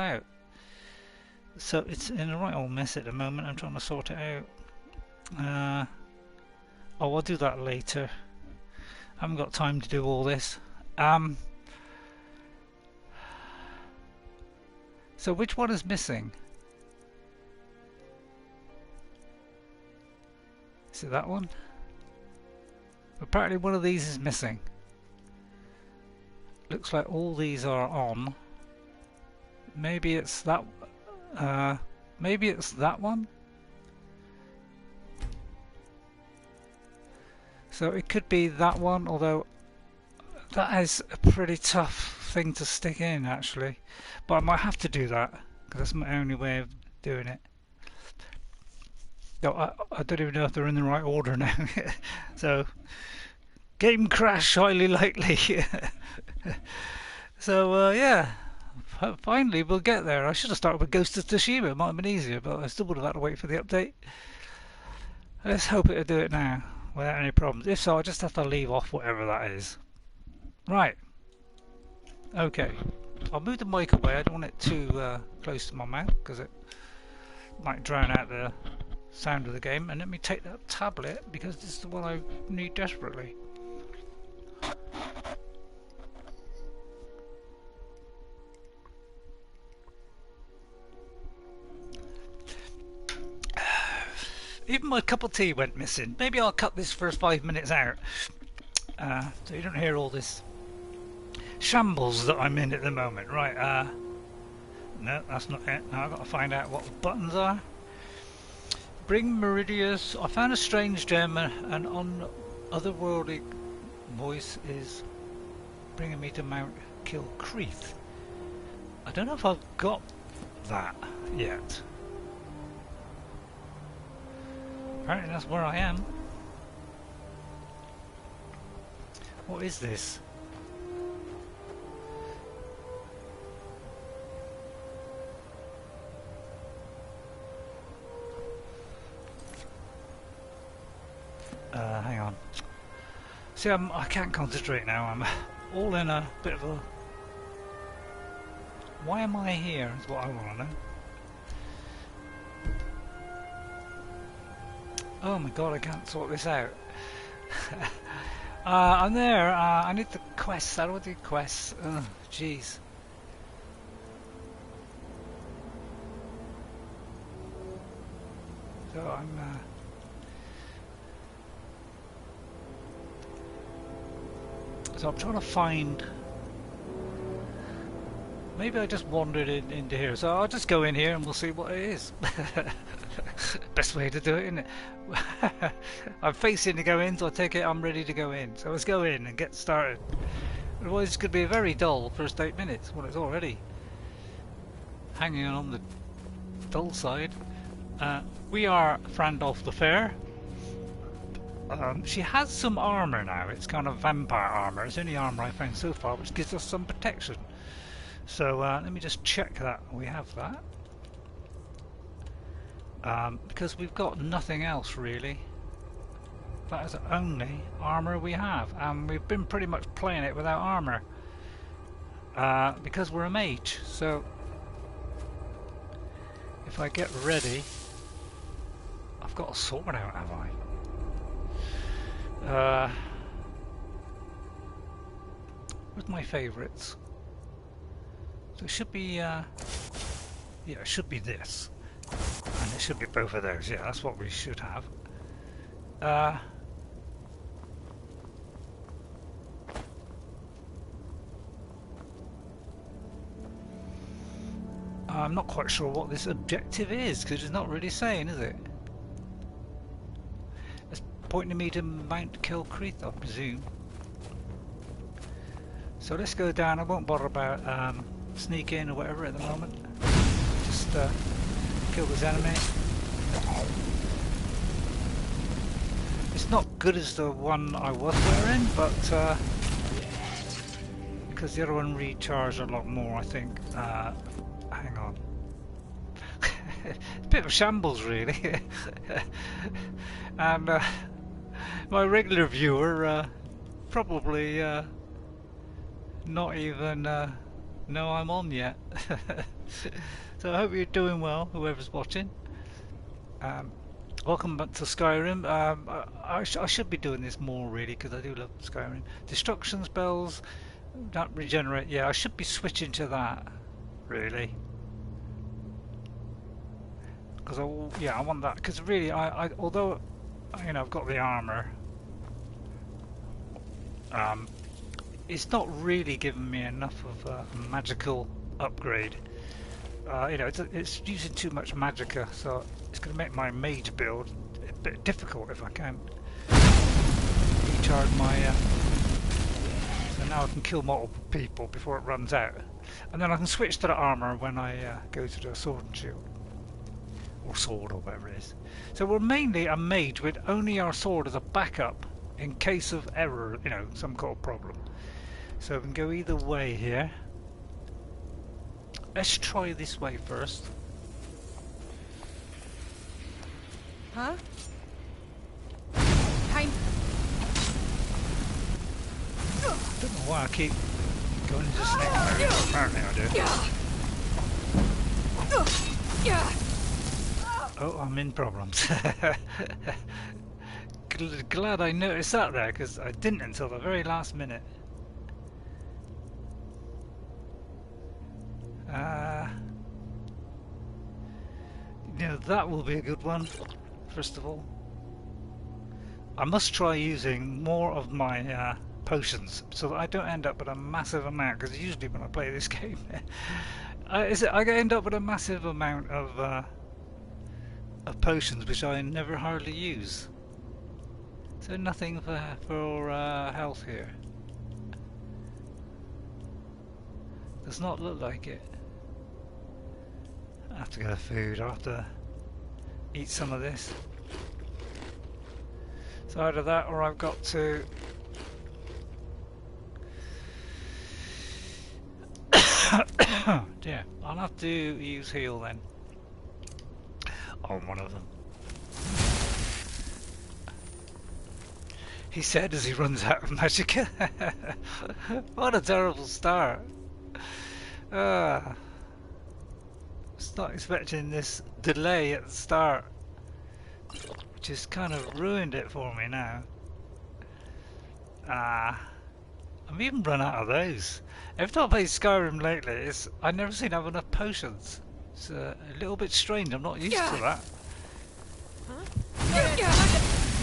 out. So it's in a right old mess at the moment. I'm trying to sort it out. Oh, I'll do that later. I haven't got time to do all this. So which one is missing? Is it that one? Apparently one of these is missing. Looks like all these are on. Maybe it's that. Maybe it's that one. So it could be that one, although that is a pretty tough thing to stick in actually. But I might have to do that because that's my only way of doing it. No, I don't even know if they're in the right order now. So game crash highly likely. So yeah, finally we'll get there. I should have started with Ghost of Tsushima. It might have been easier, but I still would have had to wait for the update. Let's hope it'll do it now without any problems. If so, I just have to leave off whatever that is. Right. Okay. I'll move the mic away. I don't want it too close to my mouth because it might drown out the sound of the game. And let me take that tablet because this is the one I need desperately. Even my cup of tea went missing. Maybe I'll cut this first 5 minutes out so you don't hear all this shambles that I'm in at the moment. Right, no, that's not it. Now I've got to find out what the buttons are. Bring Meridia's. I found a strange gem and on otherworldly voice is bringing me to Mount Kilkreath. I don't know if I've got that yet. Apparently that's where I am. What is this? Hang on. See, I can't concentrate now. I'm all in a bit of a... Why am I here is what I want to know. Oh my god, I can't sort this out. I'm there. I need the quests. How do I do quests? Oh, jeez. So I'm... So I'm trying to find... Maybe I just wandered into here. So I'll just go in here and we'll see what it is. Best way to do it, isn't it? I'm facing to go in, so I take it I'm ready to go in. So let's go in and get started. Otherwise it's going to be a very dull first 8 minutes. Well, it's already hanging on the dull side. We are Frandalf the Fair. She has some armour now. It's kind of vampire armour. It's the only armour I found so far, which gives us some protection. So let me just check that we have that. Because we've got nothing else really. That is the only armour we have, and we've been pretty much playing it without armour because we're a mage. So if I get ready, I've got a sword out, have I? Where's my favourites? So it should be yeah, it should be this. And it should be both of those, yeah, that's what we should have. I'm not quite sure what this objective is, because it's not really saying, is it? It's pointing me to Mount Kilkreath, I presume. So let's go down. I won't bother about sneak in or whatever at the moment. Just kill this enemy. It's not good as the one I was wearing, but because the other one recharged a lot more, I think. Hang on. It's a bit of a shambles, really. And my regular viewer probably not even know I'm on yet. So I hope you're doing well, whoever's watching. Welcome back to Skyrim. I should be doing this more really because I do love Skyrim. Destruction spells, that regenerate. Yeah, I should be switching to that really. Because I want that. Because really, although you know I've got the armor, it's not really giving me enough of a magical upgrade. You know, it's using too much magicka, so it's going to make my mage build a bit difficult if I can't recharge my. So now I can kill multiple people before it runs out, and then I can switch to the armor when I go to the sword and shield, or sword, or whatever it is. So we're mainly a mage with only our sword as a backup in case of error, you know, some kind of problem. So we can go either way here. Let's try this way first. Huh? Time. I don't know why I keep going into snake mode. Apparently I do. Oh, I'm in problems. Glad I noticed that there, because I didn't until the very last minute. You know, that will be a good one, first of all. I must try using more of my potions so that I don't end up with a massive amount, because usually when I play this game I end up with a massive amount of potions which I never hardly use. So nothing for health here. Does not look like it. I have to get food. I have to eat some of this. So either that, or I've got to. Yeah, I'll have to use heal then on one of them. He said as he runs out of magicka. What a terrible start. Was not expecting this delay at the start, which has kind of ruined it for me now. I've even run out of those. Every time I play Skyrim lately, I never seem to have enough potions. It's a little bit strange. I'm not used to that. Huh?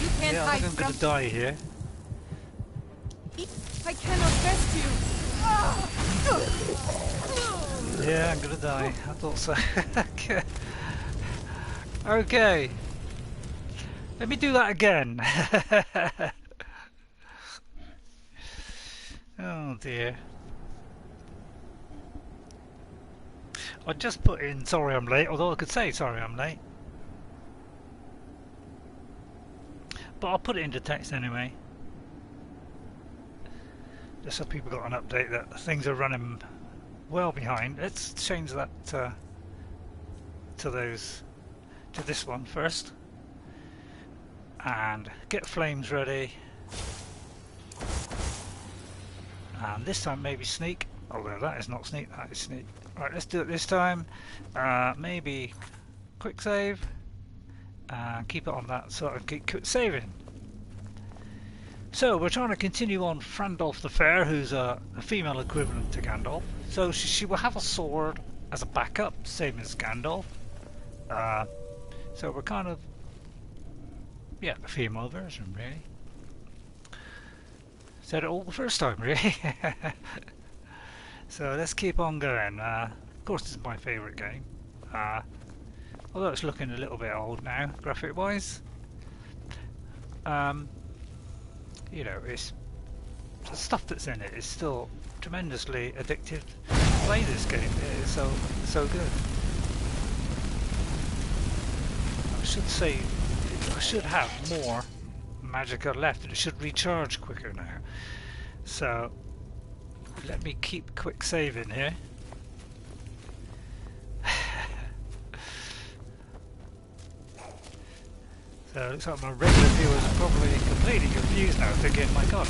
You can't yeah, I think I'm going to die here. I cannot rest you. Yeah, I'm going to die. I thought so. Okay. Let me do that again. Oh dear. I just put in sorry I'm late, although I could say sorry I'm late. But I'll put it into text anyway. Just so people got an update that things are running well behind. Let's change that to this one first. And get flames ready. And this time maybe sneak. Although that is not sneak, that is sneak. Right, let's do it this time. Maybe quick save. Keep it on that so I can keep saving. So we're trying to continue on Frandalf the Fair, who's a female equivalent to Gandalf. So she will have a sword as a backup, same as Gandalf. So we're kind of, yeah, the female version really. Said it all the first time really. So let's keep on going. Of course this is my favourite game. Although it's looking a little bit old now, graphic wise. You know, it's the stuff that's in it is still tremendously addictive to play this game. It is so good. I should say I should have more magicka left and it should recharge quicker now. So let me keep quick saving here. So it looks like my regular viewers are probably completely confused now, thinking, my god,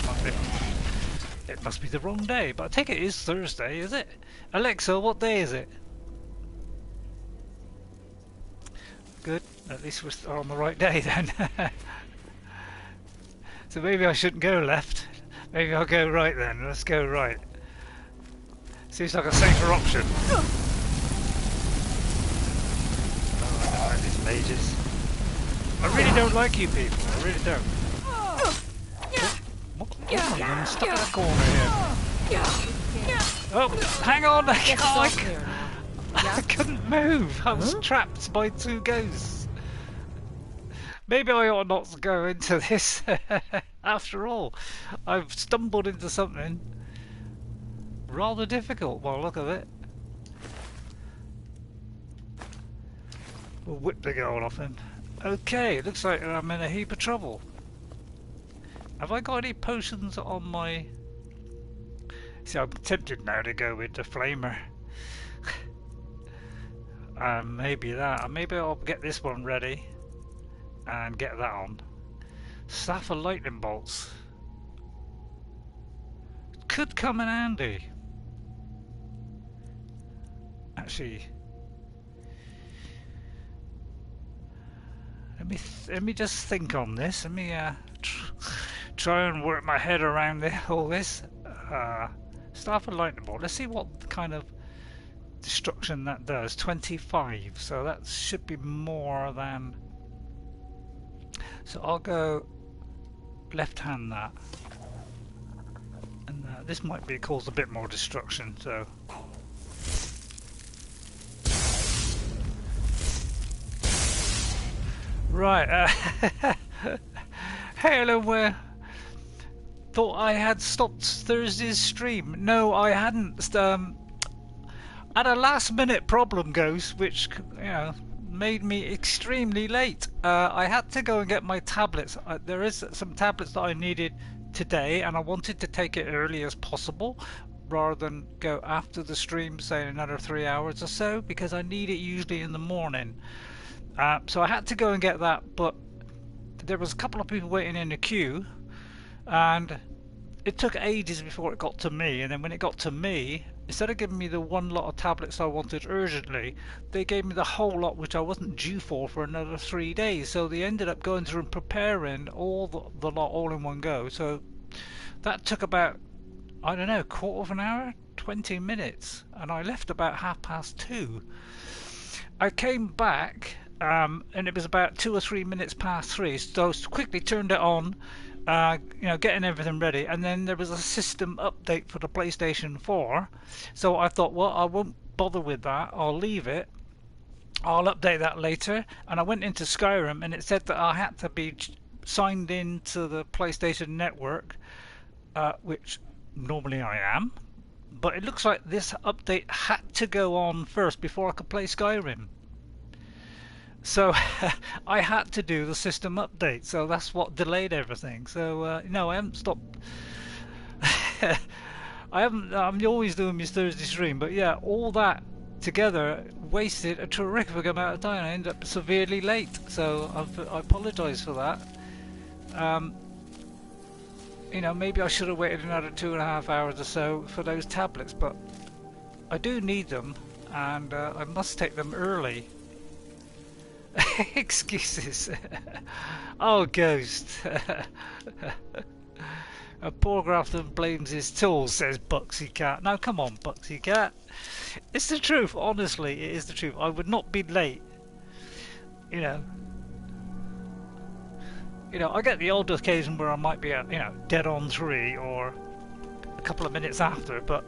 it must be the wrong day. But I take it is Thursday, is it? Alexa, what day is it? Good. At least we're on the right day then. So maybe I shouldn't go left. Maybe I'll go right then. Let's go right. Seems like a safer option. Oh, I don't like these mages. I really don't like you people. I really don't. Oh, I'm stuck in a corner here. Oh, hang on! I couldn't move. I was trapped by two ghosts. Maybe I ought not to go into this. After all, I've stumbled into something rather difficult by the look of it. We'll whip the gold off him. Okay, looks like I'm in a heap of trouble. Have I got any potions on my... See, I'm tempted now to go with the flamer. Maybe that. Maybe I'll get this one ready and get that on. Staff of lightning bolts could come in handy. Actually, let me just think on this. Let me try and work my head around all this. Staff of lightning bolt. Let's see what kind of destruction that does. 25. So that should be more than. So I'll go left hand that, and this might be cause a bit more destruction. So right. Hey, hello. Thought I had stopped Thursday's stream. No, I hadn't. Had a last-minute problem, Ghost, which made me extremely late. I had to go and get my tablets. There is some tablets that I needed today, and I wanted to take it early as possible, rather than go after the stream, say another 3 hours or so, because I need it usually in the morning. So I had to go and get that, but there was a couple of people waiting in the queue, and it took ages before it got to me. And then when it got to me, instead of giving me the one lot of tablets I wanted urgently, they gave me the whole lot, which I wasn't due for another 3 days. So they ended up going through and preparing all the lot all in one go. So that took about, I don't know, quarter of an hour, 20 minutes, and I left about 2:30. I came back, and it was about 2 or 3 minutes past 3, so I quickly turned it on, getting everything ready, and then there was a system update for the PlayStation 4, so I thought, well, I won't bother with that, I'll leave it, I'll update that later. And I went into Skyrim, and it said that I had to be signed in to the PlayStation Network, which normally I am, but it looks like this update had to go on first before I could play Skyrim. So I had to do the system update, so that's what delayed everything. So no, I haven't stopped. I'm always doing my Thursday stream, but yeah, all that together wasted a terrific amount of time. I ended up severely late, so I apologise for that. Maybe I should have waited another 2.5 hours or so for those tablets, but I do need them, and I must take them early. Excuses. Oh, Ghost. Poor Grafton blames his tools, says Buxycat. Now come on, Buxycat. It's the truth, honestly, it is the truth. I would not be late. I get the odd occasion where I might be at, dead on 3 or a couple of minutes after, but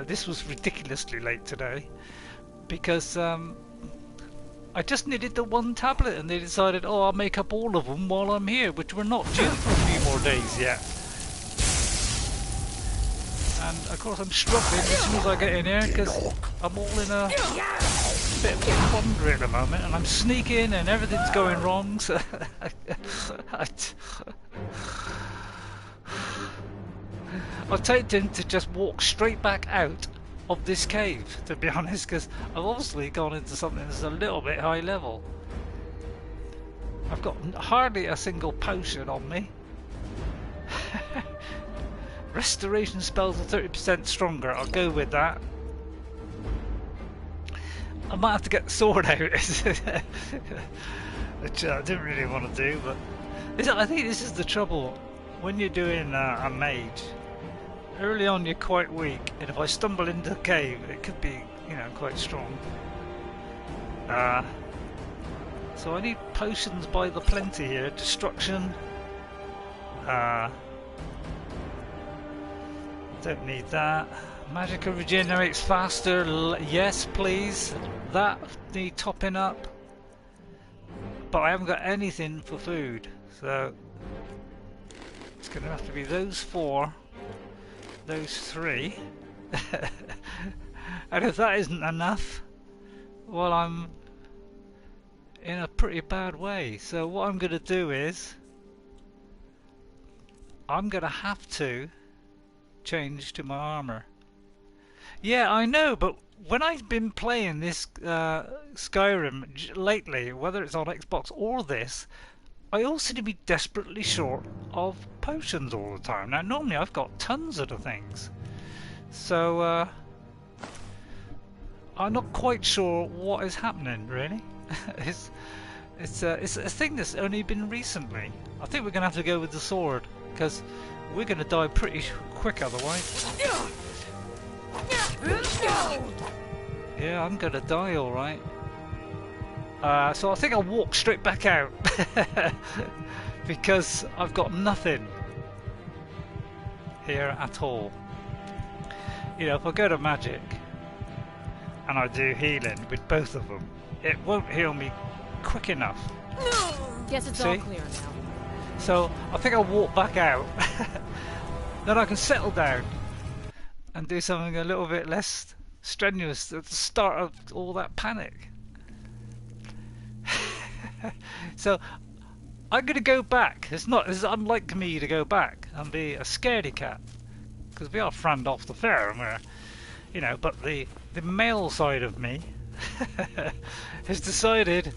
this was ridiculously late today because I just needed the one tablet, and they decided, oh, I'll make up all of them while I'm here, which we're not due for a few more days yet. And of course I'm struggling as soon as I get in here, because I'm all in a bit of a quandary at the moment, and I'm sneaking and everything's going wrong, so I'm tempted to just walk straight back out of this cave, to be honest, because I've obviously gone into something that's a little bit high level. I've got hardly a single potion on me. Restoration spells are 30% stronger, I'll go with that. I might have to get the sword out, which I didn't really want to do, but I think this is the trouble when you're doing a mage. Early on you're quite weak, and if I stumble into a cave it could be, you know, quite strong. So I need potions by the plenty here. Destruction. Don't need that. Magicka regenerates faster. Yes, please. That need topping up. But I haven't got anything for food, so it's going to have to be those 4, those 3. And if that isn't enough, well, I'm in a pretty bad way. So what I'm going to do is I'm going to have to change to my armor. Yeah, I know, but when I've been playing this Skyrim lately, whether it's on Xbox or this, I all seem to be desperately short of potions all the time. Now, normally I've got tons of the things, so I'm not quite sure what is happening, really. It's a thing that's only been recently. I think we're going to have to go with the sword, because we're going to die pretty quick otherwise. Yeah, I'm going to die alright. So I think I'll walk straight back out. Because I've got nothing here at all. You know, if I go to magic and I do healing with both of them, it won't heal me quick enough. Guess it's all clear now. So I think I'll walk back out. Then I can settle down and do something a little bit less strenuous at the start of all that panic. So I'm going to go back. It's unlike me to go back and be a scaredy cat, because we are Frandalf the Fair, and we're, you know, but the male side of me has decided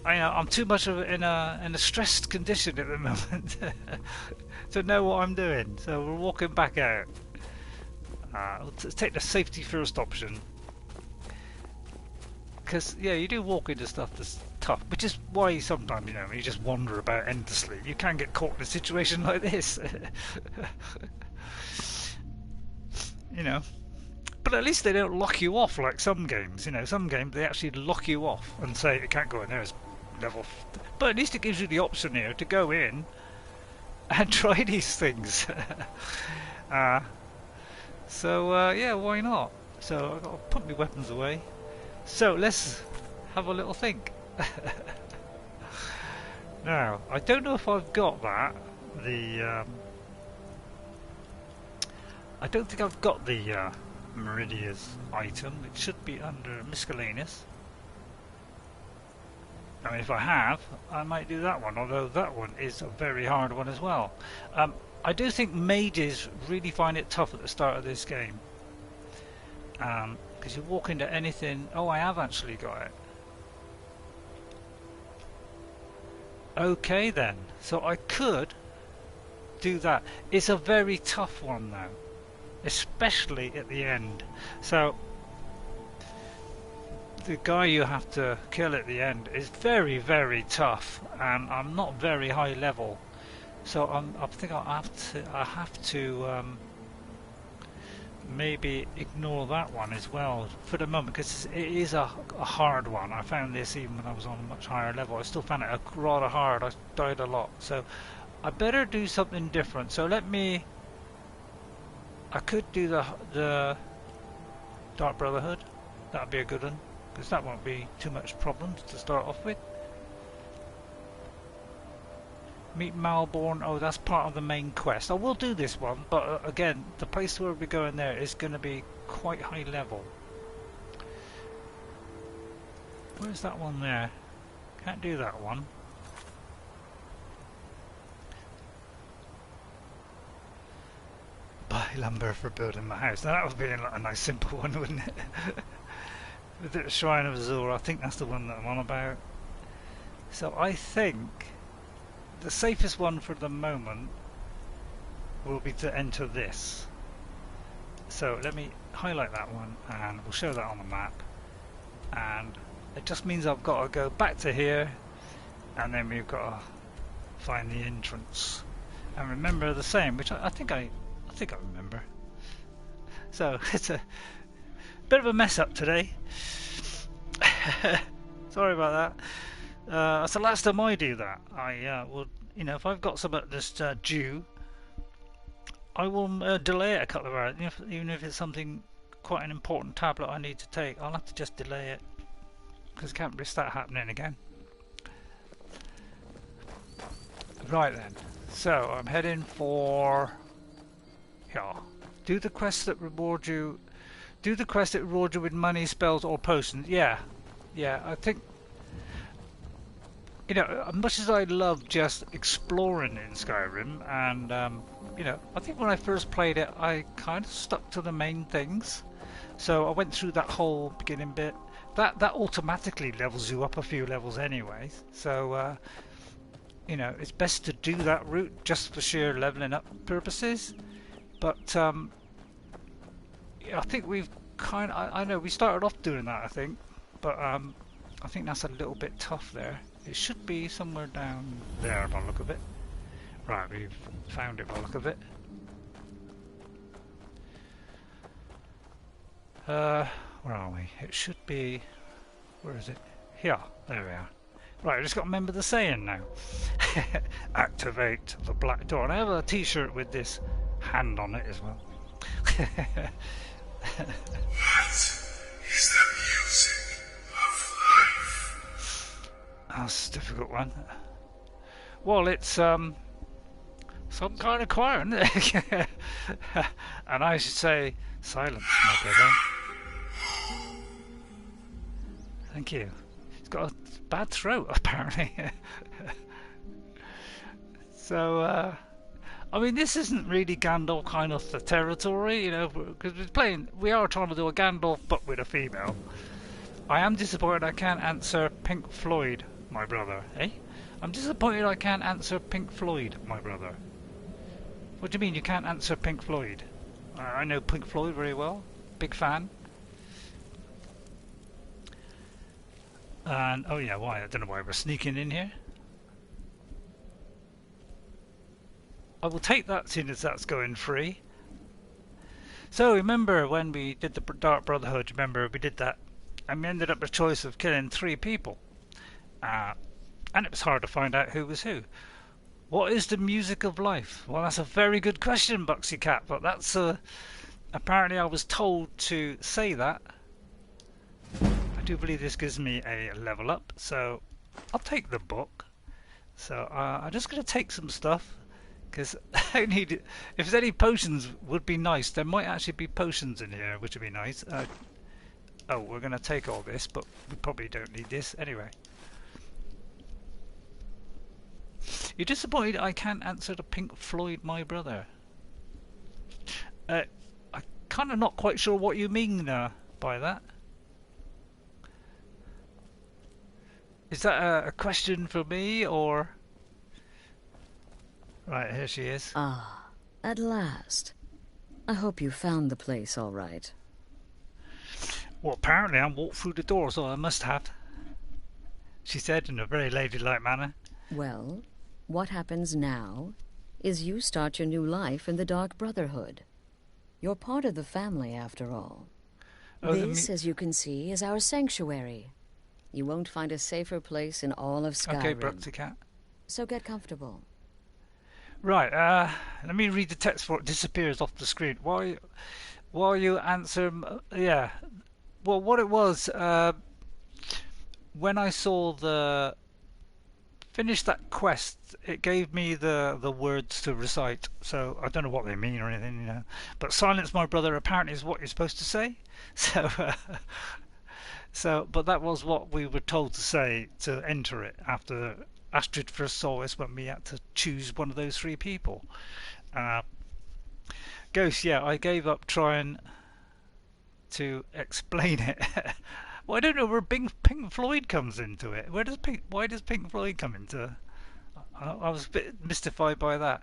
I'm too much in a stressed condition at the moment to know what I'm doing. So we're walking back out. We'll take the safety first option, because yeah, you do walk into stuff that's tough, which is why sometimes, you know, you just wander about endlessly. You can get caught in a situation like this. You know, but at least they don't lock you off like some games. You know, some games they actually lock you off and say you can't go in there. It's level, but at least it gives you the option here to go in and try these things. So yeah, why not? So I've got to put my weapons away. So let's have a little think. Now, I don't know if I've got that. I don't think I've got the Meridia's item. It should be under miscellaneous. I mean, if I have, I might do that one, although that one is a very hard one as well. I do think mages really find it tough at the start of this game. Because you walk into anything... Oh, I have actually got it. Okay then, so I could do that. It's a very tough one though, especially at the end. So the guy you have to kill at the end is very, very tough, and I'm not very high level, so I think I have to maybe ignore that one as well for the moment, because it is a hard one. I found this even when I was on a much higher level. I still found it rather hard. I died a lot, so I better do something different. So I could do the Dark Brotherhood. That'd be a good one, because that won't be too much problems to start off with. Meet Malborn. Oh, that's part of the main quest. I will do this one, but again, the place where we're going there is going to be quite high level. Where's that one there? Can't do that one. Buy lumber for building my house. Now that would be a nice simple one, wouldn't it? With the Shrine of Azure, I think that's the one that I'm on about. So I think the safest one for the moment will be to enter this. So let me highlight that one and we'll show that on the map. and it just means I've got to go back to here, and then we've got to find the entrance and remember the same, which I think I remember. So it's a bit of a mess up today. Sorry about that. That's the last time I do that. I will, you know, if I've got something that's due, I will delay it a couple of hours. Even if it's something quite an important tablet I need to take, I'll have to just delay it because I can't risk that happening again. Right then, so I'm heading for do the quests that reward you. Do the quest that reward you with money, spells, or potions. Yeah, I think, you know, as much as I love just exploring in Skyrim, and you know, I think when I first played it, I kind of stuck to the main things. So I went through that whole beginning bit. That automatically levels you up a few levels anyway. So you know, it's best to do that route just for sheer leveling up purposes. But I think we've kind of, I know we started off doing that, I think, but I think that's a little bit tough there. It should be somewhere down there by the look of it. Right, we've found it by the look of it. Where are we? It should be, where is it? Here, there we are. Right, I just got to remember the saying now. Activate the black door. And I have a t-shirt with this hand on it as well. What is the music of life? That's a difficult one. Well, it's some kind of choir, isn't it? And I should say silence, my brother. Thank you. He's got a bad throat, apparently. So, I mean, this isn't really Gandalf kind of the territory, you know, because we are trying to do a Gandalf but with a female. I am disappointed I can't answer Pink Floyd, my brother, eh? I'm disappointed I can't answer Pink Floyd, my brother. What do you mean you can't answer Pink Floyd? I know Pink Floyd very well, big fan. And, oh yeah, why? I don't know why we're sneaking in here. I will take that seeing as that's going free. So remember when we did the Dark Brotherhood, remember we did that and we ended up with a choice of killing 3 people. And it was hard to find out who was who. What is the music of life? Well, that's a very good question, Buxycat, but that's apparently I was told to say that. I do believe this gives me a level up, so I'll take the book. So I'm just going to take some stuff. Because I need it. If there's any potions, would be nice. There might actually be potions in here, which would be nice. Oh, we're going to take all this, but we probably don't need this anyway. You're disappointed I can't answer the Pink Floyd, my brother. I'm kind of not quite sure what you mean by that. Is that a question for me, or... Right, here she is. Ah, at last. I hope you found the place all right. Well, apparently I walked through the door, so I must have. She said in a very ladylike manner. Well, what happens now is you start your new life in the Dark Brotherhood. You're part of the family, after all. Oh, this, as you can see, is our sanctuary. You won't find a safer place in all of Skyrim. Okay, Buxycat. So get comfortable. Right, let me read the text before it disappears off the screen. While you answer, yeah. Well, what it was, when I saw finish that quest, it gave me the words to recite. So I don't know what they mean or anything, you know. But silence, my brother, apparently is what you're supposed to say. So, but that was what we were told to say to enter it after Astrid first saw us when we had to choose one of those 3 people. Ghost, yeah, I gave up trying to explain it. Well, I don't know where Pink Floyd comes into it. Why does Pink Floyd come into? I was a bit mystified by that.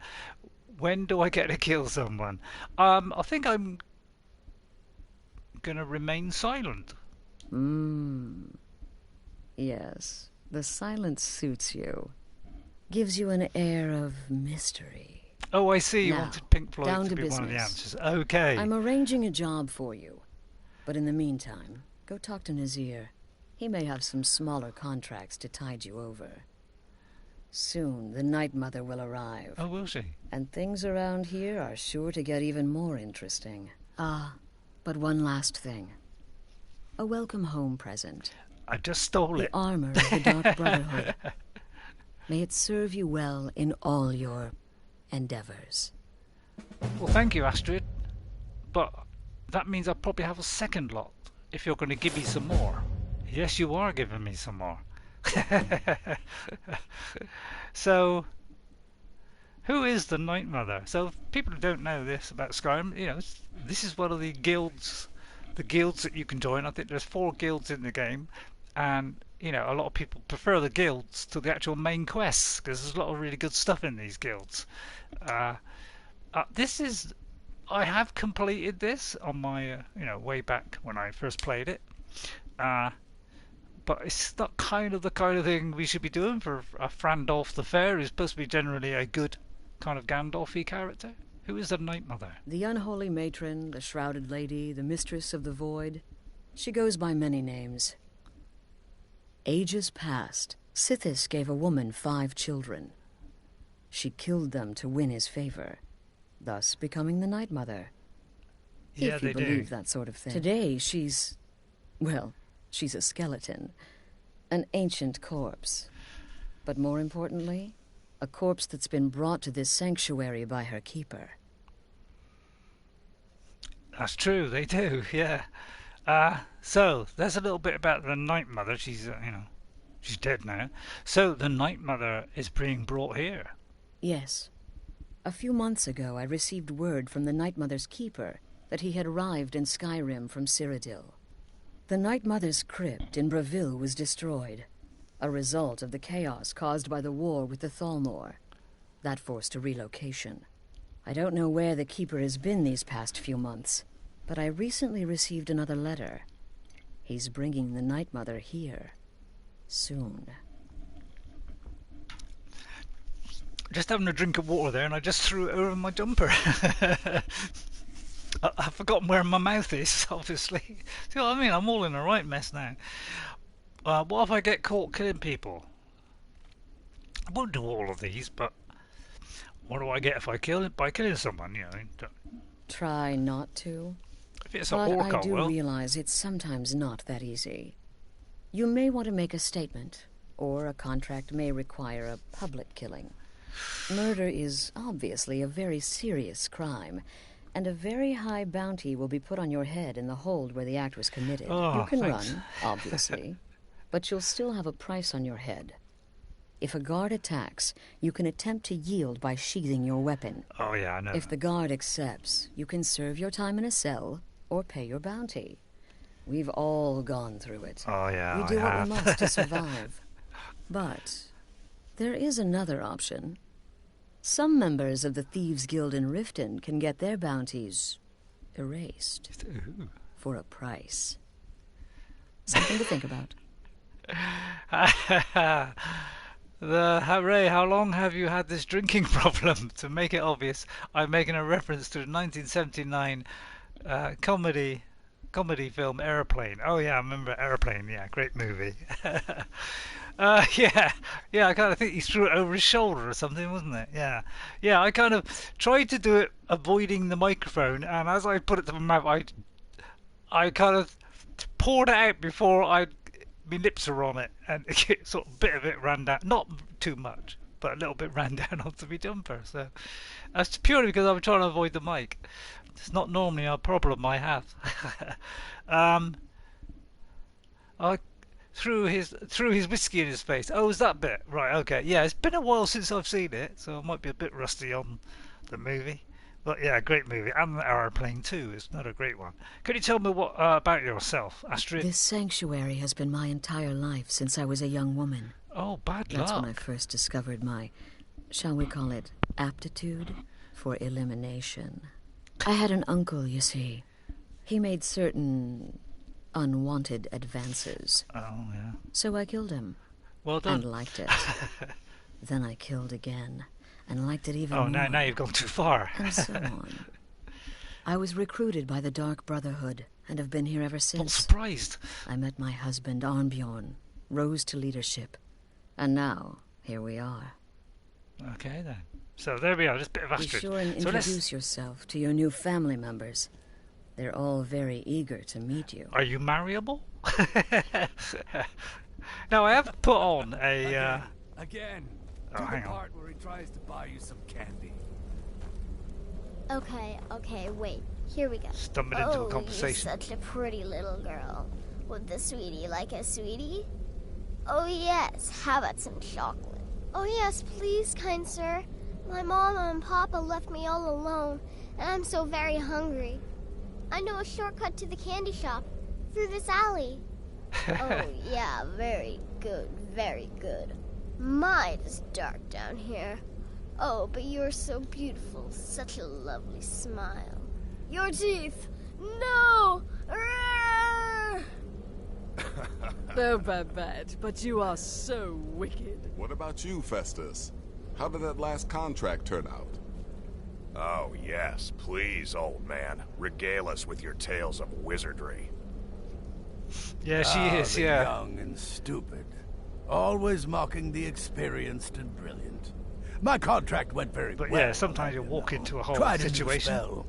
When do I get to kill someone? I think I'm gonna remain silent. Yes, the silence suits you. Gives you an air of mystery. Oh, I see. You Now, wanted Pink Floyd down to to be one of the business. answers. Okay. I'm arranging a job for you. But in the meantime, go talk to Nazir. He may have some smaller contracts to tide you over. Soon, the Night Mother will arrive. Oh, will she? And things around here are sure to get even more interesting. But one last thing. A welcome home present. I just stole it. The armor of the Dark Brotherhood. May it serve you well in all your endeavors. Well, thank you, Astrid. But that means I'll probably have a second lot if you're going to give me some more. Yes, you are giving me some more. So, who is the Night Mother? So, people who don't know this about Skyrim, this is one of the guilds that you can join. I think there's 4 guilds in the game, and a lot of people prefer the guilds to the actual main quests because there's a lot of really good stuff in these guilds. I have completed this on my way back when I first played it, but it's not the kind of thing we should be doing for a Frandalf the Fair, who's supposed to be generally a good kind of Gandalf-y character. Who is the Night Mother? The unholy matron, the shrouded lady, the mistress of the void. She goes by many names. Ages past, Sithis gave a woman 5 children. She killed them to win his favor, thus becoming the Night Mother. Yeah, if you they believe do. that sort of thing. Today, she's a skeleton. An ancient corpse. But more importantly, a corpse that's been brought to this sanctuary by her keeper. That's true, they do, yeah. So, there's a little bit about the Night Mother. She's, she's dead now. So, the Night Mother is being brought here. Yes. A few months ago, I received word from the Night Mother's keeper that he had arrived in Skyrim from Cyrodiil. The Night Mother's crypt in Bravil was destroyed, a result of the chaos caused by the war with the Thalmor. That forced a relocation. I don't know where the keeper has been these past few months, but I recently received another letter. He's bringing the Night Mother here. Soon. Just having a drink of water there, and I just threw it over my jumper. I've forgotten where my mouth is, obviously. See what I mean? I'm all in a right mess now. What if I get caught killing people? I won't do all of these, but what do I get if I kill it by killing someone? Try not to. If it's a But orc, I I do will. realize it's sometimes not that easy. You may want to make a statement, or a contract may require a public killing. Murder is obviously a very serious crime, and a very high bounty will be put on your head in the hold where the act was committed. Oh, You can thanks. run, obviously, but you'll still have a price on your head. If a guard attacks, you can attempt to yield by sheathing your weapon. Oh yeah, I know. If the guard accepts, you can serve your time in a cell or pay your bounty. We've all gone through it. Oh yeah, We do I what have. we must to survive. But there is another option. Some members of the Thieves' Guild in Riften can get their bounties erased Ooh. for a price. Something to think about. Ray, how long have you had this drinking problem? To make it obvious, I'm making a reference to the 1979 comedy film Airplane. Oh yeah, I remember Airplane. Yeah, great movie. Yeah. I kind of think he threw it over his shoulder or something, wasn't it? Yeah. I kind of tried to do it avoiding the microphone, and as I put it to my mouth, I kind of poured it out before my lips were on it, and sort of bit of it ran down. Not too much, but a little bit ran down onto my jumper. So that's purely because I'm trying to avoid the mic. It's not normally a problem I have. I threw his whiskey in his face. Oh, is that bit? Right, okay. Yeah, it's been a while since I've seen it, so I might be a bit rusty on the movie. But yeah, great movie. And the Airplane too is not a great one. Could you tell me what about yourself, Astrid? This sanctuary has been my entire life since I was a young woman. Oh, bad That's luck. when I first discovered my, shall we call it, aptitude for elimination. I had an uncle, you see. He made certain unwanted advances. Oh, yeah. So I killed him. Well done. And liked it. Then I killed again, and liked it even more. Oh, now you've gone too far. And so on. I was recruited by the Dark Brotherhood, and have been here ever Not since. surprised. I met my husband, Arnbjorn, rose to leadership, and now, here we are. Okay, then. So there we are, just a bit of Be Astrid. sure and So introduce yourself to your new family members. They're all very eager to meet you. Are you marryable? Now, I have put on a... Again. Oh, To hang the on. part where he tries to buy you some candy. Okay, wait. Here we go. Stumbled into a conversation. You're such a pretty little girl. Would the sweetie like a sweetie? Oh, yes. How about some chocolate? Oh, yes, please, kind sir. My mama and papa left me all alone, and I'm so very hungry. I know a shortcut to the candy shop, through this alley. Oh, yeah, very good, very good. My, it's dark down here. Oh, but you're so beautiful, such a lovely smile. Your teeth! No! Arrgh! Oh, Babette, but you are so wicked. What about you, Festus? How did that last contract turn out? Oh, yes, please, old man. Regale us with your tales of wizardry. Yeah, she is, the yeah. young and stupid. Always mocking the experienced and brilliant. My contract went very But well. yeah, sometimes you walk into a whole Tried situation. A new spell.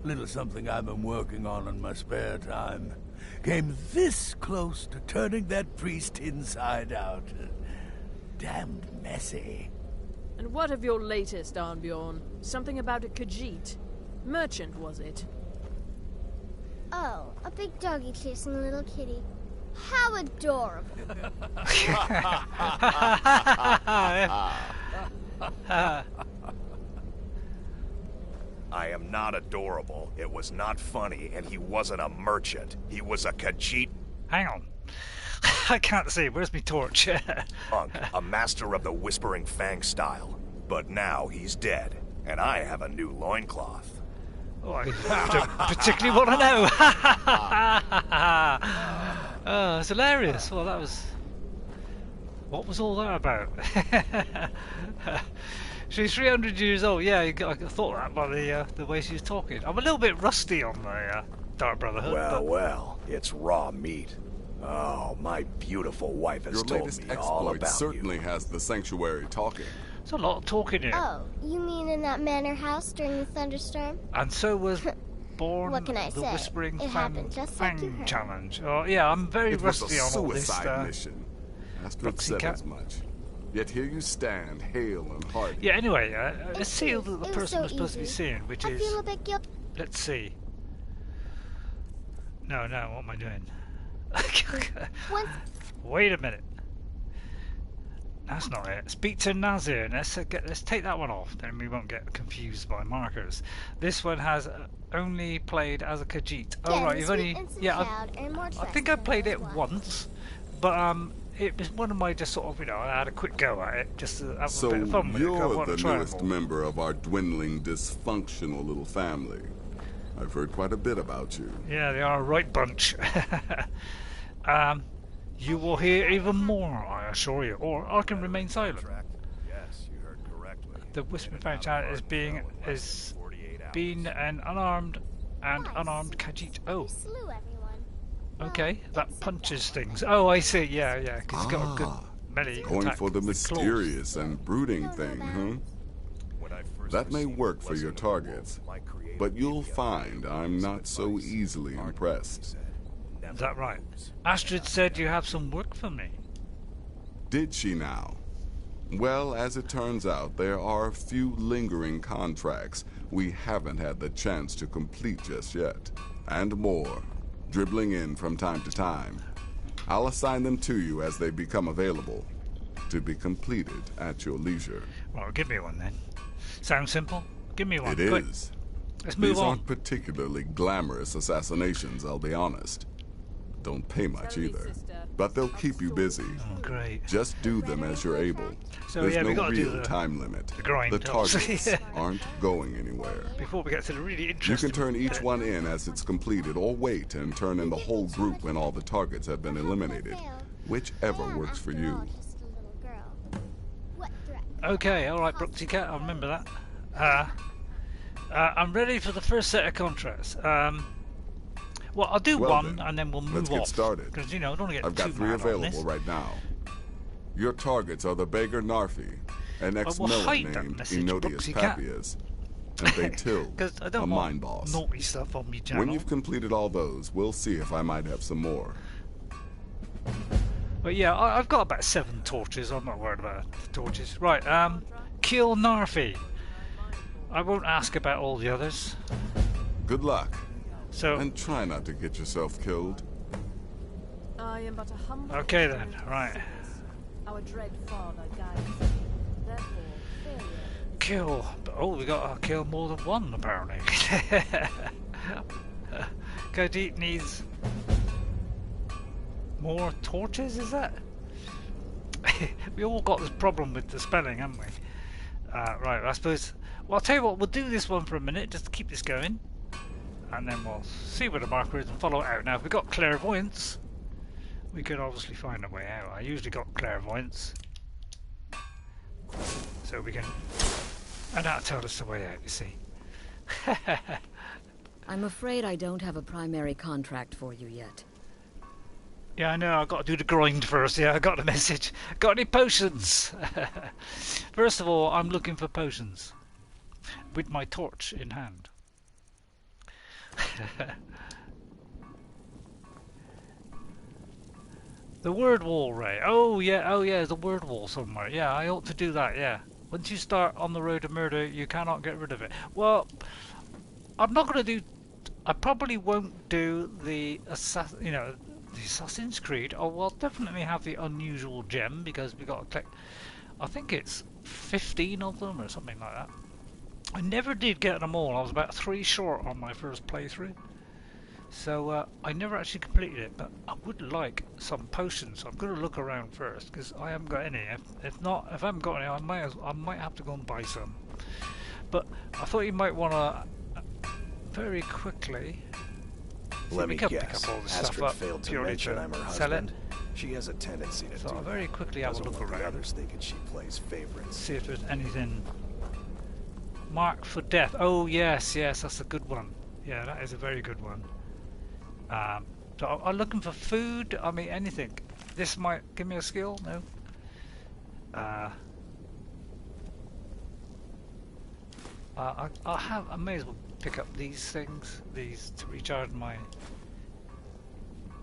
Little something I've been working on in my spare time. Came this close to turning that priest inside out. Damned messy. And what of your latest, Arnbjorn? Something about a Khajiit. Merchant, was it? Oh, a big doggy chasing a little kitty. How adorable. I am not adorable. It was not funny, and he wasn't a merchant. He was a Khajiit Hang on. I can't see. Where's my torch? monk, a master of the Whispering Fang style. But now he's dead, and I have a new loincloth. Oh, I don't particularly want to know. Oh, it's hilarious. Well, that was... What was all that about? She's 300 years old. Yeah, I thought that by the way she was talking. I'm a little bit rusty on the Dark Brotherhood. Well, it's raw meat. Oh, my beautiful wife has Your told latest me all exploit about certainly you. has the sanctuary talking. There's a lot of talking here. Oh, you mean in that manor house during the thunderstorm? And so was born What can I the say? Whispering It happened just like you Fang heard. Challenge. Oh, yeah, I'm very It was rusty a on all this. suicide mission. Astrid said Buxycat. as much. Yet here you stand, hale and hearty. Yeah, anyway, let's see who the It was person so was supposed to be easy. seeing, which I is... feel a bit guilty. Let's see. No, what am I doing? Once Wait a minute. That's not it. Speak to Nazir. Let's take that one off. Then we won't get confused by markers. This one has only played as a Khajiit. Oh right, you've only I think I played it once, but it was one of my just sort of I had a quick go at it just to have So a bit of fun with it. I you're want the to try newest more. member of our dwindling, dysfunctional little family. I've heard quite a bit about you. Yeah, they are a right bunch. You will hear even more, I assure you, or I can remain silent. Yes, you heard correctly. The Whispering Fang Challenge is being an unarmed Khajiit. Oh, slew everyone. okay, that punches things. Oh, I see. Yeah, because it's got a good melee Going attack for the with claws. mysterious and brooding thing, huh? When I first That may received work for your Blessing of the Wolf, targets, my creator but you'll gave me a find valuable I'm piece of not so advice. easily Art, impressed. he said, Is that right? Astrid said you have some work for me. Did she now? Well, as it turns out, there are a few lingering contracts we haven't had the chance to complete just yet. And more, dribbling in from time to time. I'll assign them to you as they become available, to be completed at your leisure. Well, give me one then. Sounds simple? Give me one. It Quick. is. Let's move These on. aren't particularly glamorous assassinations, I'll be honest. Don't pay much Tell me, either. sister, but they'll keep you busy. Oh, great. Just do them as you're able. So, There's yeah, we no gotta do real time limit. the grind, The targets obviously. aren't going anywhere. Before we get to the really You interesting can turn each bit. one in as it's completed, or wait and turn in the whole group when all the targets have been eliminated. Whichever works for you. Okay, alright, Buxycat, I'll remember that. I'm ready for the first set of contracts. Well, I'll do Well one then, and then we'll move let's off. get started. Because, you know, I don't want to get I've got too 3 mad on available this. right now. Your targets are the beggar Narfi, an ex-miller hide that named message, Enodius Buxycat. Papias, and Thetil, Because I a don't mine want boss. naughty stuff on me channel. When you've completed all those, we'll see if I might have some more. But yeah, I've got about 7 torches. I'm not worried about the torches. Right, kill Narfi. I won't ask about all the others. Good luck, So, and try not to get yourself killed. I am but a humble okay then, right. Our dread father guides me. Therefore, failure. Kill. Oh, we got to kill more than one apparently. Go deep needs more torches, is that? We all got this problem with the spelling, haven't we? Right, I suppose. Well, I'll tell you what, we'll do this one for a minute just to keep this going. And then we'll see where the marker is and follow it out. Now, if we've got clairvoyance, we could obviously find a way out. I usually got clairvoyance. So we can... And that'll tell us the way out, you see. I'm afraid I don't have a primary contract for you yet. Yeah, I know, I've got to do the grind first. Yeah, I got the message. Got any potions? First of all, I'm looking for potions. With my torch in hand. The word wall, Ray. Oh yeah, there's a word wall somewhere. Yeah, I ought to do that, yeah. Once you start on the road to murder, you cannot get rid of it. Well, I'm not going to do... I probably won't do the the Assassin's Creed. Oh, well, definitely have the unusual gem, because we got to collect... I think it's 15 of them or something like that. I never did get them all. I was about 3 short on my first playthrough. So I never actually completed it, but I would like some potions. So I'm going to look around first, because I haven't got any. If I haven't got any, I might have to go and buy some. But I thought you might want to very quickly. Let me pick guess. up all this Astrid stuff up failed to purely mention I'm her sell it. husband. She has a tendency to So do I'll very that. quickly have a Doesn't look want the around. others thinking she plays favorites. See if there's anything. Mark for death. Oh yes, that's a good one. Yeah, that is a very good one. So I'm looking for food. I mean anything. This might give me a skill. No. I may as well pick up these things. These to recharge my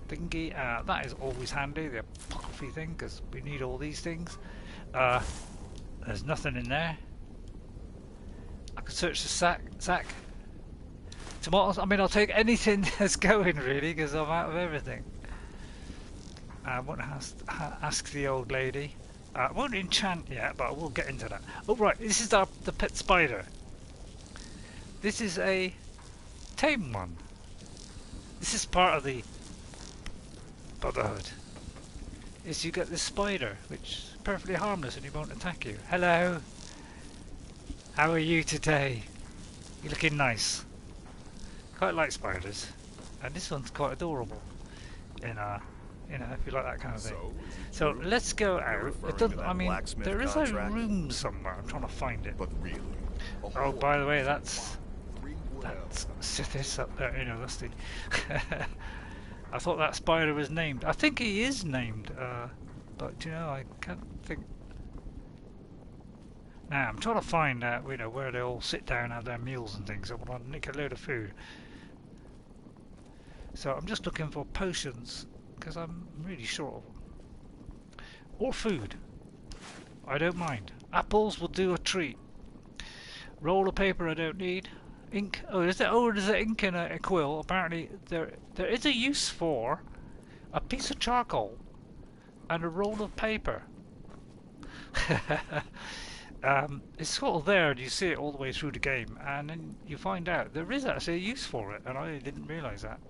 thingy. That is always handy. The apocryphy thing, because we need all these things. There's nothing in there. I could search the sack. Tomatoes. I mean, I'll take anything that's going really, because I'm out of everything. I won't ask the old lady. I won't enchant yet, but I will get into that. Oh right, this is the pet spider. This is a tame one. This is part of the Brotherhood. Is you get this spider, which is perfectly harmless and he won't attack you. Hello. How are you today? You're looking nice. Quite like spiders, and this one's quite adorable. If you like that kind of thing. So let's go out. It doesn't. I mean, there is a room somewhere. I'm trying to find it. But really, Oh, by the way, that's Sithis up there. You know, that's the. I thought that spider was named. I think he is named, but you know, I can't think. Now I'm trying to find out, where they all sit down and have their meals and things. I want to nick a load of food. So I'm just looking for potions, because I'm really short of them. Or food. I don't mind. Apples will do a treat. Roll of paper I don't need. Ink. Oh, is there? Oh, there's ink in a quill. Apparently there is a use for a piece of charcoal and a roll of paper. It's sort of there, and you see it all the way through the game, and then you find out there is actually a use for it, and I didn't realise that.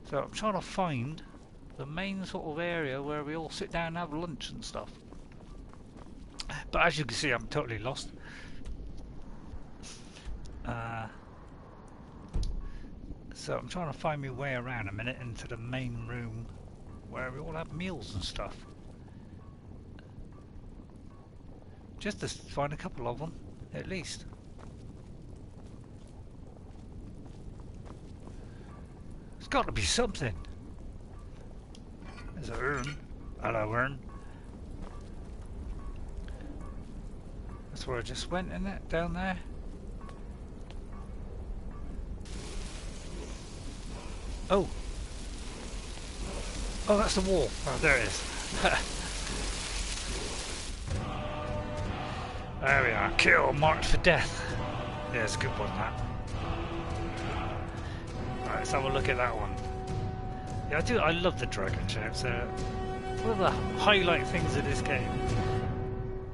So I'm trying to find the main sort of area where we all sit down and have lunch and stuff. But as you can see, I'm totally lost. So I'm trying to find my way around a minute into the main room where we all have meals and stuff. Just to find a couple of them, at least. There's got to be something. There's an urn. Hello, urn. That's where I just went, isn't it? Down there. Oh. Oh, that's the wall. Oh, there it is. There we are. Kill, marked for death. Yeah, it's a good one, that. Right, let's have a look at that one. Yeah, I love the dragon shapes. One of the highlight things of this game.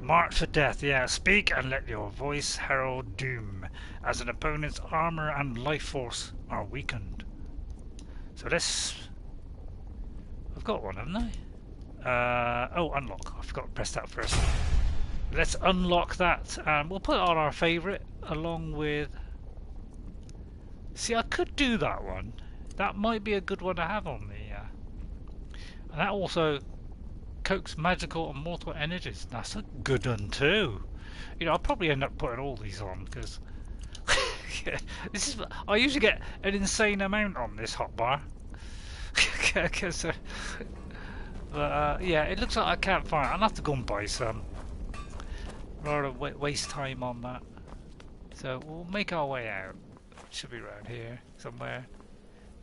Marked for death, yeah. Speak and let your voice herald doom, as an opponent's armor and life force are weakened. So let's... I've got one, haven't I? Oh, unlock. I forgot to press that first. Let's unlock that, and we'll put it on our favourite, along with... See, I could do that one. That might be a good one to have on the... And that also coax magical and mortal energies. That's a good one too. You know, I'll probably end up putting all these on, because... yeah, this is... I usually get an insane amount on this hotbar. Because... yeah, it looks like I can't find it. I'll have to go and buy some. Rather than waste time on that. So we'll make our way out. Should be around here somewhere.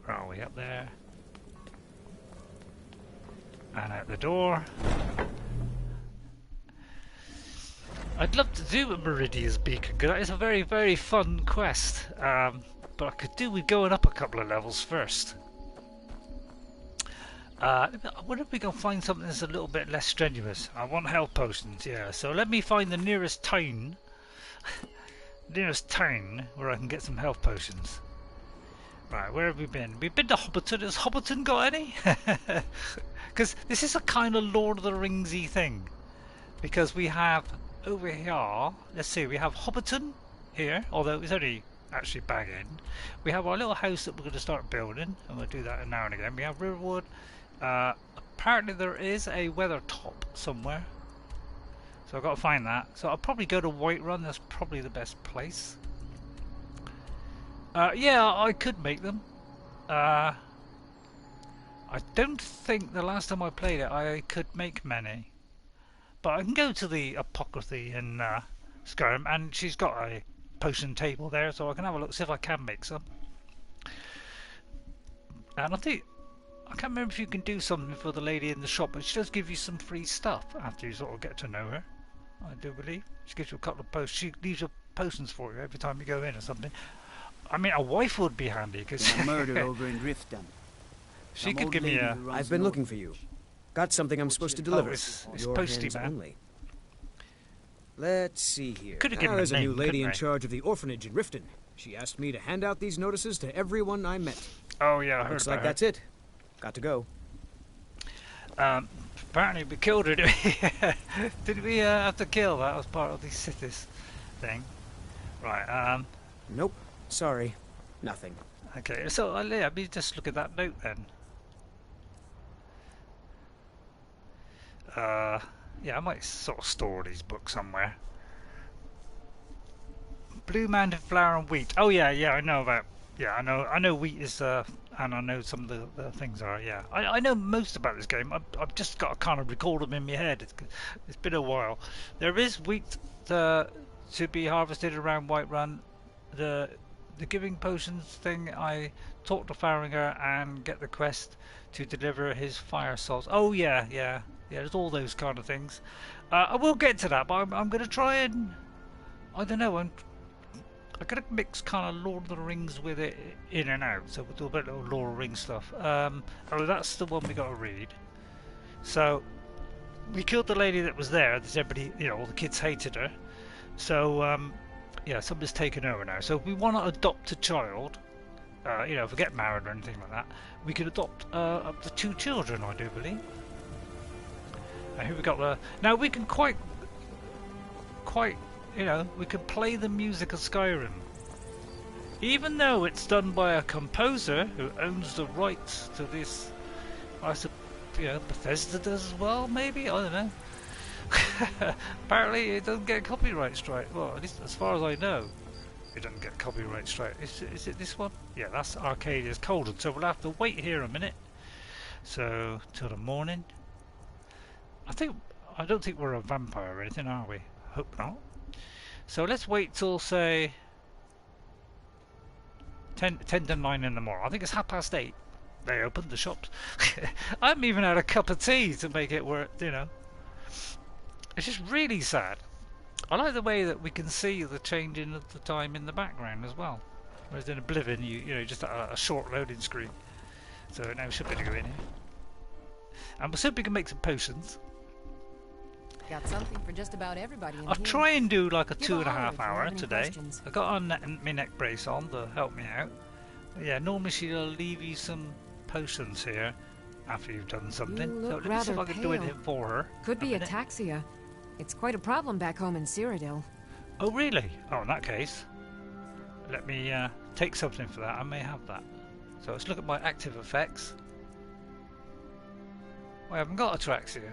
Where are we? Up there. And out the door. I'd love to do a Meridia's Beacon, because that is a very, very fun quest. But I could do with going up a couple of levels first. I wonder if we can find something that's a little bit less strenuous. I want health potions, yeah. So let me find the nearest town. Nearest town where I can get some health potions. Right, where have we been? We've been to Hobbiton. Has Hobbiton got any? Because this is a kind of Lord of the Ringsy thing. Because we have over here, let's see, we have Hobbiton here, although it's only actually back end. We have our little house that we're going to start building, and we'll do that now and again. We have Riverwood. Apparently there is a weather top somewhere, so I've got to find that. So I'll probably go to Whiterun. That's probably the best place. Yeah, I could make them. I don't think the last time I played it I could make many, but I can go to the Apocryphy in Skyrim, and she's got a potion table there, so I can have a look, see if I can make some. And I think I can't remember if you can do something for the lady in the shop, but she does give you some free stuff after you sort of get to know her. I do believe she gives you a couple of potions. She leaves your potions for you every time you go in or something. I mean, a wife would be handy, because murder over in Riftdam. She could give me a... I've been looking for you. Got something I'm supposed to deliver. Oh, it's Your posty, hands man. only. Let's see here. Could have given There's a new name, lady in couldn't I? charge of the orphanage in Riften. She asked me to hand out these notices to everyone I met. Oh yeah, I heard Looks about like her. that's it. Got to go. Apparently we killed her, didn't we? Did we have to kill that as part of the Sithis thing? Right, Nope. Sorry. Nothing. okay, so let me just look at that note then. Yeah, I might sort of store these books somewhere. Blue Mountain Flour and Wheat. Oh yeah, I know about... Yeah, I know wheat is... and I know some of the things are, yeah. I know most about this game. I've just got to kind of recall them in my head. It's been a while. There is wheat to be harvested around Whiterun. The giving potions thing, I talk to Farringer and get the quest to deliver his fire souls. Oh yeah, there's all those kind of things. I will get to that, but I'm going to try and... I don't know, I'm going to mix kind of Lord of the Rings with it in and out, so we'll do a bit of Lord of the Rings stuff. Oh, that's the one we got to read. So, we killed the lady that was there. There's everybody, you know, all the kids hated her. So, yeah, somebody's taken over now. So if we want to adopt a child, you know, if we get married or anything like that, we could adopt up to 2 children, I do believe. And here we got the... Now we can quite, you know, we can play the music of Skyrim. Even though it's done by a composer who owns the rights to this, I suppose, you know, Bethesda does as well, maybe? I don't know. Apparently it doesn't get a copyright strike. Well, at least as far as I know, it doesn't get a copyright strike. Is it this one? Yeah, that's Arcadia's Colded, so we'll have to wait here a minute. So, till the morning. I don't think we're a vampire or anything, are we? Hope not. So let's wait till, say, 10 to 9 in the morning. I think it's 8:30. They opened the shops. I haven't even had a cup of tea to make it work, you know. It's just really sad. I like the way that we can see the changing of the time in the background as well. Whereas in Oblivion, you know, just a short loading screen. So now we should be able to go in here. And we'll see if we can make some potions. Got something for just about everybody in I'll here. try and do like a Give a 2.5 holler if you hour have any today. questions. I got my neck brace on to help me out. But yeah, normally she'll leave you some potions here after you've done something. You So look let me see if I rather can do anything pale. for her. Could be A minute. ataxia. It's quite a problem back home in Cyrodiil. Oh really? Oh, in that case, let me take something for that. I may have that. So let's look at my active effects. I haven't got ataxia.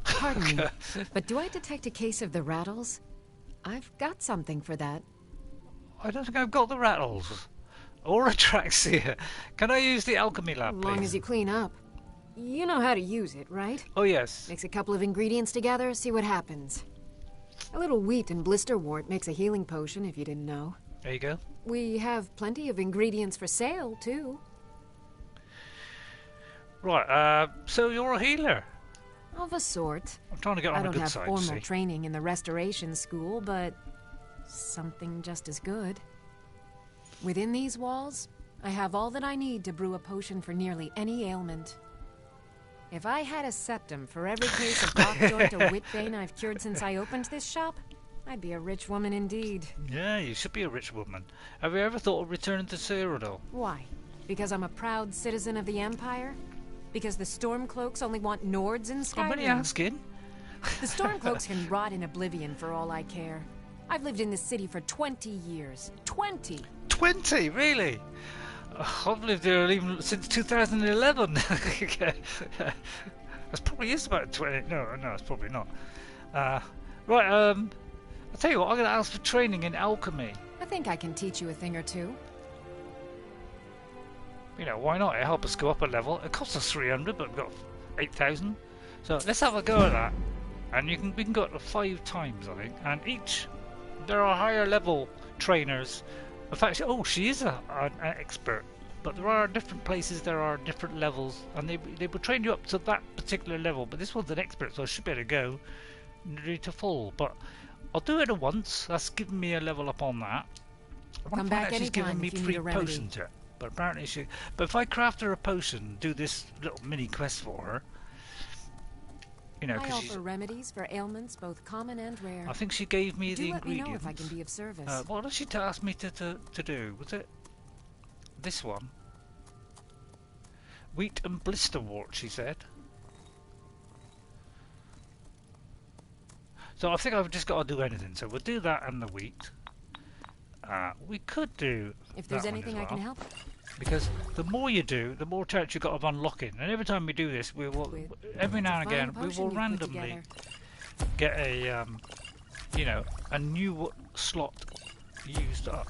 Pardon me, but do I detect a case of the rattles? I've got something for that. I don't think I've got the rattles. Or ataxia. Can I use the alchemy lab, As long please? as you clean up. You know how to use it, right? Oh yes. Mix a couple of ingredients together, see what happens. A little wheat and blisterwort makes a healing potion, if you didn't know. There you go. We have plenty of ingredients for sale, too. Right, so you're a healer. Of a sort. I'm trying to get on I the don't good have side, formal see. training in the restoration school, but something just as good. Within these walls, I have all that I need to brew a potion for nearly any ailment. If I had a septum for every case of rock joint or wit vein I've cured since I opened this shop, I'd be a rich woman indeed. Yeah, you should be a rich woman. Have you ever thought of returning to Cyrodiil? Why? Because I'm a proud citizen of the Empire? Because the Stormcloaks only want Nords in Skyrim? I'm only asking. The Stormcloaks can rot in oblivion for all I care. I've lived in this city for 20 years. 20! 20, really? I've lived here even since 2011. That probably is about 20. No, it's probably not. Right, I'll tell you what, I'm going to ask for training in alchemy. I think I can teach you a thing or two. You know, why not? It'll help us go up a level. It costs us 300, but we've got 8,000. So let's have a go at that. And we can go up to 5 times, I think. And there are higher level trainers. In fact, she is an expert. But there are different places, there are different levels. And they will train you up to that particular level. But this one's an expert, so I should be able to go nearly to full. But I'll do it at once. That's given me a level up on that. I Come want to find back out she's given anytime me if you need free a remedy. potions yet. But apparently but if I craft her a potion, do this little mini quest for her, you know, I because offer remedies for ailments both common and rare. I think she gave me Do the let me ingredients. know if I can be of service. What did she ask me to do? Was it this one? Wheat and blisterwort, she said. So I think I've just got to do anything. So we'll do that and the wheat. We could do If there's that one anything as I can well, help, because the more you do, the more chance you've got of unlocking. And every time we do this, we will, every now and It's a again, fine we potion will you've put randomly together. get a, you know, a new slot used up.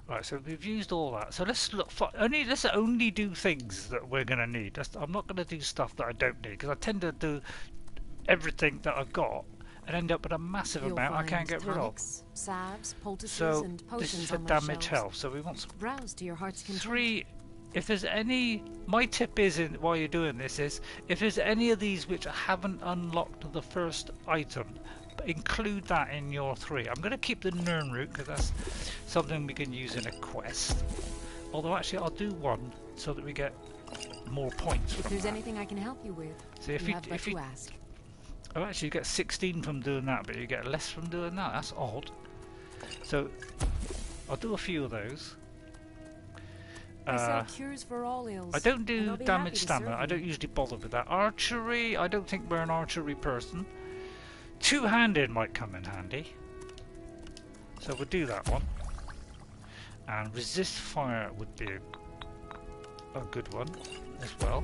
Right, so we've used all that. So let's look for let's only do things that we're gonna need. I'm not gonna do stuff that I don't need, because I tend to do everything that I've got and end up with a massive You'll amount I find can't get rid of. tonics, salves, poultices, So and this potions is for on my damage shelves. health. So we want some Browse to your heart's content. 3. If there's any, my tip is, while you're doing this, is if there's any of these which haven't unlocked the first item, include that in your 3. I'm going to keep the Nirn route because that's something we can use in a quest. Although actually I'll do one so that we get more points. If from there's that. anything I can help you with, So if you you have but to ask. oh, actually you get 16 from doing that, but you get less from doing that. That's odd. So I'll do a few of those. I sell cures for all ills. I don't and do I'll be damage happy to stamina. serve I don't you. usually bother with that. Archery, I don't think we're an archery person. Two-handed might come in handy. So we'll do that one. And resist fire would be a good one as well.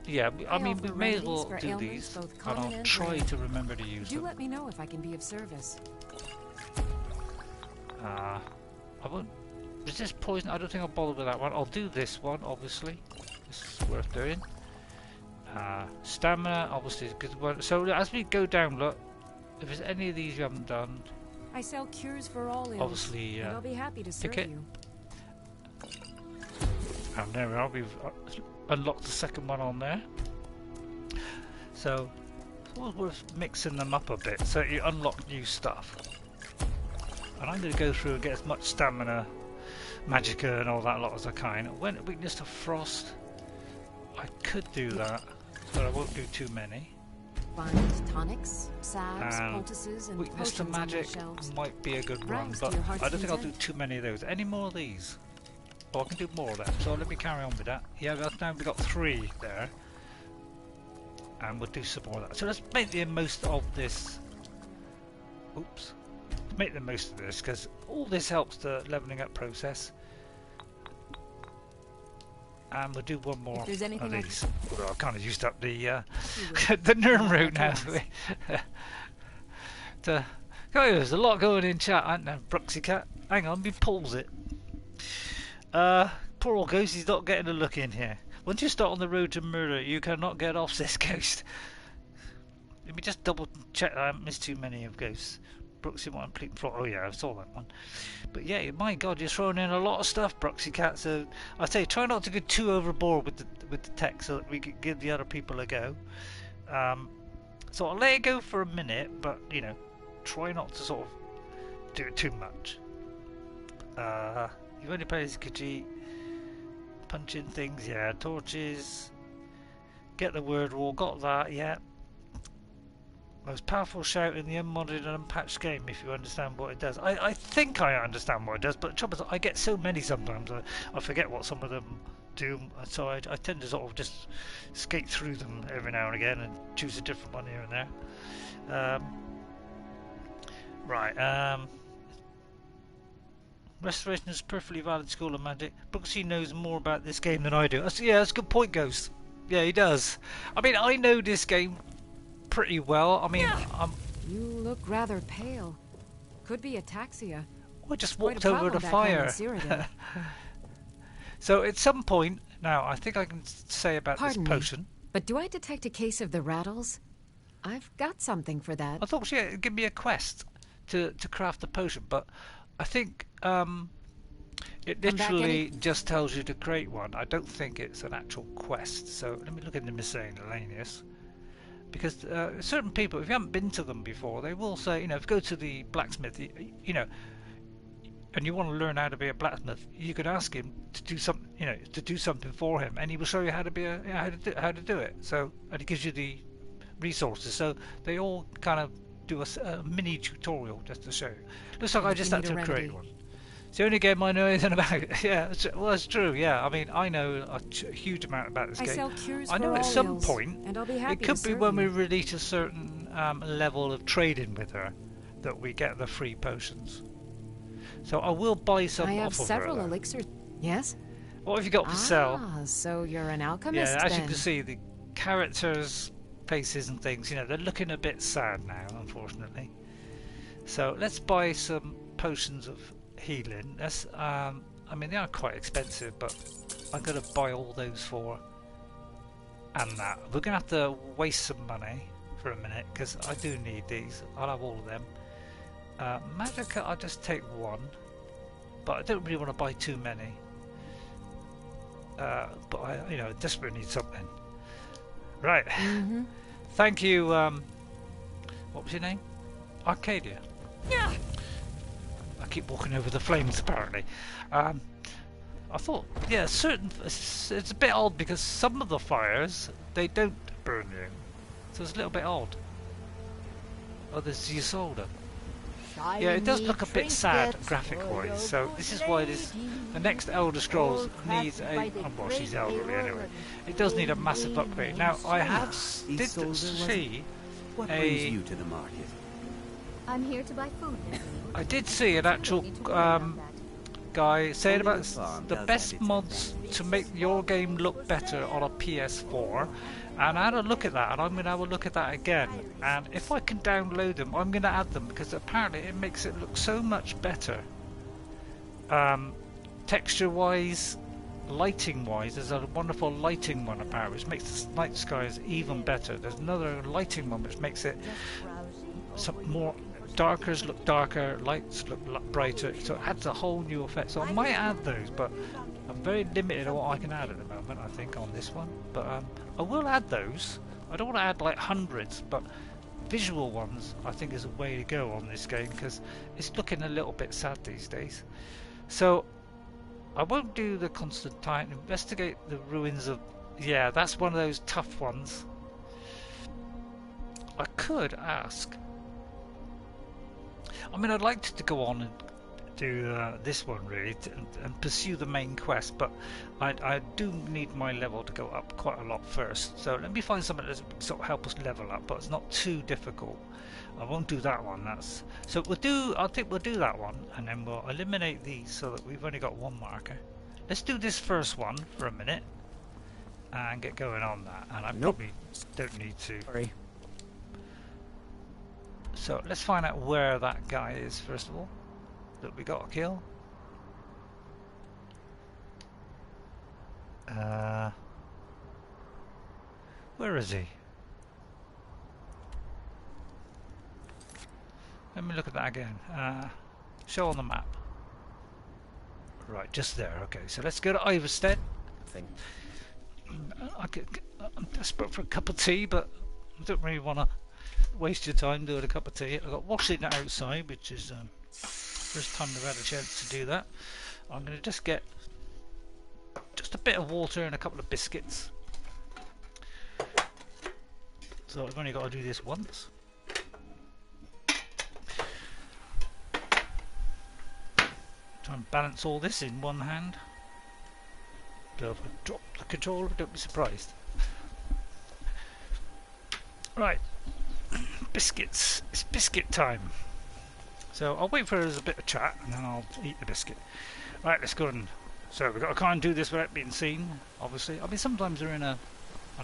Yeah, I mean, we may as well do these, and I'll try to remember to use Do them. let me know if I can be of service. I won't resist poison. I don't think I'll bother with that one. I'll do this one, obviously. This is worth doing. Stamina, obviously, is a good one. So as we go down, look, if there's any of these you haven't done, I sell cures for all ills. obviously, and I'll be happy to serve it. you. And there we are. We've unlocked the second one on there. So it's always worth mixing them up a bit so you unlock new stuff. And I'm going to go through and get as much stamina, magicka and all that lot as I can. When weakness to frost, I could do that, but I won't do too many. Find tonics, salves, And poultices, and weakness to potions on your magic shelves. might be a good one, Browse to but your heart's I don't think I'll do content. too many of those. Any more of these? Oh, I can do more of them, so let me carry on with that. Yeah, now we've got 3 there. And we'll do some more of that. So let's make the most of this. Oops. Make the most of this, because all this helps the leveling up process. And we'll do one more If there's of anything these. Although I've kind of used up the the Nirn route now. There's a lot going in chat, aren't there, Buxycat? Hang on, me pause it. Poor old Ghost, he's not getting a look in here. Once you start on the road to murder, you cannot get off this Ghost. Let me just double check that I haven't missed too many of Ghosts. Bruxy one complete floor. Oh yeah, I saw that one. But yeah, my God, you're throwing in a lot of stuff, Buxycat. So I say, try not to go too overboard with the text, so that we can give the other people a go. So I'll let it go for a minute, but you know, try not to sort of do it too much. You've only played as Khajiit. Punching things, yeah. Torches. Get the word wall. Got that, yeah. Most powerful shout in the unmodded and unpatched game, if you understand what it does. I think I understand what it does, but the trouble is I get so many sometimes I forget what some of them do, so I tend to sort of just skate through them every now and again and choose a different one here and there. Right, Restoration is a perfectly valid school of magic. Buxy knows more about this game than I do. Yeah, that's a good point, Ghost. Yeah, he does. I mean, I know this game pretty well. I mean, You look rather pale. Could be ataxia. I just Quite walked a over problem the back home in fire. Cyrodiil. So at some point, now I think I can say about Pardon this me, potion. but do I detect a case of the rattles? I've got something for that. I thought it'd give me a quest to craft the potion, but I think it literally just tells you to create one. I don't think it's an actual quest. So let me look in the miscellaneous. Because certain people, if you haven't been to them before, they will say, you know, if you go to the blacksmith, you know, and you want to learn how to be a blacksmith, you could ask him to do something, you know, to do something for him, and he will show you how to be how to do it. So, and he gives you the resources. So they all kind of do a mini tutorial just to show you. Looks like I just had to create one. It's the only game I know anything about. Yeah, well, it's true. Yeah, I mean, I know a huge amount about this game. Sell cures I know for at all some ills, point, and I'll be happy it could to be serve when we you. reach a certain level of trading with her that we get the free potions. So I will buy some I have off of several her. Though. elixirs. Yes? What have you got for sale? Ah, so you're an alchemist Yeah, as then. you can see, the characters' faces and things, you know, they're looking a bit sad now, unfortunately. So let's buy some potions of healing. That's, I mean, they are quite expensive, but I'm going to buy all those for and that. We're going to have to waste some money for a minute, because I do need these. I'll have all of them. Magicka, I'll just take one, but I don't really want to buy too many. But I, you know, desperately need something. Right. Thank you. What was your name? Arcadia. Yeah. I keep walking over the flames, apparently. I thought, yeah, it's a bit odd because some of the fires, they don't burn you. So it's a little bit odd. Oh, there's Isolde. Yeah, it does look a bit sad graphic-wise, so this is why the next Elder Scrolls needs a... Oh, well, she's elderly anyway. It does need a massive upgrade. Now, I did see what brings you to the market? I'm here to buy food. I did see an actual guy saying about the best mods to make your game look better on a PS4, and I had a look at that, and I'm going to have a look at that again, and if I can download them I'm going to add them, because apparently it makes it look so much better, texture wise, lighting wise. There's a wonderful lighting one apparently which makes the night skies even better. There's another lighting one which makes it some more darkers look darker, lights look brighter, so it adds a whole new effect. So I might add those, but I'm very limited on what I can add at the moment, I think, on this one. But I will add those. I don't want to add like hundreds, but visual ones I think is a way to go on this game, because it's looking a little bit sad these days. So I won't do the Constantine. Investigate the ruins of... Yeah, that's one of those tough ones. I could ask... I mean, I'd like to go on and do this one really and pursue the main quest, but I do need my level to go up quite a lot first. So let me find something that sort of help us level up, but it's not too difficult. I won't do that one. So we'll do. I think we'll do that one, and then we'll eliminate these so that we've only got one marker. Let's do this first one for a minute and get going on that. And I probably don't need to. Sorry. So let's find out where that guy is first of all that we got to kill. Where is he? Let me look at that again. Show on the map. Right, just there. Okay, so let's go to Yngvild. I'm desperate for a cup of tea, but I don't really want to waste your time doing a cup of tea. I've got washing outside, which is first time I've had a chance to do that. I'm going to just get just a bit of water and a couple of biscuits. So I've only got to do this once. Try and balance all this in one hand. So if I drop the controller, don't be surprised. Right. Biscuits. It's biscuit time. So I'll wait for there's a bit of chat and then I'll eat the biscuit. Right, let's go and... So we've got to kind of do this without being seen, obviously. I mean, sometimes they're in a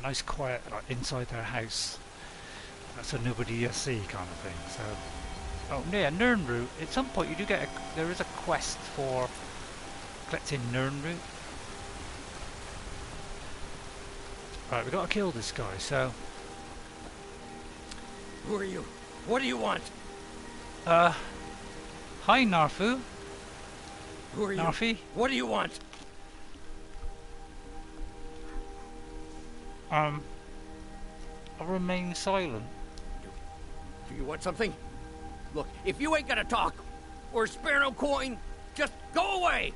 nice quiet, like inside their house. That's a nobody you see kind of thing. So, oh yeah, Nern root. At some point you do get there is a quest for collecting Nern root. Right, we've got to kill this guy, so... Who are you? What do you want? Hi, Narfu. Who are you? Narfi. What do you want? I'll remain silent. Do you want something? Look, if you ain't gonna talk, or spare no coin, just go away!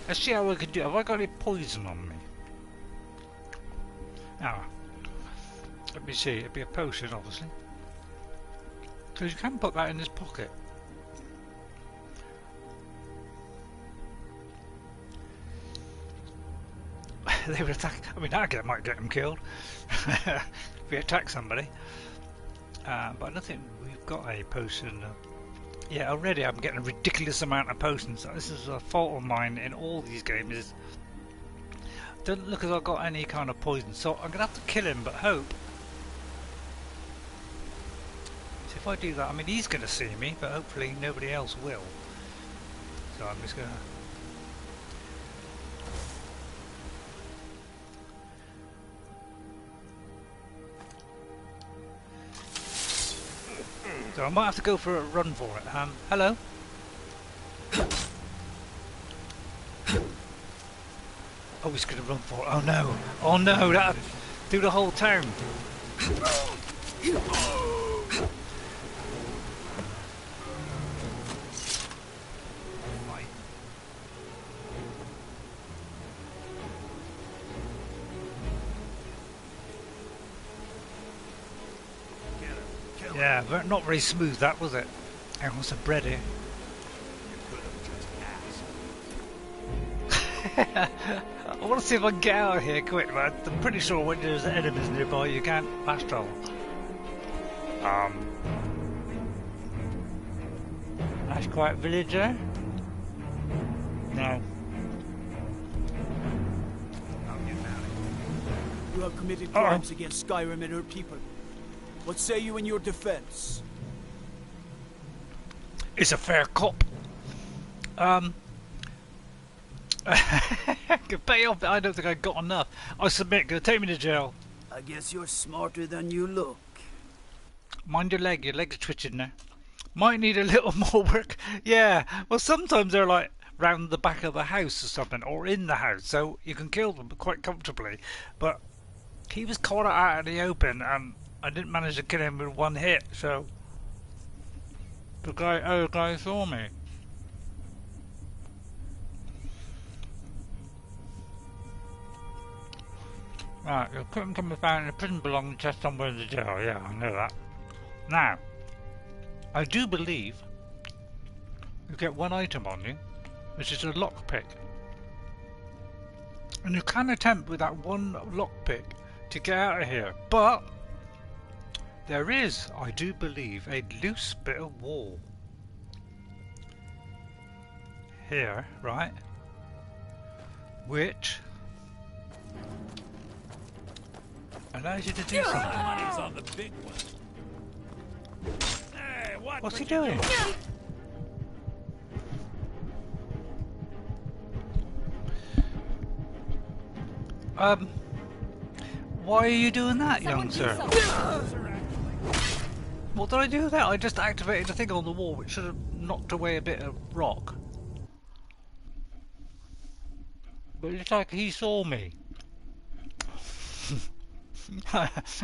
Let's see how we can do. Have I got any poison on me? Now, let me see. It'd be a potion, obviously. Because you can put that in his pocket. They would attack. I mean, that might get him killed if we attack somebody. But I don't think we've got a potion. Yeah, already I'm getting a ridiculous amount of potions. This is a fault of mine in all these games. Is doesn't look as I've got any kind of poison, so I'm gonna have to kill him. But hope. So if I do that, I mean he's gonna see me, but hopefully nobody else will. So I'm just gonna. So I might have to go for a run for it. Hello? Oh, he's going to run for it. Oh no! Oh no! That'll do the whole town. Yeah, but not very smooth that, was it? It was a bready. I want to see if I can get out of here quick, but I'm pretty sure when there's enemies nearby you can't fast travel. Nice quiet villager. No. You have committed crimes against Skyrim and her people. What say you in your defense? It's a fair cop. Pay off. I don't think I got enough. I submit. Go take me to jail. I guess you're smarter than you look. Mind your leg. Your leg's twitching now. Might need a little more work. Yeah. Well, sometimes they're like round the back of the house or something, or in the house, so you can kill them quite comfortably. But he was caught out in the open, and I didn't manage to kill him with one hit. So the guy saw me. Right, your equipment can be found in the prison belonging to somewhere in the jail. Yeah, I know that. Now, I do believe you get one item on you, which is a lockpick. And you can attempt with that one lockpick to get out of here. But there is, I do believe, a loose bit of wall. Here, right? Which allows you to do something. Money's on the big one. Hey, what's he doing? Why are you doing that, young sir? What did I do with that? I just activated the thing on the wall, which should have knocked away a bit of rock. But it's like he saw me. It's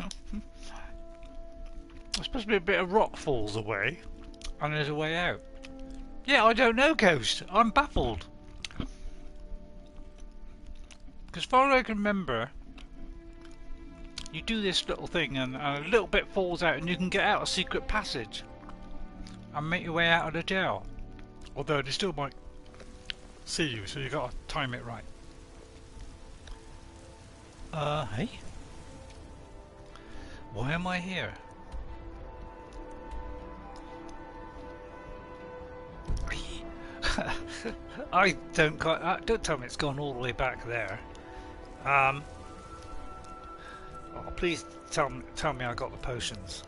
supposed to be a bit of rock falls away, and there's a way out. Yeah, I don't know, Ghost. I'm baffled. Because as far as I can remember, you do this little thing, and a little bit falls out, and you can get out a secret passage and make your way out of the jail. Although they still might see you, so you got to time it right. Hey? Why am I here? I don't quite. Don't tell me it's gone all the way back there. Oh, please tell me I got the potions.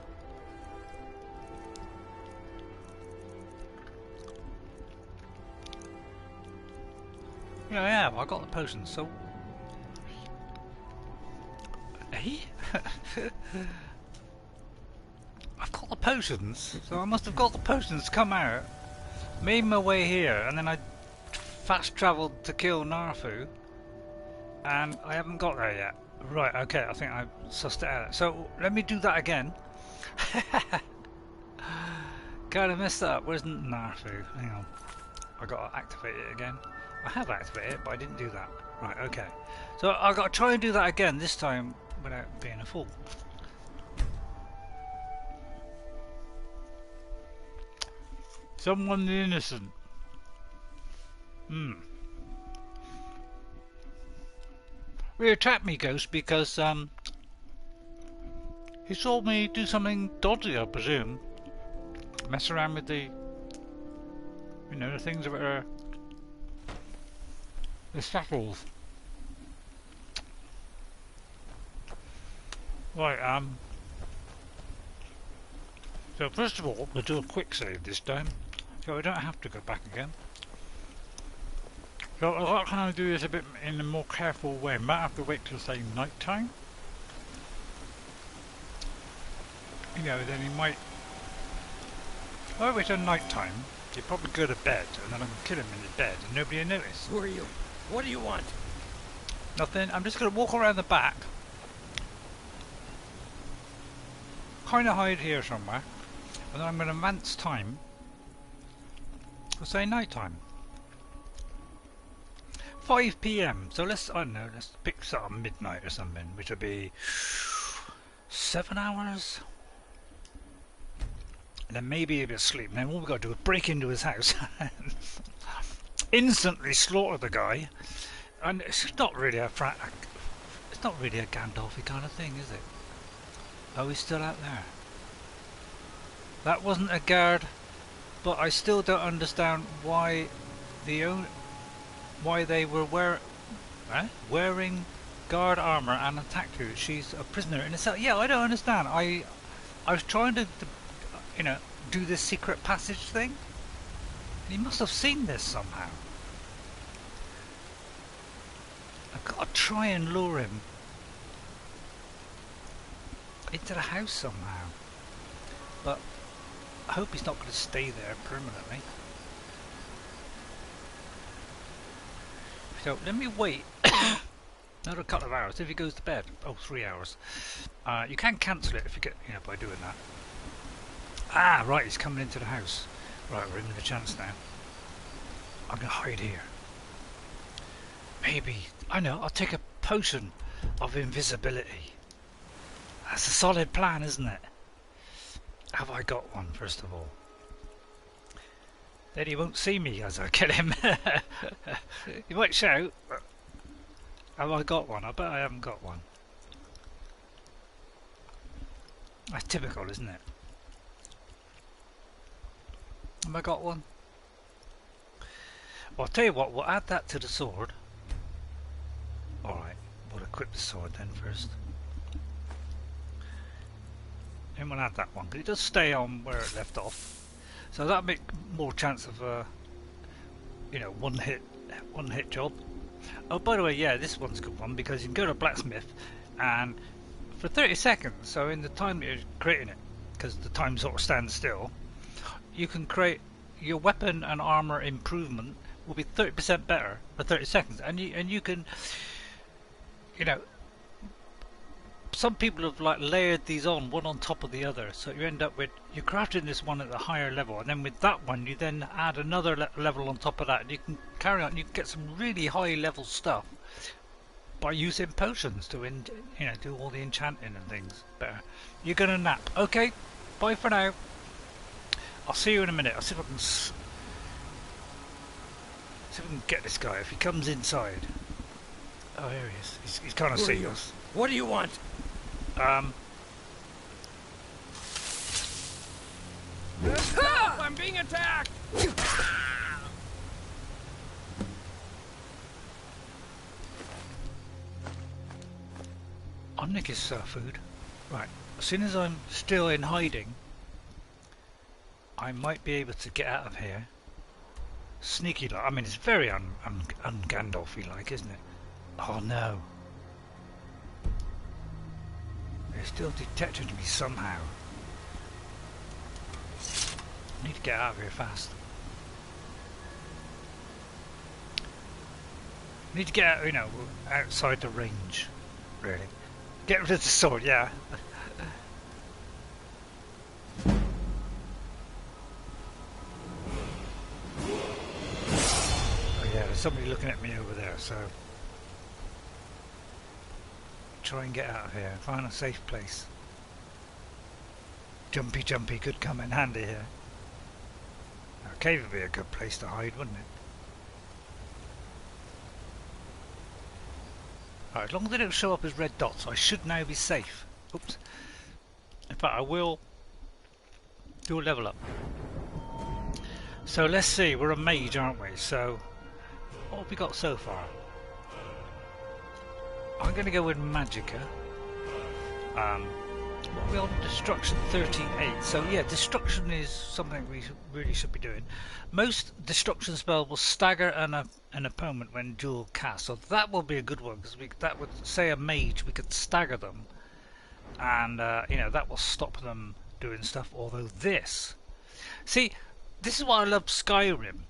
Yeah, I have. I got the potions. So. Hey? I've got the potions, so I must have got the potions to come out, made my way here, and then I fast travelled to kill Narfi, and I haven't got there yet. Right, okay, I think I sussed it out. So let me do that again. Kinda messed that up. Where's Narfi? Hang on. I gotta activate it again. I have activated it, but I didn't do that. Right, okay. So I gotta try and do that again, this time without being a fool. Someone innocent. He attacked me, Ghost, because he saw me do something dodgy, I presume. Mess around with the, you know, the things that are the shackles. Right, so first of all, we'll do a quick save this time, so I don't have to go back again. So what can I do this a bit in a more careful way? I might have to wait till say night time. You know, then he might. If I wait till night time, he'll probably go to bed, and then I can kill him in his bed, and nobody will notice. Who are you? What do you want? Nothing. I'm just going to walk around the back. Kind of hide here somewhere, and then I'm going to advance time. We'll say night time. 5 PM. So let's, I don't know, let's pick sort of midnight or something, which would be 7 hours. and then maybe he'll be asleep, and then all we've got to do is break into his house and instantly slaughter the guy. And it's not really a Gandalf-y kind of thing, is it? Oh, he's still out there. That wasn't a guard, but I still don't understand why they were wearing guard armor and attacked her. She's a prisoner in itself. Yeah, I don't understand. I was trying to do this secret passage thing. And he must have seen this somehow. I've got to try and lure him into the house somehow. But I hope he's not going to stay there permanently. So let me wait another couple of hours if he goes to bed. Oh, 3 hours. You can cancel it if you get, by doing that. Ah, right, he's coming into the house. Right, we're in with a chance now. I'm going to hide here. Maybe, I know, I'll take a potion of invisibility. That's a solid plan, isn't it? Have I got one, first of all? Then he won't see me as I kill him. He might shout. Have I got one? I bet I haven't got one. That's typical, isn't it? Have I got one? Well, I'll tell you what, we'll add that to the sword. Alright, we'll equip the sword then first. Then we'll add that one, because it does stay on where it left off. So that'll make more chance of one hit job. Oh, by the way, yeah, this one's a good one, because you can go to a blacksmith and for 30 seconds, so in the time that you're creating it, because the time sort of stands still, you can create your weapon and armor improvement will be 30% better for 30 seconds, and you can, some people have like layered these on one on top of the other, so you end up with, you're crafting this one at a higher level, and then with that one you then add another level on top of that, and you can carry on, you can get some really high level stuff by using potions to do all the enchanting and things better. You're gonna nap. Okay, bye for now. I'll see you in a minute. I'll see if I can get this guy if he comes inside. Oh, here he is. He's kind of seeing us. What do you want? I'm being attacked! I'll nick his food. Right, as soon as I'm still in hiding, I might be able to get out of here. Sneaky like, I mean, it's very un-Gandalf-y like, isn't it? Oh no. They're still detecting me somehow. I need to get out of here fast. I need to get out, outside the range, really. Get rid of the sword, yeah. Oh yeah, there's somebody looking at me over there, so try and get out of here, find a safe place. Jumpy could come in handy here. Now, a cave would be a good place to hide, wouldn't it? Alright, as long as they don't show up as red dots, I should now be safe. Oops. In fact, I will do a level up. So let's see, we're a mage, aren't we? So, what have we got so far? I'm going to go with Magicka. What are we on? Destruction 38. So yeah, destruction is something we really should be doing. Most destruction spells will stagger an opponent when dual cast, so that will be a good one, because that would say a mage, we could stagger them, and that will stop them doing stuff. Although this is why I love Skyrim.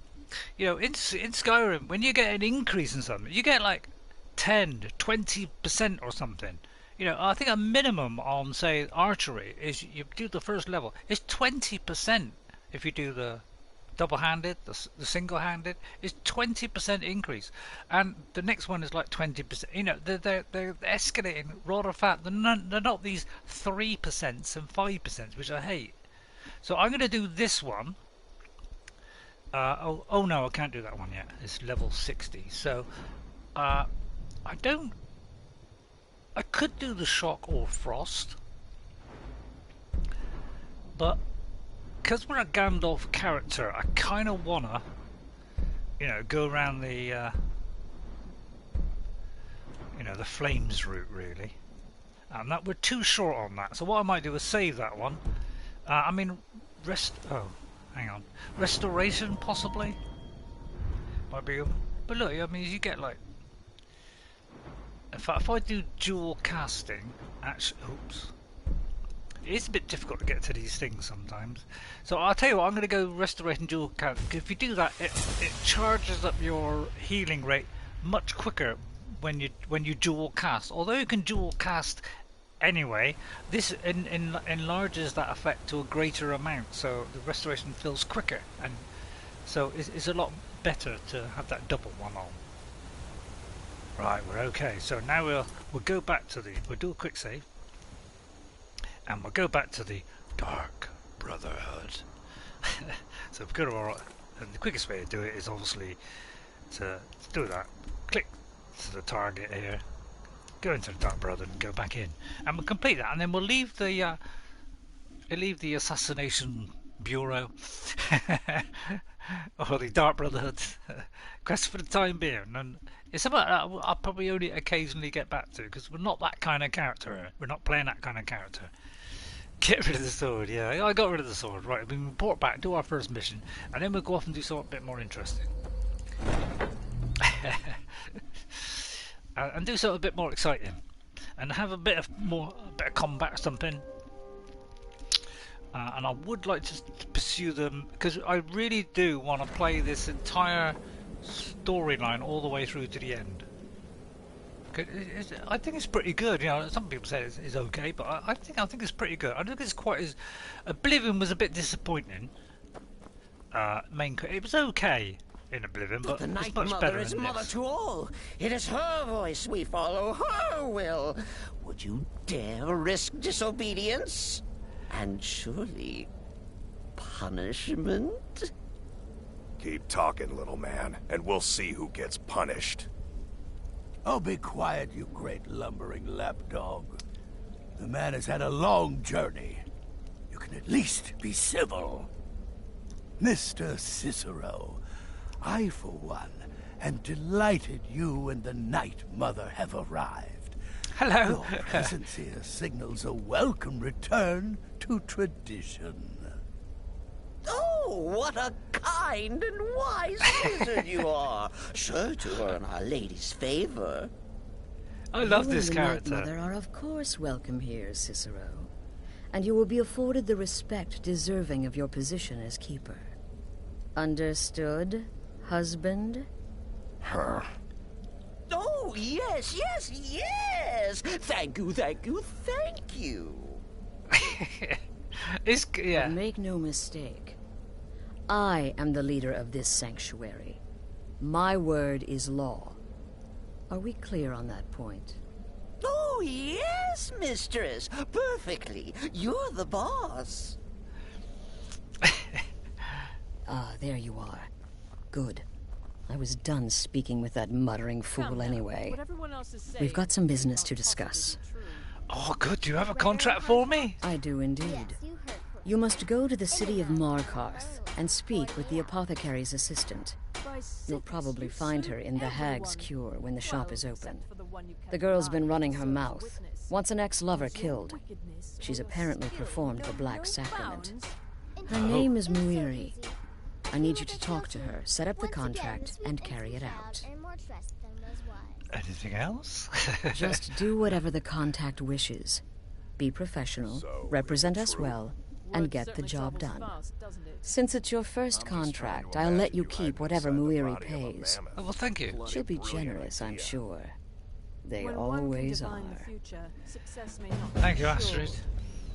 In Skyrim, when you get an increase in something, you get like 10 to 20% or something. I think a minimum on, say, archery is you do the first level. It's 20% if you do the double-handed, the single-handed. It's 20% increase, and the next one is like 20%. They're escalating rather fast. They're not these 3% and 5%, which I hate. So I'm going to do this one. Oh no, I can't do that one yet. It's level 60. So I could do the shock or frost, but because we're a Gandalf character, I kind of wanna, go around the, the flames route really, and that we're too short on that. So what I might do is save that one. Hang on, restoration possibly might be, but look, you get like, if I do dual casting, actually, oops. It's a bit difficult to get to these things sometimes. So I'll tell you what, I'm going to go restoration dual cast. If you do that, it charges up your healing rate much quicker when you dual cast. Although you can dual cast anyway, this enlarges that effect to a greater amount, so the restoration feels quicker, and so it's a lot better to have that double one on. Right, we're okay. So now we'll go back to we'll do a quick save. And we'll go back to the Dark Brotherhood. So we've got to alright. And the quickest way to do it is obviously to do that. Click to the target here, go into the Dark Brotherhood and go back in. And we'll complete that, and then we'll leave the Assassination Bureau or the Dark Brotherhood quest for the time being. And it's about that I'll probably only occasionally get back to, because we're not that kind of character. We're not playing that kind of character. Get rid of the sword, yeah, I got rid of the sword. Right, we report back, do our first mission, and then we'll go off and do something a bit more interesting. And do something a bit more exciting. And have a bit of combat or something. And I would like to pursue them, because I really do want to play this entire storyline all the way through to the end. I think it's pretty good. Some people say it's okay, but I think it's pretty good. I don't think it's quite as Oblivion was a bit disappointing. It was okay in Oblivion, but the it's Night much Mother better is in mother this. to all. It is her voice we follow, her will. Would you dare risk disobedience? And surely punishment? Keep talking, little man, and we'll see who gets punished. Oh, be quiet, you great lumbering lapdog. The man has had a long journey. You can at least be civil. Mr. Cicero, I, for one, am delighted you and the Night Mother have arrived. Hello. Your presence here signals a welcome return to tradition. Oh, what a kind and wise wizard you are! Sure to earn Our Lady's favor. I love You this and the Night character. Mother are of course welcome here, Cicero. And you will be afforded the respect deserving of your position as keeper. Understood, husband? Her. Oh, yes, yes, yes! Thank you, thank you, thank you! Yeah. But make no mistake. I am the leader of this sanctuary. My word is law. Are we clear on that point? Oh, yes, mistress. Perfectly. You're the boss. Ah, there you are. Good. I was done speaking with that muttering fool anyway. We've got some business to discuss. Oh, good. Do you have a contract for me? I do indeed. You must go to the city of Markarth and speak with the apothecary's assistant. You'll probably find her in the Hag's Cure when the shop is open. The girl's been running her mouth. Wants an ex-lover killed. She's apparently performed the Black Sacrament. Her name is Muiri. I need you to talk to her, set up the contract, and carry it out. Anything else? Just do whatever the contact wishes. Be professional, represent us well, and get the job done. Since it's your first contract, I'll let you keep whatever Muiri pays. Oh, well, thank you. She'll be generous, I'm sure. They always are. Thank you, Astrid.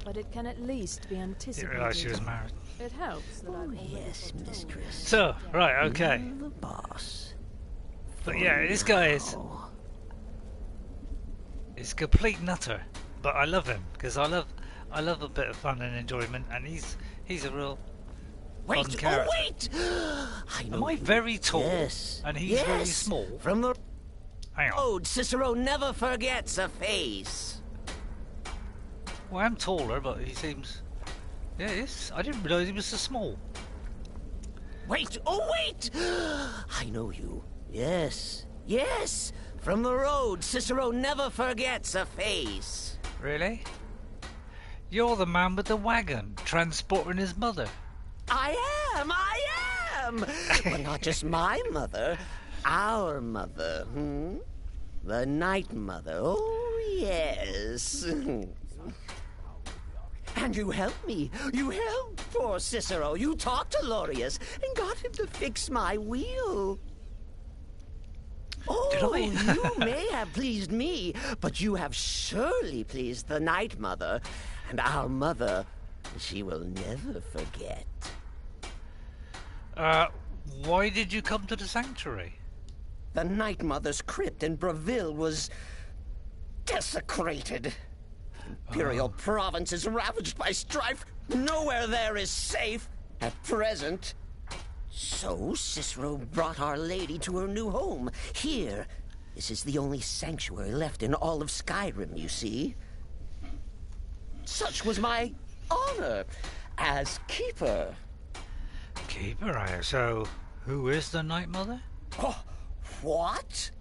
But it can at least be anticipated. Didn't realise she was married. It helps that I've Yes, mistress. So, right, okay. You're the boss. But yeah, this guy is... He's a complete nutter. But I love him, because I love a bit of fun and enjoyment, and He's a real Wait, fun character. oh wait! I know Am I you. very tall? Yes. And he's yes. very small? From the Hang on. road, Cicero never forgets a face. Well, I'm taller, but he seems... Yeah, he is. I didn't realise he was so small. Wait, oh wait! I know you. Yes, yes. From the road, Cicero never forgets a face. Really? You're the man with the wagon, transporting his mother. I am! Well, not just my mother, our mother, The Night Mother, oh yes. And you helped me. You helped poor Cicero. You talked to Lorius and got him to fix my wheel. Oh, Did I? You may have pleased me, but you have surely pleased the Night Mother. And our mother, she will never forget. Why did you come to the sanctuary? The Night Mother's crypt in Breville was desecrated. Imperial province is ravaged by strife. Nowhere there is safe at present. So Cicero brought Our Lady to her new home. Here, this is the only sanctuary left in all of Skyrim, you see. Such was my honor as keeper. Keeper, so who is the Night Mother? Oh, what?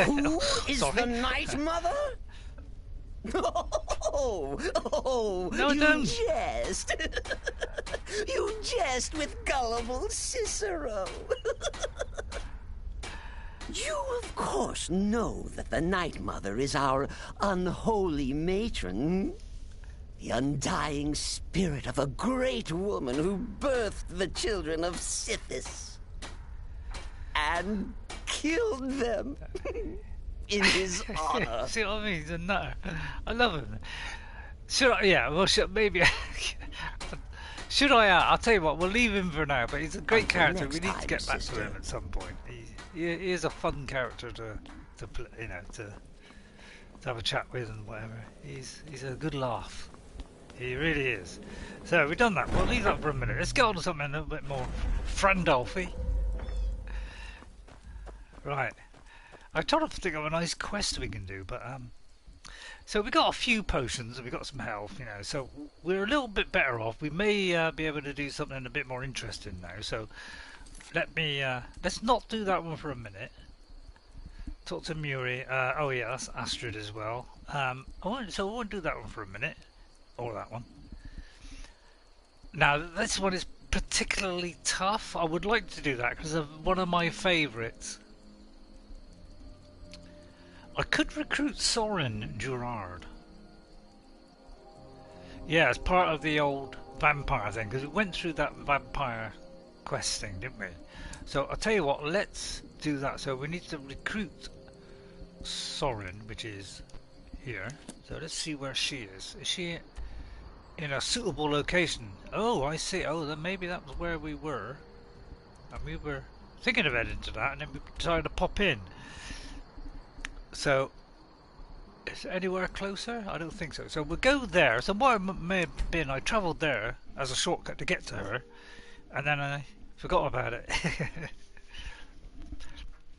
Who is the Night Mother? Oh, no, you don't. jest. You jest with gullible Cicero. You, of course, know that the Night Mother is our unholy matron. The undying spirit of a great woman who birthed the children of Sithis. And killed them. In his honor. See what I mean? He's a nutter. I love him. Should I? Yeah, well, maybe. Should I? I'll tell you what, we'll leave him for now, but he's a great character. We need to get back to him at some point. He is a fun character to have a chat with and whatever. He's a good laugh. He really is. So we've done that. We'll leave that for a minute. Let's get on to something a little bit more Frandalfy. Right. I tried to think of a nice quest we can do, but so we got a few potions and we got some health, so we're a little bit better off. We may be able to do something a bit more interesting now. So let's not do that one for a minute. Talk to Muri. Oh yeah, that's Astrid as well. I won't do that one for a minute, or that one. Now this one is particularly tough. I would like to do that because of one of my favourites. I could recruit Sorine Gerard. Yeah, as part of the old vampire thing, because we went through that vampire quest thing, didn't we? So I'll tell you what, let's do that. So we need to recruit Sorine, which is here. So let's see where she is. Is she in a suitable location? Oh, I see. Oh, then maybe that was where we were. And we were thinking of heading to that, and then we decided to pop in. So, is it anywhere closer? I don't think so. So we'll go there. So what may have been, I travelled there as a shortcut to get to her, and then I forgot about it.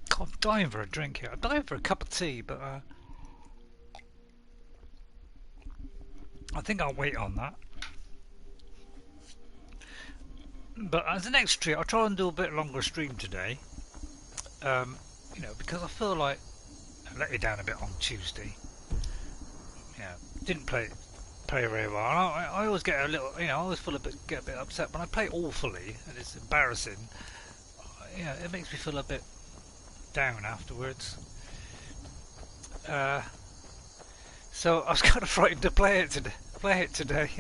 God, I'm dying for a drink here. I'm dying for a cup of tea, but I think I'll wait on that. But as an extra treat, I'll try and do a bit longer stream today. Because I feel like I let you down a bit on Tuesday. Yeah, didn't play very well. I always get a little, I always get a bit upset when I play awfully, and it's embarrassing. It makes me feel a bit down afterwards. So I was kind of frightened to play it today.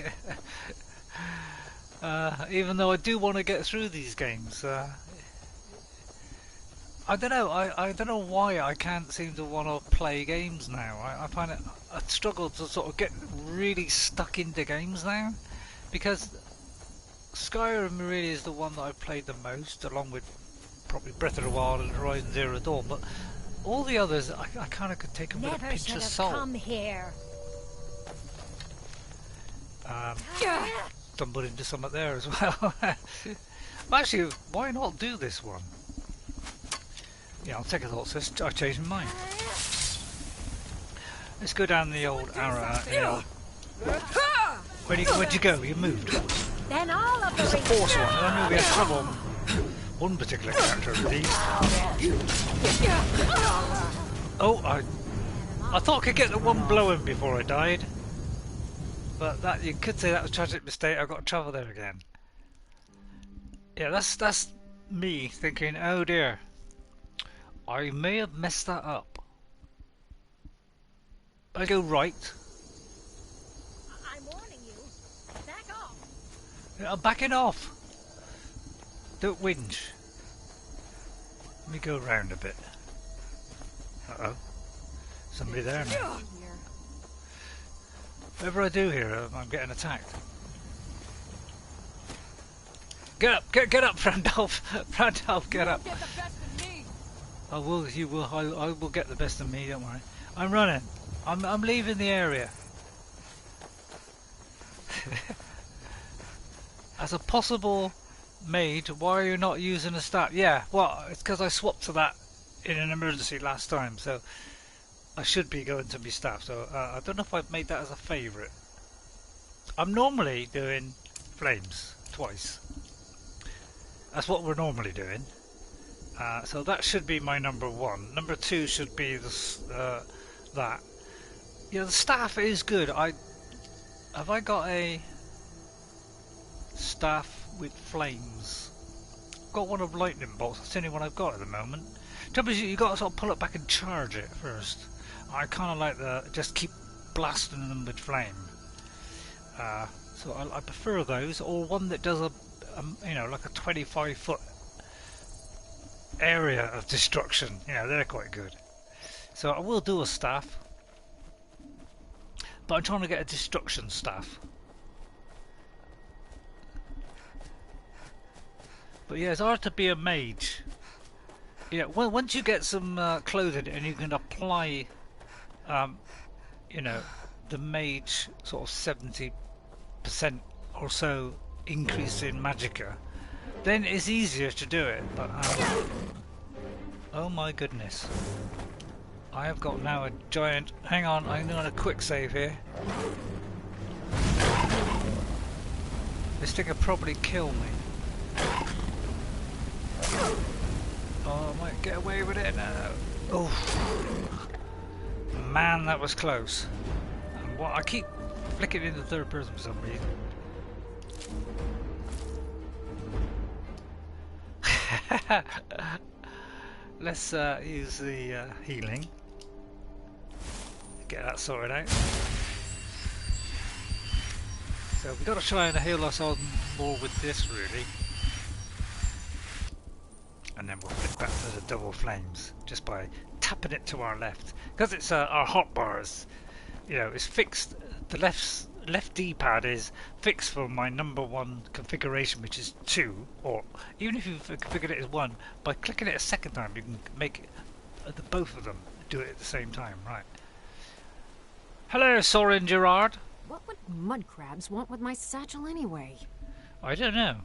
Even though I do want to get through these games. I don't know. I don't know why I can't seem to want to play games now. I find I struggle to sort of get really stuck into games now, because Skyrim really is the one that I've played the most, along with probably Breath of the Wild and Horizon Zero Dawn. But all the others, I kind of could take them with a pinch of salt. Come here. stumbled into something there as well. Well, actually, why not do this one? Yeah, I'll take a thought. So I changed my mind. Let's go down the old arrow. Where'd you go? You moved. Then all of There's a Forsworn, and I knew we had trouble. One particular character with these. Oh, I thought I could get the one blow in before I died. But that you could say that was a tragic mistake. I've got to travel there again. Yeah, that's me thinking, oh dear, I may have messed that up. I go right. I'm warning you. Back off. Yeah, I'm backing off. Don't whinge. Let me go around a bit. Uh-oh. Somebody there now. Whatever I do here, I'm getting attacked. Get up, get up, Frandalf! Frandalf, get up! I will, you will, I will get the best of me, don't worry. I'm running. I'm leaving the area. As a possible mage, why are you not using a staff? Yeah, well, it's because I swapped to that in an emergency last time, so I should be going to be staff. So I don't know if I've made that as a favourite. I'm normally doing flames twice. That's what we're normally doing. So that should be my number one. Number two should be this, that. Yeah, the staff is good. Have I got a staff with flames? I've got one of lightning bolts. That's the only one I've got at the moment. Trouble is, you got to sort of pull it back and charge it first. I kind of like just keep blasting them with flame. So I prefer those, or one that does you know, like a 25-foot area of destruction. You know, they're quite good. So I will do a staff, but I'm trying to get a destruction staff. But yeah, it's hard to be a mage. You know, once you get some clothing and you can apply, you know, the mage sort of 70% or so increase in magicka, then it's easier to do it. But oh my goodness, I have got now a giant. Hang on, I'm doing a quick save here. This thing will probably kill me. Oh, I might get away with it now. Oh man, that was close. And what I keep flicking into third person for some reason. Let's use the healing. Get that sorted out. So we've got to try and heal us on more with this, really. And then we'll flip back to the double flames just by tapping it to our left, because it's our hotbars. You know, it's fixed. The left D-pad is fixed for my number one configuration, which is 2, or even if you've configured it as 1, by clicking it a second time you can make both of them do it at the same time. Right. Hello, Sorine Gerard. What would mud crabs want with my satchel anyway? I don't know,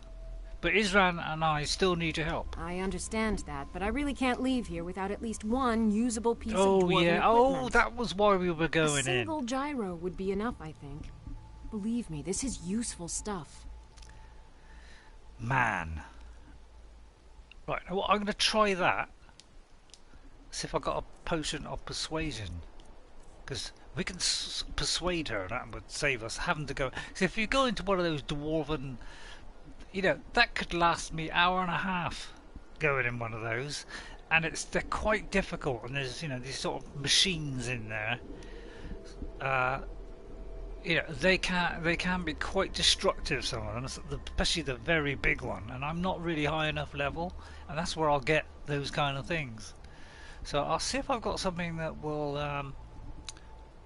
but Isran and I still need your help. I understand that, but I really can't leave here without at least one usable piece of dwarven equipment. Oh, that was why we were going in. A single gyro would be enough, I think. Believe me, this is useful stuff. Man. Right, well, I'm going to try that. See if I got a potion of persuasion. Because we can persuade her, that would save us having to go. So if you go into one of those dwarven, you know, that could last me an hour and a half going in one of those. And they're quite difficult, and there's, you know, these sort of machines in there. You know, they can be quite destructive, some of them, especially the very big one. And I'm not really high enough level, and that's where I'll get those kind of things. So I'll see if I've got something that will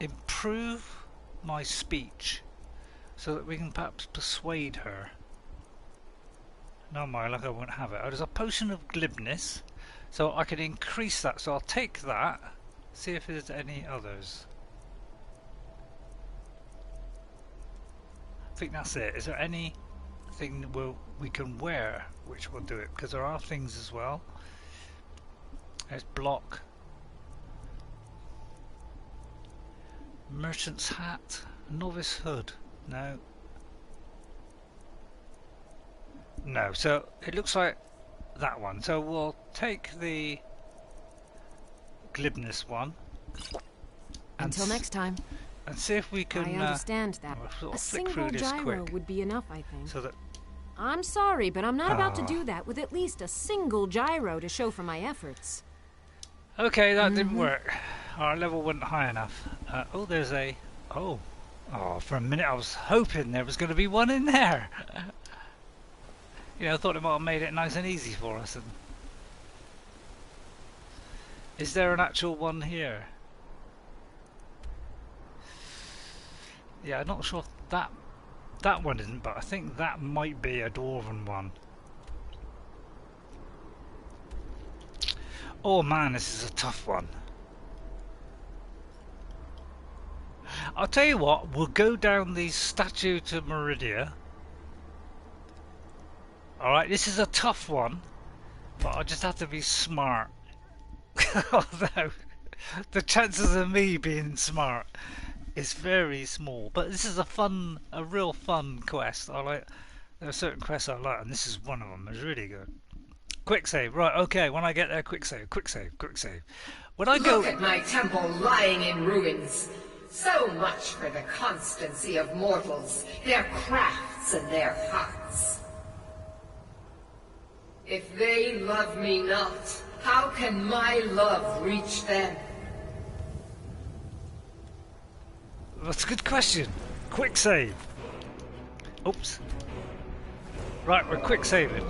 improve my speech, so that we can perhaps persuade her. No, my luck, I won't have it. Oh, there's a potion of glibness, so I can increase that. So I'll take that. See if there's any others. think that's it. Is there anything we can wear which will do it? Because there are things as well. There's block. Merchant's hat. Novice hood. No. No, so it looks like that one. So we'll take the glibness one. Until next time. And see if we can... I understand that. We'll a flick single through this gyro quick. would be enough, I think. So that... I'm sorry, but I'm not about to do that with at least a single gyro to show for my efforts. Okay, that didn't work. Our level wasn't high enough. Oh, there's a... Oh, for a minute I was hoping there was going to be one in there. You know, I thought it might have made it nice and easy for us. And is there an actual one here? Yeah, I'm not sure if that one isn't, but I think that might be a dwarven one. Oh man, this is a tough one. I'll tell you what, we'll go down the statue to Meridia. Alright, this is a tough one, but I just have to be smart. Although, the chances of me being smart is very small. But this is a real fun quest. There are certain quests I like, and this is one of them. It's really good. Quick save, right, okay, when I get there, quick save. When I go... Look at my temple lying in ruins. So much for the constancy of mortals, their crafts and their hearts. If they love me not, how can my love reach them? That's a good question. Quick save. Oops. Right, we're quick saving.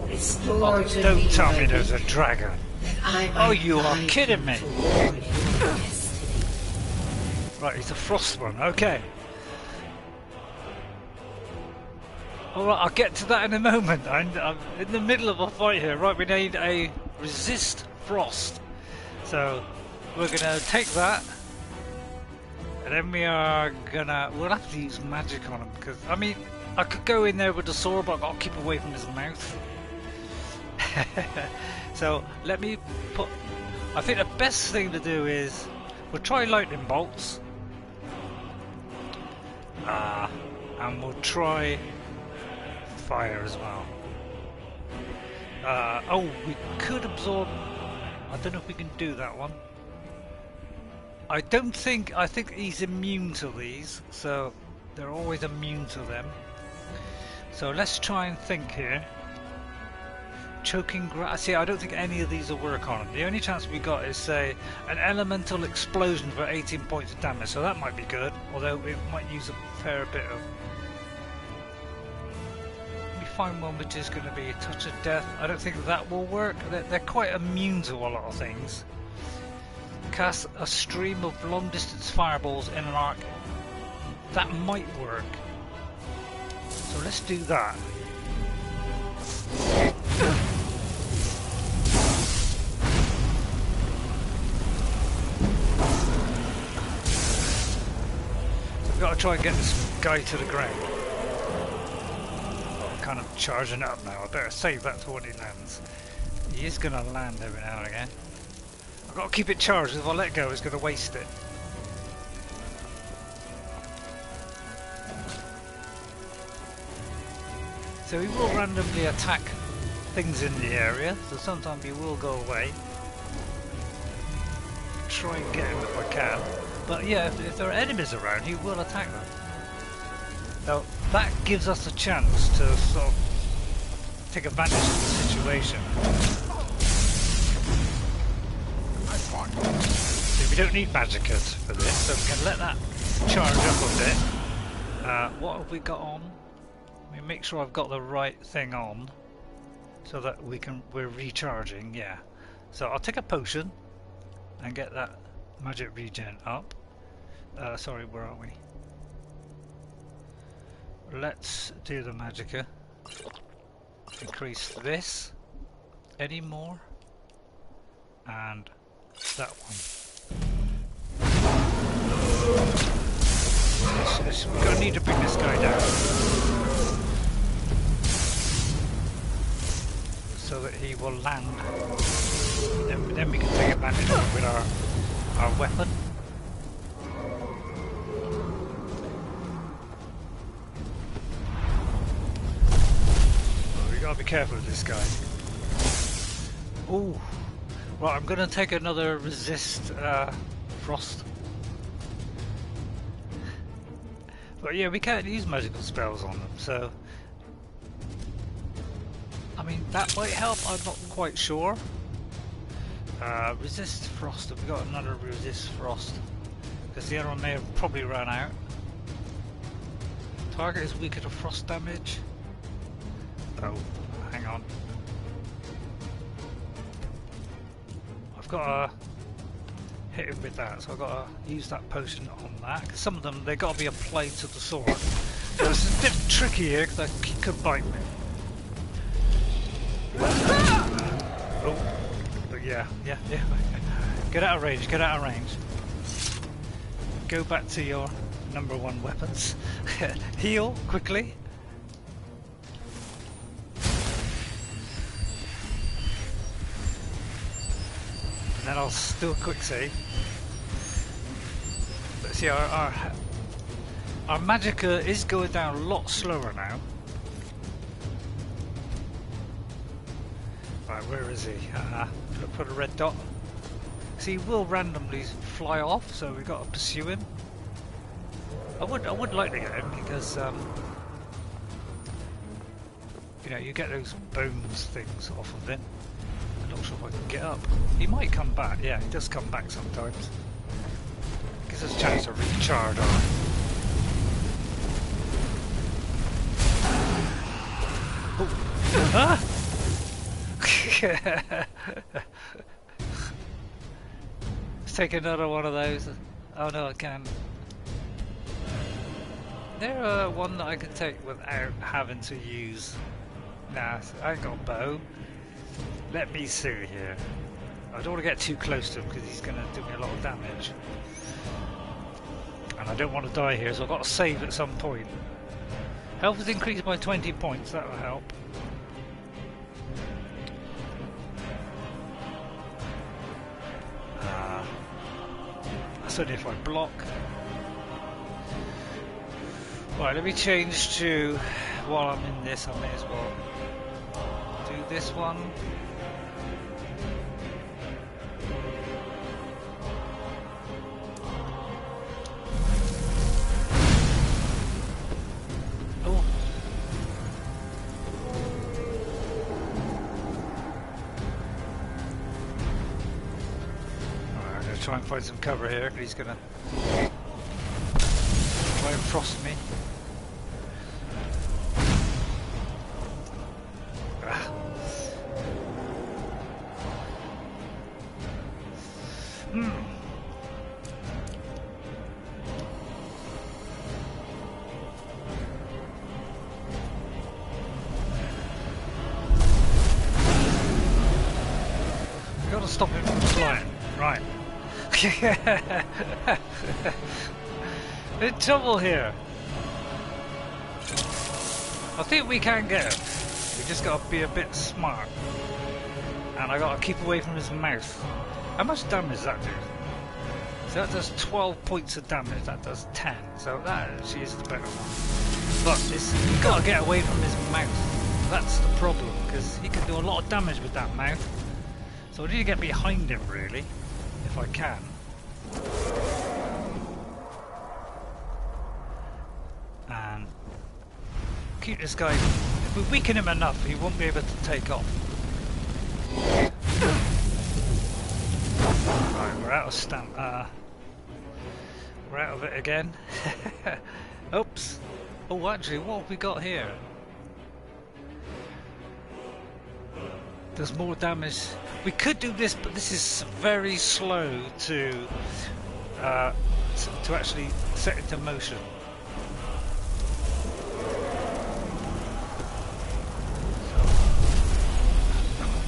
Restore to don't me tell me my there's a dragon. Oh, you are kidding me. Right, he's a frost one, okay. Alright, I'll get to that in a moment. I'm in the middle of a fight here. Right, we need a resist frost. So, we're going to take that. And then we'll have to use magic on him. Because, I mean, I could go in there with the sword, but I've got to keep away from his mouth. So, let me put... I think the best thing to do is... We'll try lightning bolts. And we'll try fire as well. Oh, we could absorb... I don't know if we can do that one. I think he's immune to these, so they're always immune to them. So let's try and think here. Choking grass. See, I don't think any of these will work on him. The only chance we got is, say, an elemental explosion for 18 points of damage, so that might be good, although it might use a fair bit of... Let me find one which is going to be a touch of death. I don't think that will work. They're quite immune to a lot of things. Cast a stream of long-distance fireballs in an arc. That might work. So let's do that. So we've got to try and get this guy to the ground. I'm kind of charging up now. I better save that for when he lands. He is going to land every now and again. I've got to keep it charged. If I let go, it's going to waste it. So he will randomly attack things in the area, so sometimes he will go away. Try and get him if I can. But yeah, if there are enemies around, he will attack them. Now, that gives us a chance to sort of take advantage of the situation. So we don't need magicas for this, so we can let that charge up a bit. What have we got on? Let me make sure I've got the right thing on, so that we're recharging. Yeah. So I'll take a potion and get that magic regen up. Sorry, where are we? Let's do the magicka. Increase this. Any more? And that one. this. We're going to need to bring this guy down so that he will land. Then we can take advantage of it with our weapon. But we got to be careful with this guy. Ooh. Right, I'm going to take another resist frost. But yeah, we can't use magical spells on them, so... I mean, that might help, I'm not quite sure. Resist frost, have we got another resist frost? Because the other one may have probably run out. Target is weaker to frost damage. Oh, hang on. I've got to hit him with that, so I've got to use that potion on that. 'Cause some of them, they've got to be applied to the sword. So it's a bit tricky here, because he could bite me. Oh, but yeah. Get out of range, get out of range. Go back to your #1 weapons. Heal, quickly. And then I'll still quick save. But see, our magicka is going down a lot slower now. Right, where is he? Look for the red dot. See, he will randomly fly off, so we've got to pursue him. I would like to get him because you know, you get those bones things off of him. I'm not sure if I can get up. He might come back. Yeah, he does come back sometimes. Gives us a chance to recharge our. Oh. Ah! Let's take another one of those. Oh no, I can. There one that I can take without having to use. Nah, I ain't got a bow. Let me see here. I don't want to get too close to him because he's going to do me a lot of damage. And I don't want to die here, so I've got to save at some point. Health is increased by 20 points, that will help. That's only if I block. Right, let me change to, while I'm in this, I may as well do this one. Oh. Alright, I'm going to try and find some cover here, because he's going to try and frost me. Stop him from flying. Right. In trouble here. I think we can get him. We just got to be a bit smart. And I got to keep away from his mouth. How much damage does that do? So that does 12 points of damage. That does 10. So that actually is the better one. But you've got to get away from his mouth. That's the problem, because he can do a lot of damage with that mouth. So I need to get behind him, really, if I can. And keep this guy. If we weaken him enough, he won't be able to take off. Right, we're out of stamp. We're out of it again. Oops. Oh, actually, what have we got here? Does more damage. We could do this, but this is very slow to actually set into motion.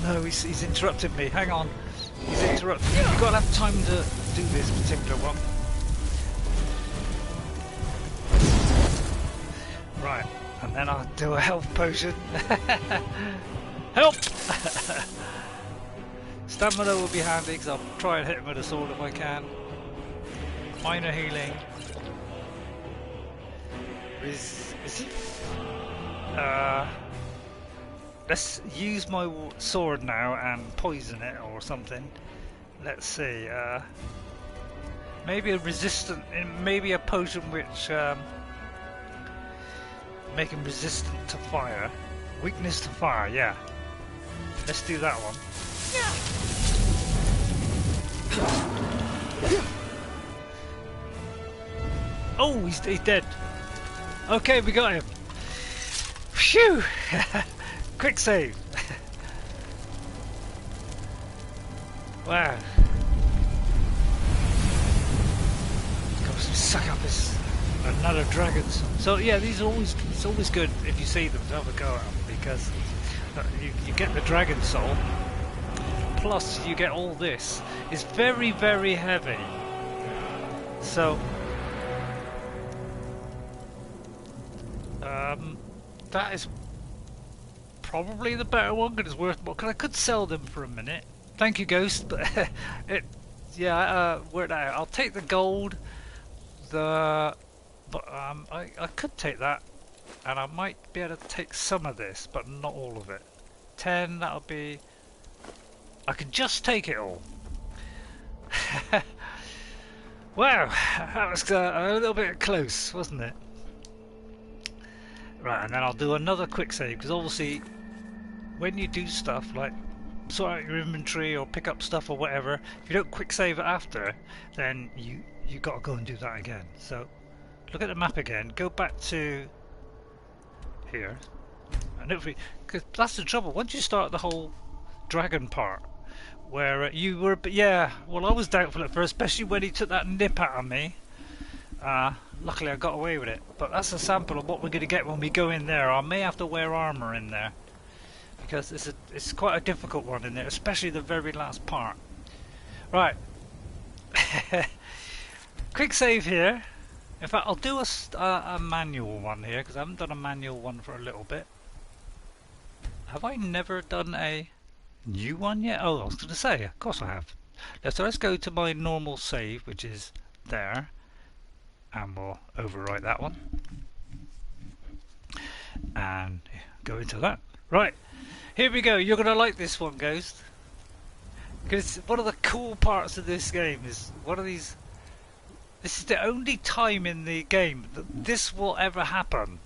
No, he's interrupted me. Hang on, he's interrupted me. You've got to have time to do this particular one. Right, and then I'll do a health potion. Help! Stamina will be handy because I'll try and hit him with a sword if I can. Minor healing. Let's use my sword now and poison it or something. Let's see. Maybe a resistant, maybe a potion which make him resistant to fire. Weakness to fire, yeah. Let's do that one. Oh, he's dead. Okay, we got him. Phew! Quick save. Wow. Suck up this another dragons. So yeah, these are always, it's always good if you see them to have a go at them, because you get the dragon soul, plus you get all this. It's very, very heavy. So that is probably the better one, because it's worth more. Because I could sell them for a minute. Thank you, Ghost, but worked out. I'll take the gold. I could take that, and I might be able to take some of this, but not all of it. 10, that'll be... I could just take it all. Wow, that was a little bit close, wasn't it? Right, and then I'll do another quick save, because obviously when you do stuff like sort out your inventory or pick up stuff or whatever, if you don't quick save it after, then you got to go and do that again. So look at the map again, go back to here, and hopefully, because that's the trouble, once you start the whole dragon part where you were, but yeah, well, I was doubtful at first, especially when he took that nip out of me. Luckily I got away with it, but that's a sample of what we're going to get when we go in there. I may have to wear armour in there, because it's quite a difficult one in there, especially the very last part. Right. Quick save here. In fact, I'll do a manual one here, because I haven't done a manual one for a little bit. Have I never done a new one yet? Oh, I was going to say, of course I have. So let's go to my normal save, which is there, and we'll overwrite that one and go into that. Right, here we go. You're going to like this one, Ghost, because one of the cool parts of this game is one of these. This is the only time in the game that this will ever happen.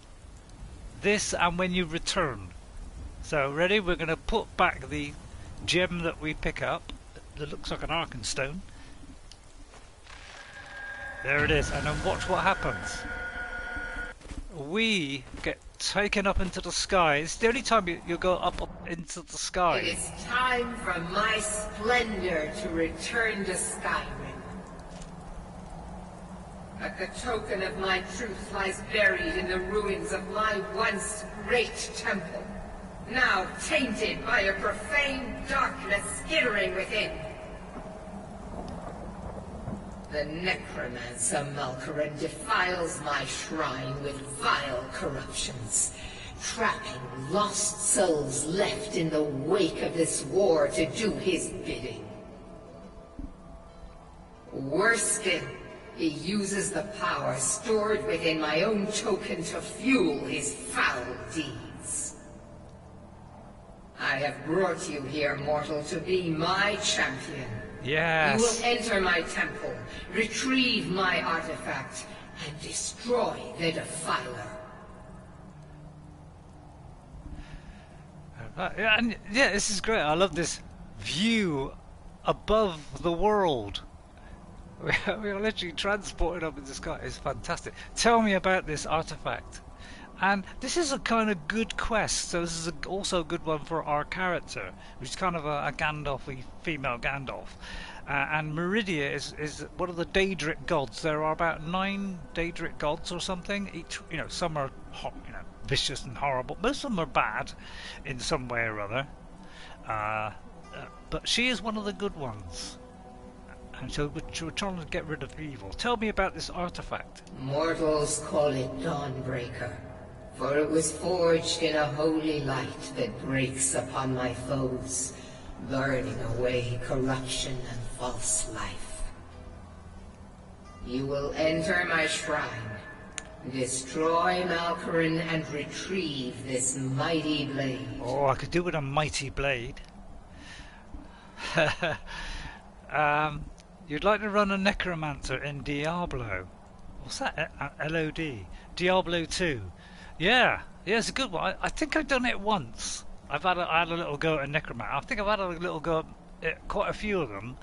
This and when you return. So ready? We're going to put back the gem that we pick up that looks like an Arkenstone. There it is, and then watch what happens. We get taken up into the sky. It's the only time you go up into the sky. It is time for my splendor to return to Skyrim. But the token of my truth lies buried in the ruins of my once great temple, now tainted by a profane darkness skittering within. The necromancer Malkaran defiles my shrine with vile corruptions, trapping lost souls left in the wake of this war to do his bidding. Worse still, he uses the power stored within my own token to fuel his foul deeds. I have brought you here, mortal, to be my champion. Yes. You will enter my temple, retrieve my artifact, and destroy the Defiler. And yeah, this is great. I love this view above the world. We are literally transported up in the sky. It's fantastic. Tell me about this artifact. And this is a kind of good quest, so this is also a good one for our character, which is kind of a Gandalf-y female Gandalf. And Meridia is one of the Daedric gods. There are about 9 Daedric gods or something. Each, some are vicious and horrible. Most of them are bad in some way or other. But she is one of the good ones. And so we're trying to get rid of evil. Tell me about this artifact. Mortals call it Dawnbreaker. For it was forged in a holy light that breaks upon my foes, burning away corruption and false life. You will enter my shrine, destroy Malkaran, and retrieve this mighty blade. Oh, I could do with a mighty blade. You'd like to run a necromancer in Diablo. What's that? LOD? Diablo 2. Yeah, it's a good one. I think I've done it once. I had a little go at a necromancer. I think I've had a little go at quite a few of them.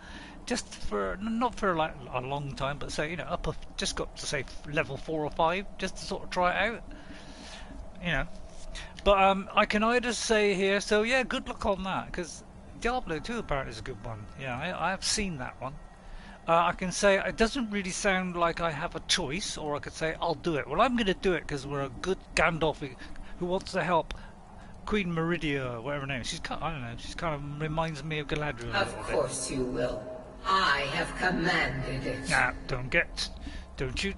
Just for, not for like a long time, but say, just got to say level 4 or 5, just to sort of try it out. But I can either say here, so yeah, good luck on that, because Diablo 2 apparently is a good one. Yeah, I have seen that one. I can say it doesn't really sound like I have a choice, or I could say I'll do it. Well, I'm going to do it because we're a good Gandalf who wants to help Queen Meridia, or whatever her name is. I don't know, she kind of reminds me of Galadriel. Of course you will. I have commanded it. Nah, don't you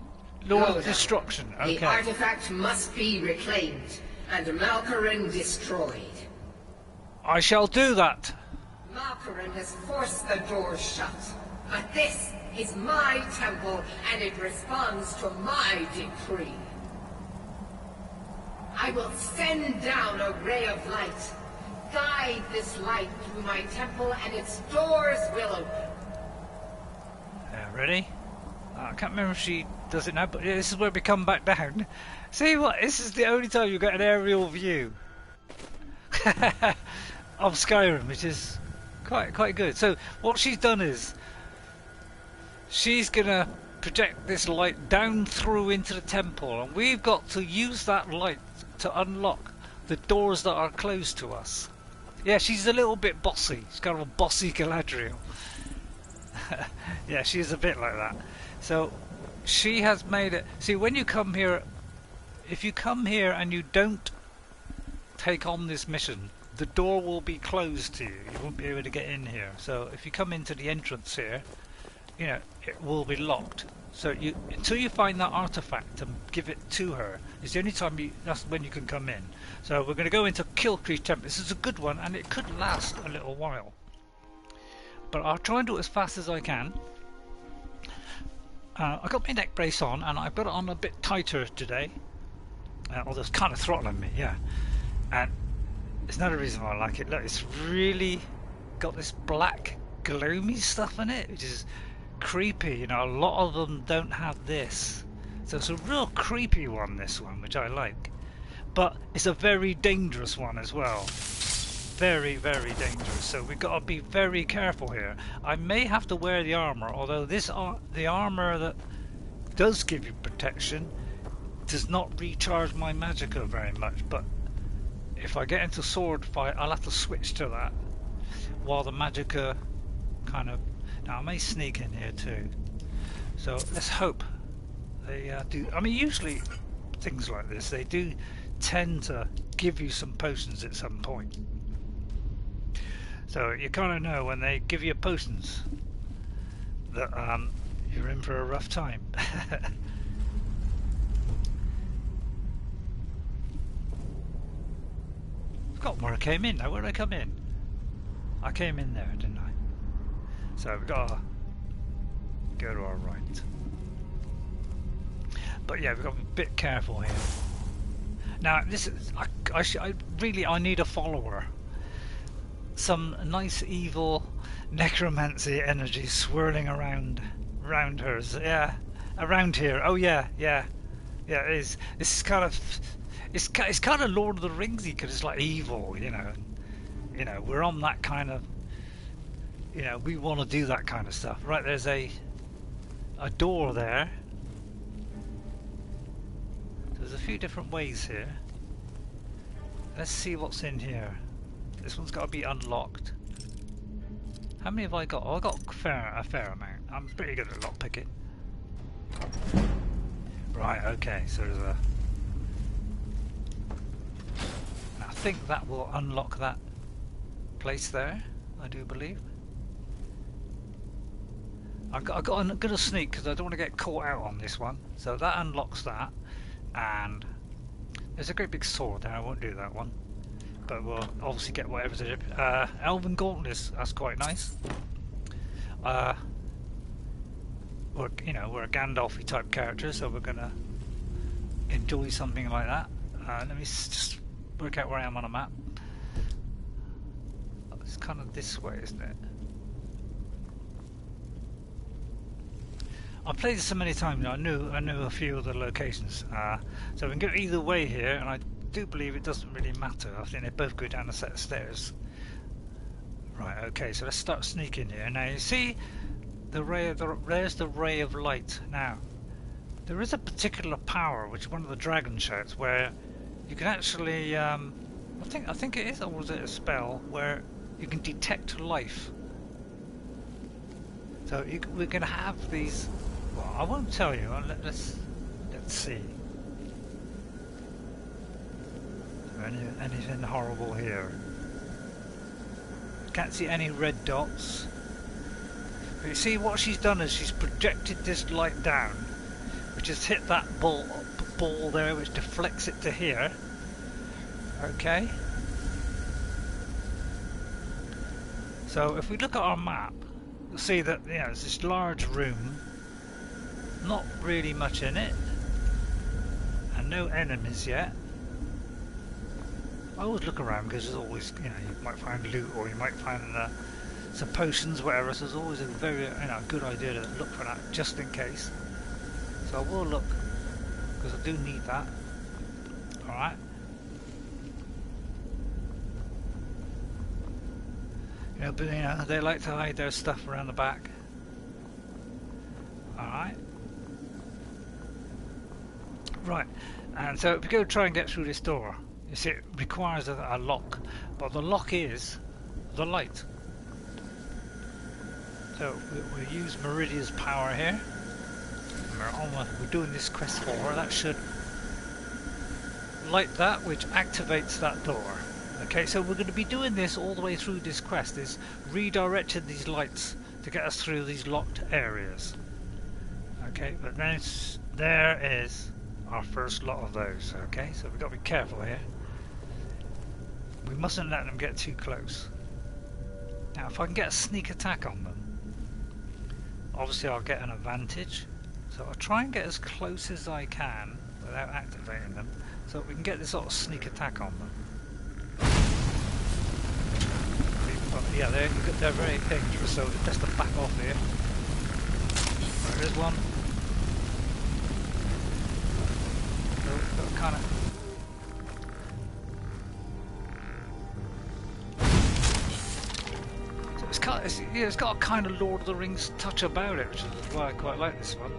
Lord of Destruction. Okay. The artifact must be reclaimed and Malkaran destroyed. I shall do that. Malkaran has forced the doors shut. But this is my temple, and it responds to my decree. I will send down a ray of light. Guide this light through my temple, and its doors will open. Ready? I can't remember if she does it now, but this is where we come back down. See what? This is the only time you get an aerial view of Skyrim, which is quite good. So what she's done is she's gonna project this light down through into the temple, and we've got to use that light to unlock the doors that are closed to us. Yeah, she's a little bit bossy. She's kind of a bossy Galadriel. Yeah, she's a bit like that. So she has made it. See, when you come here, if you come here and you don't take on this mission, the door will be closed to you. You won't be able to get in here. So if you come into the entrance here, it will be locked. So until you find that artifact and give it to her, it's the only time that's when you can come in. So we're going to go into Kilkreath Temple. This is a good one, and it could last a little while. But I'll try and do it as fast as I can. I got my neck brace on, and I've got it on a bit tighter today. Although it's kind of throttling me, yeah. And it's another reason why I like it. Look, it's really got this black, gloomy stuff in it, which is creepy. A lot of them don't have this. So it's a real creepy one, this one, which I like. But it's a very dangerous one as well. Very, very dangerous. So we've got to be very careful here. I may have to wear the armor, although the armor that does give you protection does not recharge my magicka very much. But if I get into sword fight, I'll have to switch to that while the magicka kind of. Now I may sneak in here too. So let's hope they do. I mean, usually things like this, they do tend to give you some potions at some point. So you kind of know when they give you potions that you're in for a rough time. Forgot where I came in now. Where did I come in? I came in there, didn't I? So we've got to go to our right. But yeah, we've got to be a bit careful here. Now this is I need a follower. Some nice evil necromancy energy swirling around hers. Yeah, around here. Oh yeah. It is. This is kind of. It's kind of Lord of the Ringsy because it's like evil, we're on that kind of. We want to do that kind of stuff. Right, there's a door there. There's a few different ways here. Let's see what's in here. This one's got to be unlocked. How many have I got? Oh, I got a fair amount. I'm pretty good at lockpicking. Right, okay, so there's a... I think that will unlock that place there, I do believe. I'm going to sneak because I don't want to get caught out on this one. So that unlocks that. And There's a great big sword there, I won't do that one. But we'll obviously get whatever's in it. Elven Gauntlets, that's quite nice. We're a Gandalf-y type character, so we're gonna enjoy something like that. Let me just work out where I am on a map. It's kind of this way, isn't it? I've played this so many times now, I knew a few of the locations. So we can go either way here, and I do believe it doesn't really matter. I think they both go down a set of stairs. Right, okay, so let's start sneaking here. Now you see there's the ray of light. Now, there is a particular power which one of the dragons shouts where you can actually I think it is, or was it a spell where you can detect life. So we're going to have these. Well, I won't tell you. Let's see. Anything horrible here? Can't see any red dots. But you see what she's done is she's projected this light down, which has hit that ball there, which deflects it to here. Okay. So if we look at our map, you'll see that there's this large room, not really much in it, and no enemies yet. I always look around because there's always, you might find loot or you might find some potions, whatever. So there's always a very, good idea to look for that just in case. So I will look because I do need that. All right. But they like to hide their stuff around the back. Alright. Right, and so if we go try and get through this door, you see it requires a lock, but the lock is the light. So we'll use Meridia's power here. We're doing this quest for her. That should light that, which activates that door. Okay, so we're going to be doing this all the way through this quest, is redirecting these lights to get us through these locked areas. Okay, but then there is our first lot of those. Okay, so we've got to be careful here. We mustn't let them get too close. Now if I can get a sneak attack on them, obviously I'll get an advantage. So I'll try and get as close as I can without activating them, so that we can get this sort of sneak attack on them. Yeah, they're very dangerous, so best to back off here. Right, there's one. So, kind of. So it's got a kind of Lord of the Rings touch about it, which is why I quite like this one.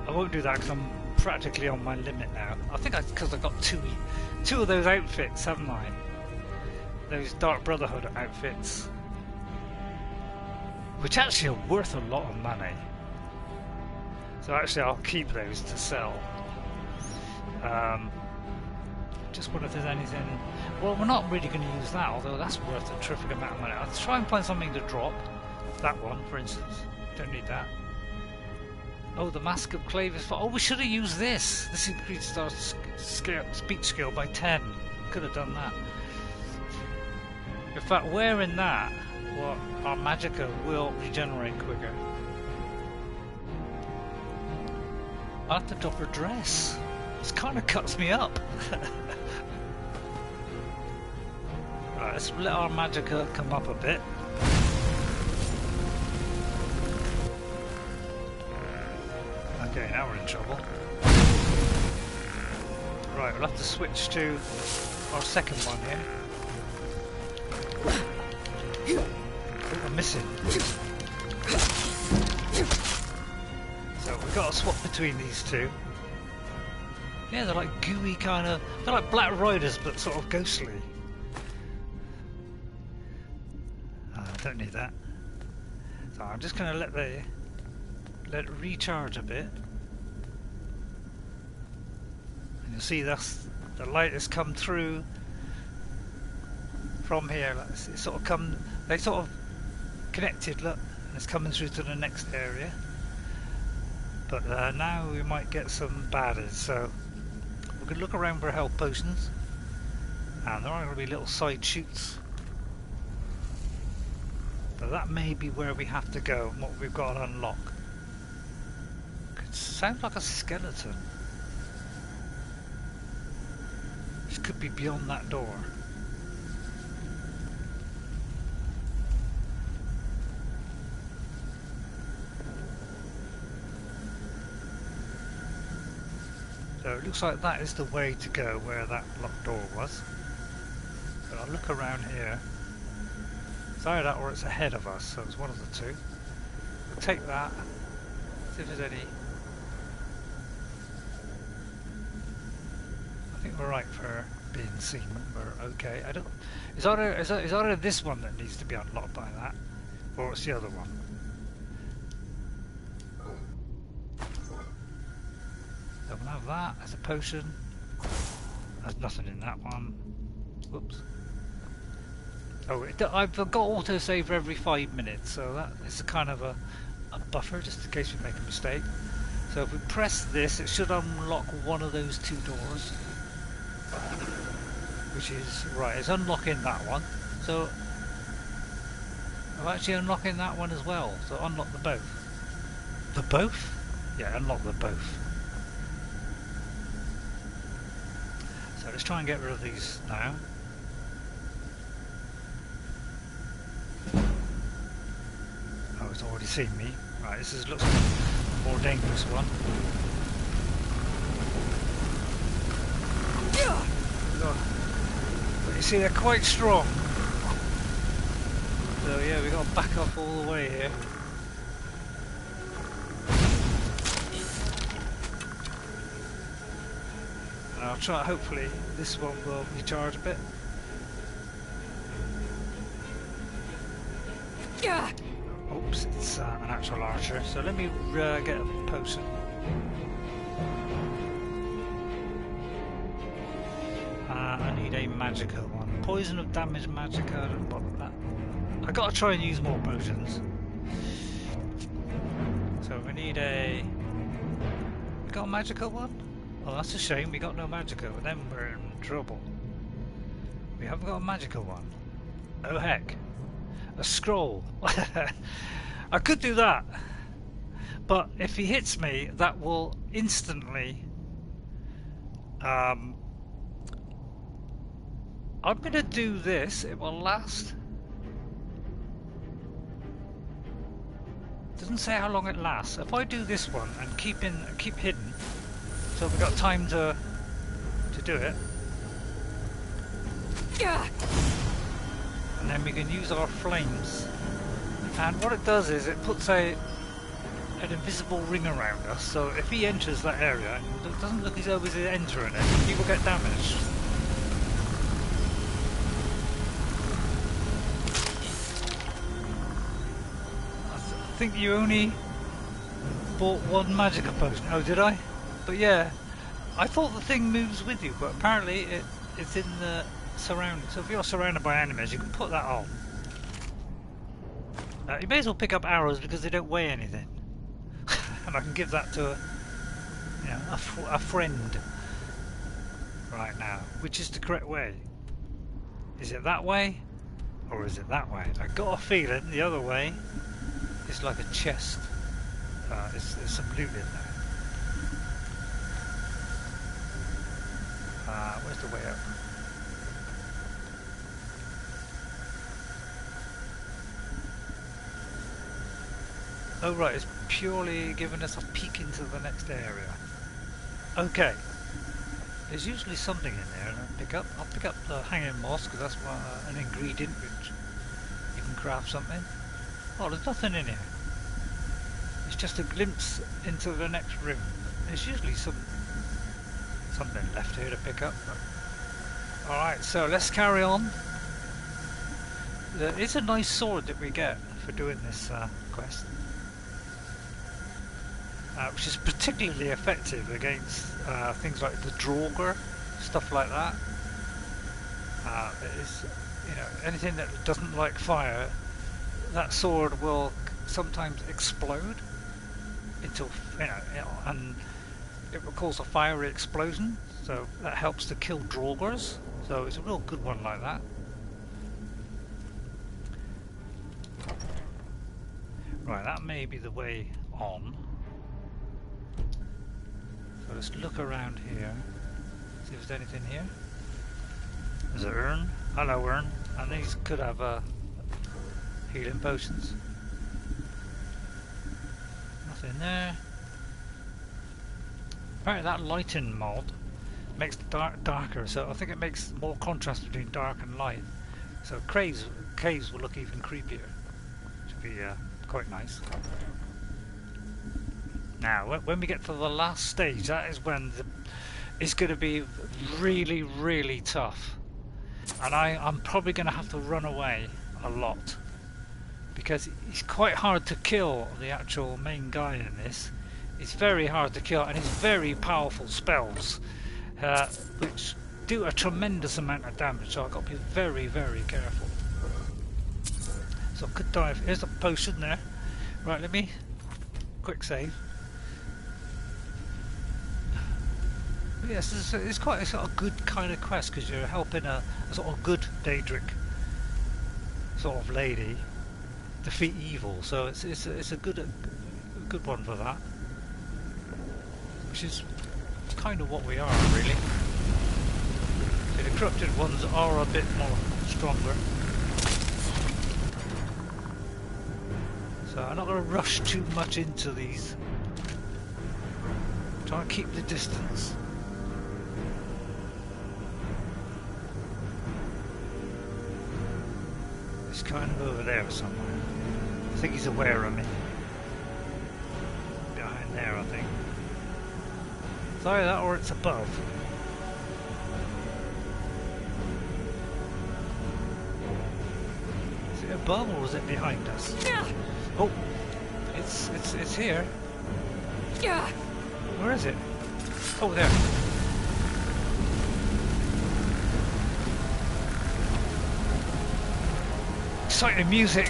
I won't do that because I'm practically on my limit now. I think because I've got two of those outfits, haven't I? Those Dark Brotherhood outfits, which actually are worth a lot of money. So actually I'll keep those to sell. Just wonder if there's anything. Well, we're not really going to use that, although that's worth a terrific amount of money. I'll try and find something to drop. That one, for instance. Don't need that. Oh, the Mask of Clavis. Oh, we should have used this. This increased our speech skill by 10. Could have done that. In fact, wearing that, well, our magicka will regenerate quicker. I'll have to drop her dress. This kind of cuts me up. Right, let's let our magicka come up a bit. Okay, now we're in trouble. Right, we'll have to switch to our second one here. Oh, I'm missing. So we've got to swap between these two. Yeah, they're like gooey kind of. They're like Black Riders, but sort of ghostly. I don't need that. So I'm just going to let it recharge a bit. And you'll see that's the light has come through from here. It's sort of they sort of connected, look, and it's coming through to the next area. But now we might get some baddies, so we can look around for health potions. And there are going to be little side shoots. But that may be where we have to go and what we've got to unlock. It sounds like a skeleton. This could be beyond that door. So it looks like that is the way to go where that locked door was. But I'll look around here. It's either that or it's ahead of us, so it's one of the two. We'll take that. See if there's any. I think we're right for being seen. We're okay. I don't. It's either this one that needs to be unlocked by that, or it's the other one. So we'll have that as a potion. There's nothing in that one. Whoops. Oh, I've got autosave every 5 minutes, so that is kind of a buffer just in case we make a mistake. So if we press this, it should unlock one of those two doors. Which is, right, it's unlocking that one. So I'm actually unlocking that one as well. So unlock the both. The both? Yeah, unlock the both. So let's try and get rid of these now. Oh, it's already seen me. Right, this looks like a more dangerous one. But you see, they're quite strong. So yeah, we got to back up all the way here. And I'll try, hopefully this one will recharge a bit. Oops, it's an actual archer, so let me get a potion. I need a magical one. Poison of damage magica, I don't bother that. I gotta try and use more potions. So we need a... We got a magical one? Oh, that's a shame, we got no magical, then we're in trouble. We haven't got a magical one. Oh heck. A scroll. I could do that, but if he hits me, that will instantly. I'm gonna do this. It will last. Doesn't say how long it lasts. If I do this one and keep hidden, so we've got time to do it. Yeah. And then we can use our flames, and what it does is it puts an invisible ring around us, so if he enters that area, it doesn't look as though he's entering it, he will get damaged. I think you only bought one magic potion. Oh, did I? But yeah, I thought the thing moves with you, but apparently it's in the surrounding. So if you're surrounded by enemies, you can put that on. You may as well pick up arrows because they don't weigh anything, and I can give that to a friend right now. Which is the correct way? Is it that way, or is it that way? I got a feeling the other way is like a chest. There's some loot in there. Where's the way up? Oh right, it's purely giving us a peek into the next area. Okay. There's usually something in there, and I'll pick up the hanging moss because that's an ingredient which you can craft something. Oh, there's nothing in here. It's just a glimpse into the next room. There's usually something left here to pick up. All right, so let's carry on. It's a nice sword that we get for doing this quest. Which is particularly effective against things like the Draugr, stuff like that. It is, anything that doesn't like fire, that sword will sometimes explode. into, and it will cause a fiery explosion, so that helps to kill Draugrs. So it's a real good one like that. Right, that may be the way on. So let's look around here, see if there's anything here. There's an urn. Hello, urn. And these could have healing potions. Nothing there. Apparently that lighting mod makes the darker, so I think it makes more contrast between dark and light. So caves will look even creepier. Should be quite nice. Now, when we get to the last stage, that is when it's going to be really, really tough. And I'm probably going to have to run away a lot. Because it's quite hard to kill the actual main guy in this. It's very hard to kill, and it's very powerful spells, which do a tremendous amount of damage, so I've got to be very, very careful. So I could dive. Here's a potion there. Right, let me quick save. But yes, it's quite a sort of good kind of quest, because you're helping a sort of good Daedric sort of lady defeat evil. So it's a good one for that. Which is kind of what we are, really. So the corrupted ones are a bit more stronger. So I'm not going to rush too much into these. Try and keep the distance. It's kind of over there somewhere. I think he's aware of me. Behind there, I think. It's either that or it's above. Is it above or is it behind us? Oh, it's here. Where is it? Oh, there. Exciting music.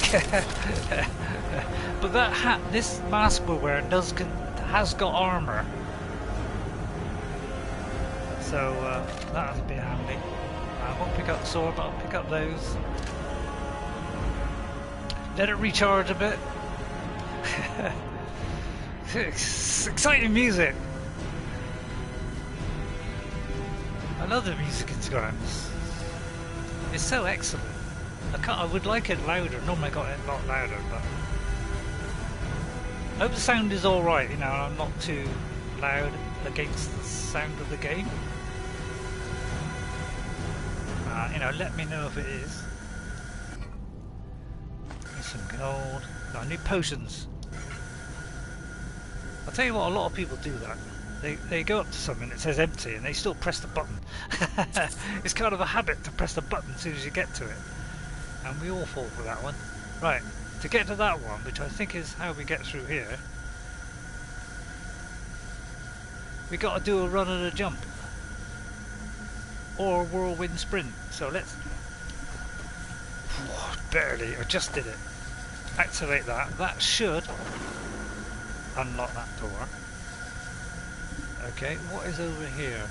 But that hat, this mask we're wearing, has got armor. So that'll be handy. I won't pick up the sword, but I'll pick up those. Let it recharge a bit. It's exciting music. I love the music in Skyrim. It's so excellent. I would like it louder. Normally I got it a lot louder, but I hope the sound is alright, I'm not too loud against the sound of the game. Let me know if it is. There's some gold. I need potions. I'll tell you what, a lot of people do that. They go up to something that says empty and they still press the button. It's kind of a habit to press the button as soon as you get to it. And we all fall for that one. Right, to get to that one, which I think is how we get through here, we got to do a run and a jump. Or a whirlwind sprint. So let's... barely, I just did it. Activate that. That should unlock that door. Okay, what is over here?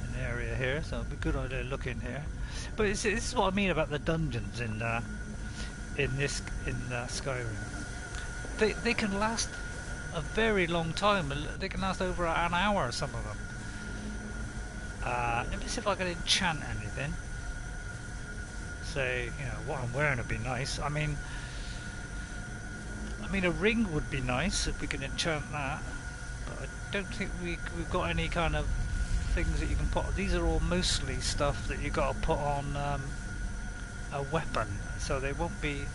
An area here, so it'd be a good idea to look in here. But this is what I mean about the dungeons in Skyrim. They can last a very long time. They can last over an hour, some of them. Let me see if I can enchant anything. Say, what I'm wearing would be nice. I mean, a ring would be nice if we can enchant that. But I don't think we've got any kind of things that you can put. These are all mostly stuff that you got to put on a weapon, so they won't be.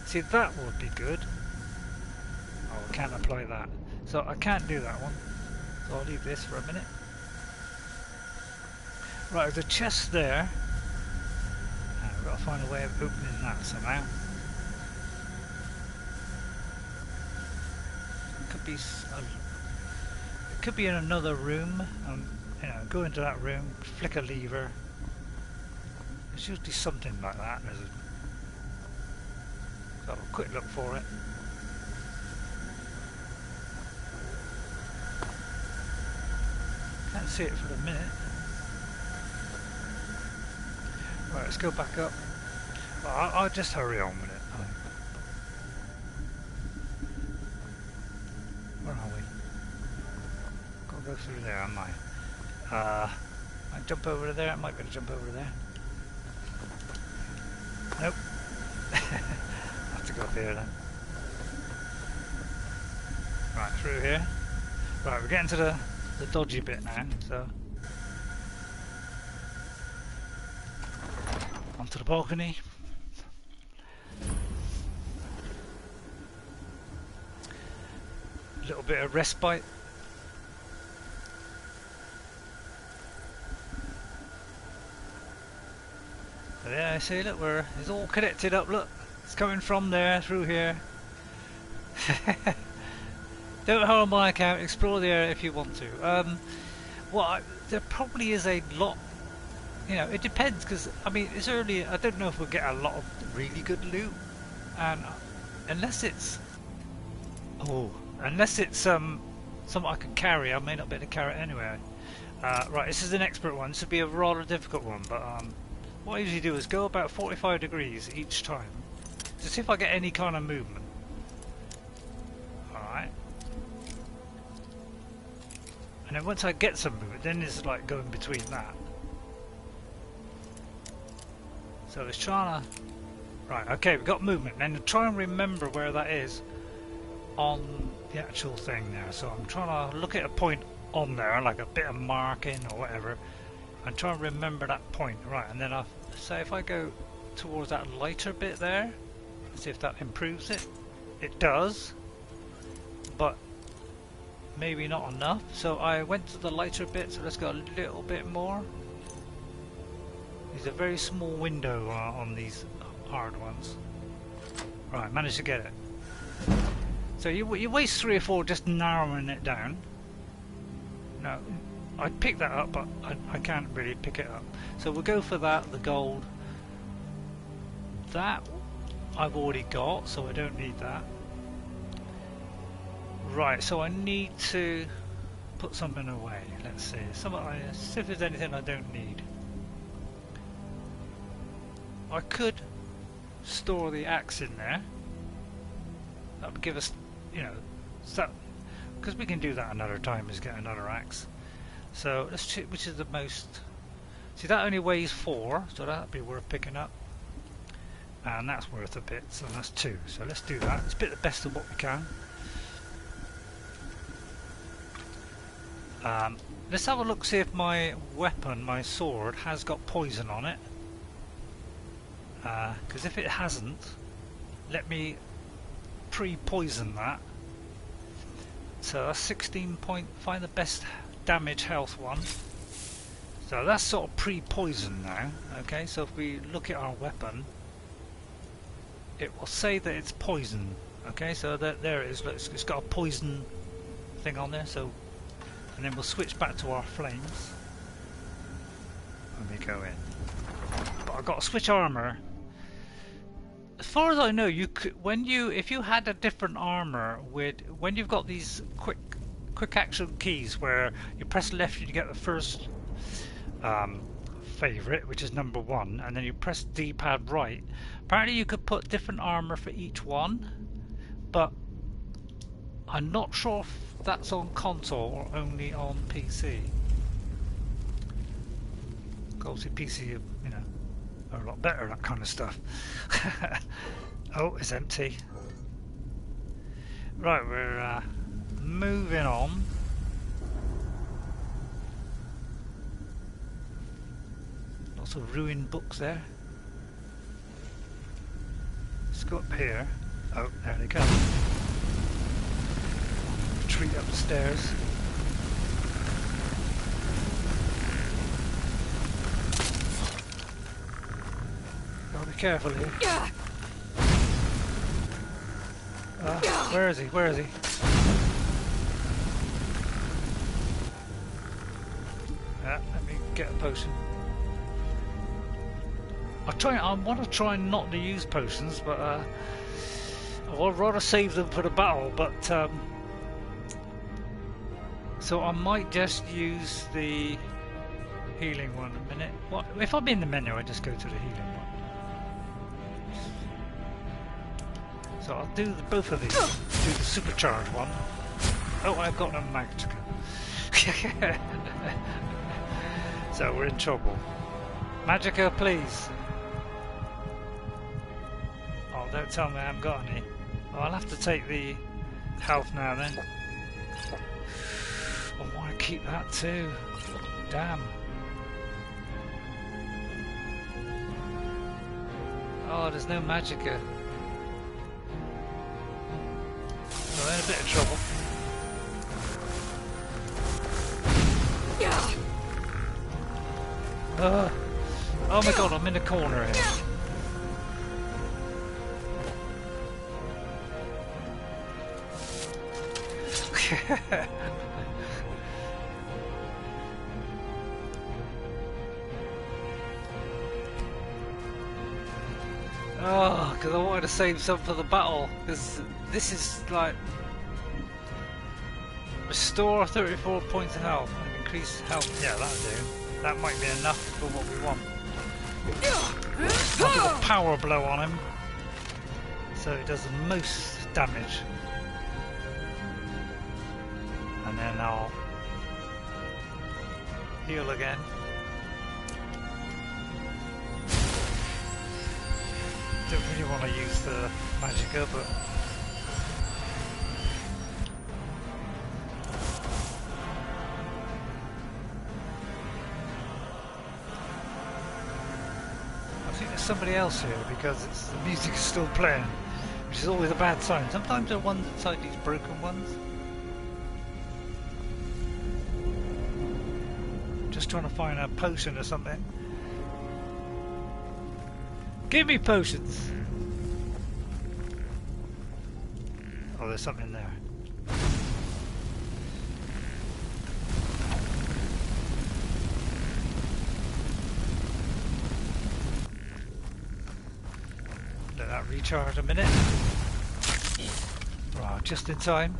See, that would be good. Oh, I can't apply that, so I can't do that one. So I'll leave this for a minute. Right, there's a chest there. We've got to find a way of opening that somehow. It could be in another room. Go into that room, flick a lever. There's usually something like that. So have a quick look for it. Can't see it for the minute. Right, let's go back up. Well, I'll just hurry on with it. Where are we? Gotta go through there, am I? I jump over there. I might be able to jump over there. Nope. I have to go up here then. Right, through here. Right, we're getting to the dodgy bit now, so onto the balcony. A little bit of respite. But yeah, I see, look, it's all connected up, look. It's coming from there, through here. Don't harm my account, explore the area if you want to. There probably is a lot, you know, it depends, because, I mean, it's early, I don't know if we'll get a lot of really good loot, and unless it's something I can carry, I may not be able to carry it anyway. Right, this is an expert one, this would be a rather difficult one, but what I usually do is go about 45 degrees each time, to see if I get any kind of movement. Alright. And then once I get some movement, then it's like going between that. So it's trying to... Right, okay, we've got movement. Then try and remember where that is on the actual thing there. So I'm trying to look at a point on there, like a bit of marking or whatever, and try and remember that point. Right, and then I'll say if I go towards that lighter bit there, see if that improves it. It does, but maybe not enough. So I went to the lighter bit, so let's go a little bit more. There's a very small window on these hard ones. Right, managed to get it. So you waste 3 or 4 just narrowing it down. No, I picked that up, but I can't really pick it up. So we'll go for that, the gold. That I've already got, so I don't need that. Right, so I need to put something away. Let's see. See if there's anything I don't need. I could store the axe in there. That would give us, you know, because we can do that another time, is get another axe. So let's check which is the most. See, that only weighs 4, so that'd be worth picking up. And that's worth a bit, so that's 2. So let's do that. Let's pick the best of what we can. Let's have a look, see if my weapon, my sword, has got poison on it. Because if it hasn't, let me pre-poison that. So that's 16 point. Find the best damage health one. So that's sort of pre-poison now. Okay, so if we look at our weapon, it will say that it's poison. Okay, so there it is. Look, it's got a poison thing on there. So, and then we'll switch back to our flames. Let me go in. But I've got to switch armor. As far as I know, you could, if you had a different armor when you've got these quick action keys where you press left and you get the first favorite, which is number 1, and then you press D-pad right. Apparently you could put different armor for each one, but I'm not sure if that's on console or only on PC. Obviously PC, you know, are a lot better at that kind of stuff. Oh, it's empty. Right, we're moving on. Lots of ruined books there. Let's go up here. Oh, there they come. Retreat up the stairs. Gotta be careful here. Where is he? Where is he? Let me get a potion. I want to try not to use potions, but I would rather save them for the battle. But so I might just use the healing one a minute. What if I'm in the menu? I just go to the healing one. So I'll do both of these. Do the supercharged one. Oh, I've got no magic. So we're in trouble. Magicka, please. Oh, don't tell me I haven't got any. Oh, I'll have to take the health now then. I want to keep that too. Damn. Oh, there's no Magicka. We're in a bit of trouble. Oh my god, I'm in a corner here. Oh, because I wanted to save some for the battle. Because this is like restore 34 points of health and increase health. Yeah, that'll do. That might be enough for what we want. I'll do a power blow on him, so it does the most damage. And then I'll heal again. Don't really want to use the Magicka, but I think there's somebody else here because the music is still playing, which is always a bad sign. Sometimes they're ones inside these broken ones. Just trying to find a potion or something. Give me potions! Oh, there's something there. Let that recharge a minute. Oh, just in time.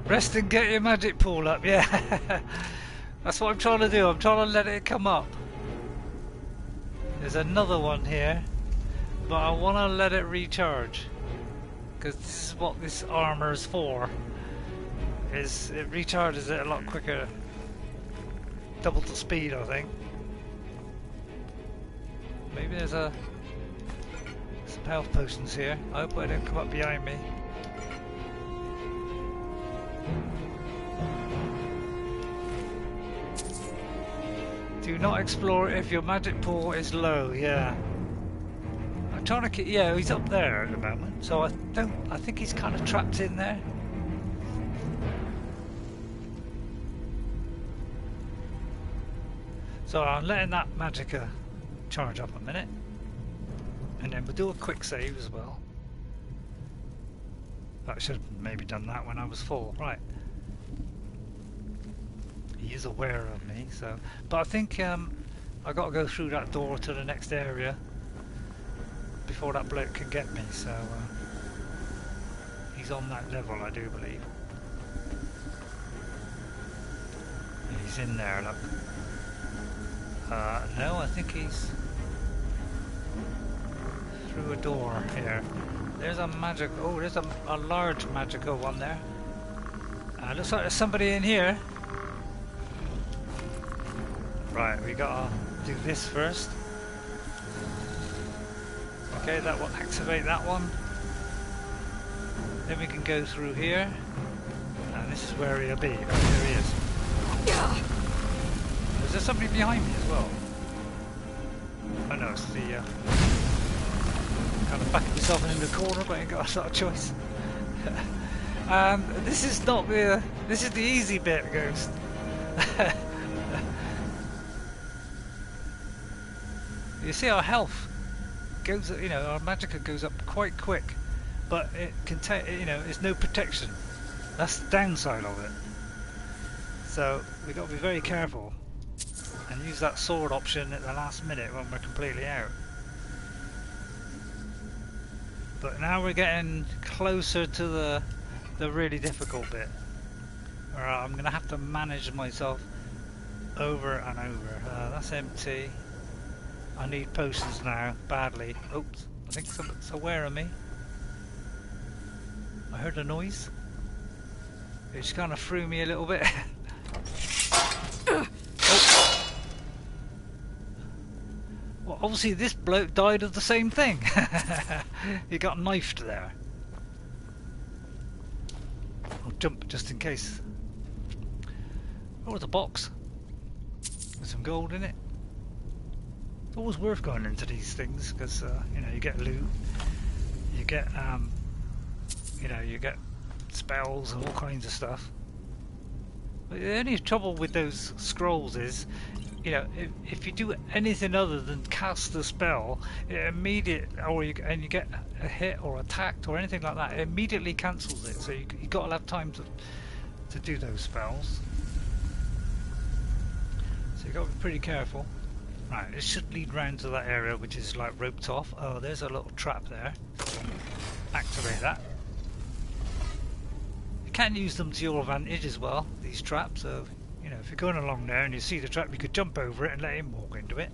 Rest and get your magic pool up, yeah. That's what I'm trying to do. I'm trying to let it come up. There's another one here, but I want to let it recharge because this is what this armor is for. It recharges it a lot quicker, double the speed, I think. Maybe there's some health potions here. I hope I don't come up behind me. Do not explore if your magic pool is low, yeah. I'm trying to keep, yeah, he's up there at the moment, so I think he's kind of trapped in there. So I'm letting that Magicka charge up a minute. And then we'll do a quick save as well. I should have maybe done that when I was full, right. He is aware of me, so. But I think I got to go through that door to the next area before that bloke can get me. So he's on that level, I do believe. He's in there. Look. No, I think he's through a door here. There's a magic. Oh, there's a large magical one there. Looks like there's somebody in here. Right, we gotta do this first. Okay, that will activate that one. Then we can go through here. And this is where he'll be. Oh, there he is. Is there somebody behind me as well? Oh no, it's the kind of backing myself in the corner, but I ain't got a lot of choice. This is not the this is the easy bit, Ghost. You see our health goes, you know, our Magicka goes up quite quick, but it can take, you know, there's no protection. That's the downside of it. So we got to be very careful. and use that sword option at the last minute when we're completely out. But now we're getting closer to the really difficult bit, where I'm going to have to manage myself over and over. That's empty. I need potions now, badly. Oops, I think something's aware of me. I heard a noise. It just kind of threw me a little bit. Oh. Well, obviously this bloke died of the same thing. He got knifed there. I'll jump just in case. Oh, there's a box with some gold in it. It's always worth going into these things because you know, you get loot, you get you know, you get spells and all kinds of stuff. But the only trouble with those scrolls is, you know, if you do anything other than cast the spell, it and you get a hit or attacked or anything like that, it immediately cancels it. So you got to have time to do those spells. So you got to be pretty careful. Right, it should lead round to that area which is like roped off. Oh, there's a little trap there. Activate that. You can use them to your advantage as well, these traps. So, you know, if you're going along there and you see the trap, you could jump over it and let him walk into it.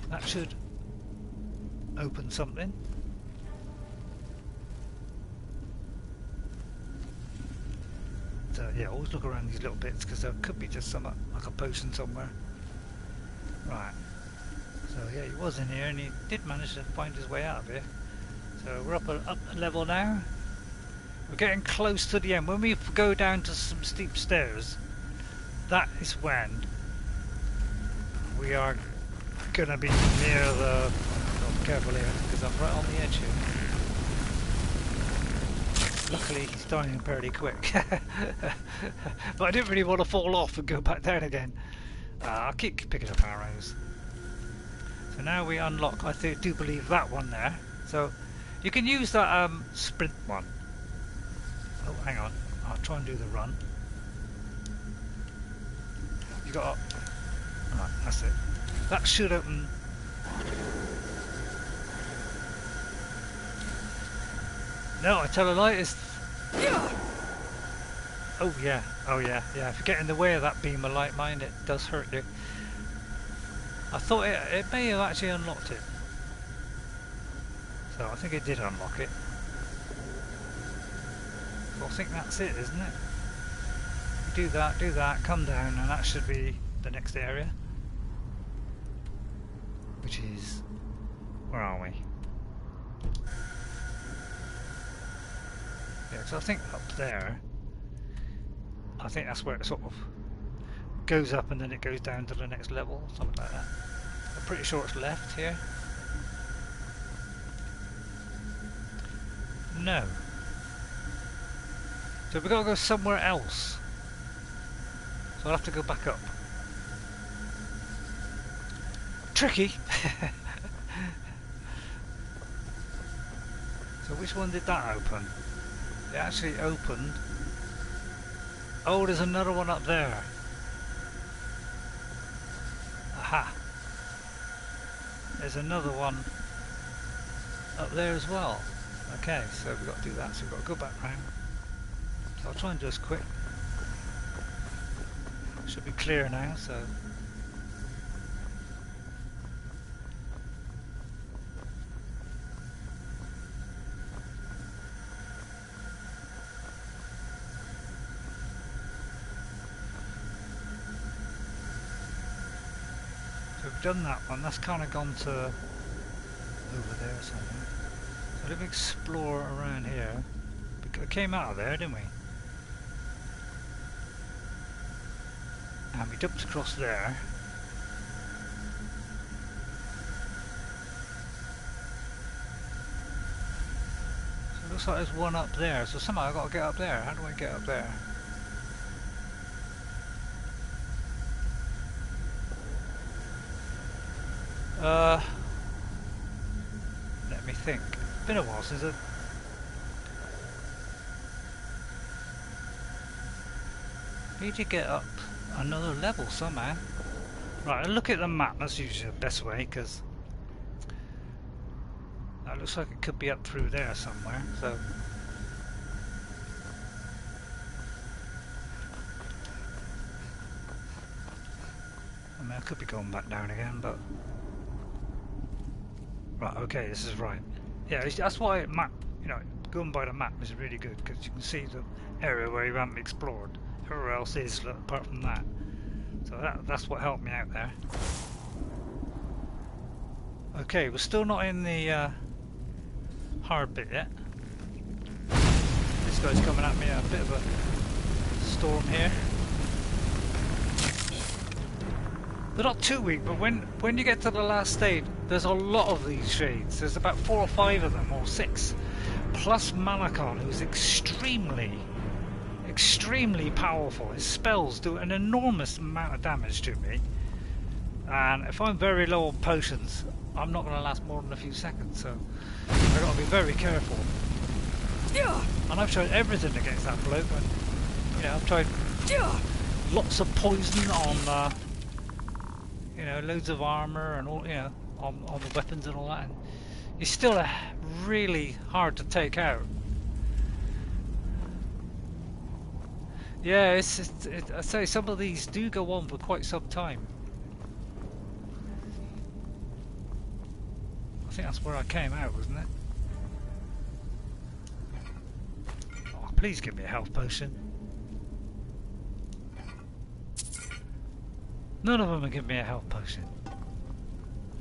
That should open something. So yeah, always look around these little bits because there could be just some like a potion somewhere. Right. So yeah, he was in here and he did manage to find his way out of here. So we're up a level now. We're getting close to the end. When we go down to some steep stairs, that is when we are gonna be near the... Oh, careful here, because I'm right on the edge here. Luckily he's dying fairly quick. But I didn't really want to fall off and go back down again. I'll keep picking up arrows. So now we unlock, I do believe, that one there. So you can use that sprint one. Oh, hang on. I'll try and do the run. You got... Right, that's it. That should open... No, I tell a lie, it's... Oh yeah, yeah. If you get in the way of that beam of light mine, it does hurt you. I thought it may have actually unlocked it. So I think it did unlock it. So I think that's it, isn't it? You do that, come down, and that should be the next area. Which is... Where are we? Yeah, so I think up there... I think that's where it sort of goes up and then it goes down to the next level, something like that. I'm pretty sure it's left here. No. So we've got to go somewhere else. So I'll have to go back up. Tricky! So which one did that open? It actually opened... Oh, there's another one up there. Aha. There's another one up there as well. Okay, so we've got to do that, so we've got to go back round. So I'll try and do this quick. Should be clear now, so... done that one, that's kind of gone to over there somewhere. So let me explore around here. We came out of there, didn't we? And we jumped across there. So it looks like there's one up there, so somehow I've got to get up there. How do I get up there? Let me think. It's been a while since I... Need to get up another level somehow. Right, I'll look at the map. That's usually the best way, because that looks like it could be up through there somewhere. So I mean, I could be going back down again, but right, okay, this is right. Yeah, that's why map, you know, going by the map is really good, because you can see the area where you haven't explored. Everywhere else is, apart from that. So that's what helped me out there. Okay, we're still not in the hard bit yet. This guy's coming at me a bit of a storm here. They're not too weak, but when you get to the last stage, there's a lot of these shades. There's about 4 or 5 of them, or 6. Plus Malkaran, who's extremely powerful. His spells do an enormous amount of damage to me. And if I'm very low on potions, I'm not going to last more than a few seconds, so I've got to be very careful. And I've tried everything against that bloke. And, you know, I've tried lots of poison on... you know, loads of armor and all, you know, on the weapons and all that, and he's still really hard to take out. Yeah, I say some of these do go on for quite some time. I think that's where I came out, wasn't it? Oh, please give me a health potion. None of them are giving me a health potion.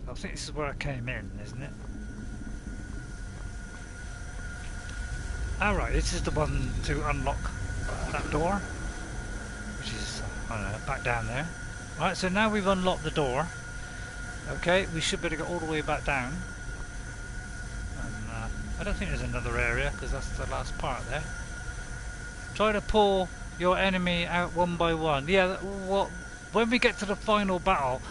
I think this is where I came in, isn't it? Alright, this is the one to unlock that door, which is, I don't know, back down there. Alright, so now we've unlocked the door. Okay, we should be able to go all the way back down. And, I don't think there's another area, because that's the last part there. Try to pull your enemy out one by one. Yeah, when we get to the final battle,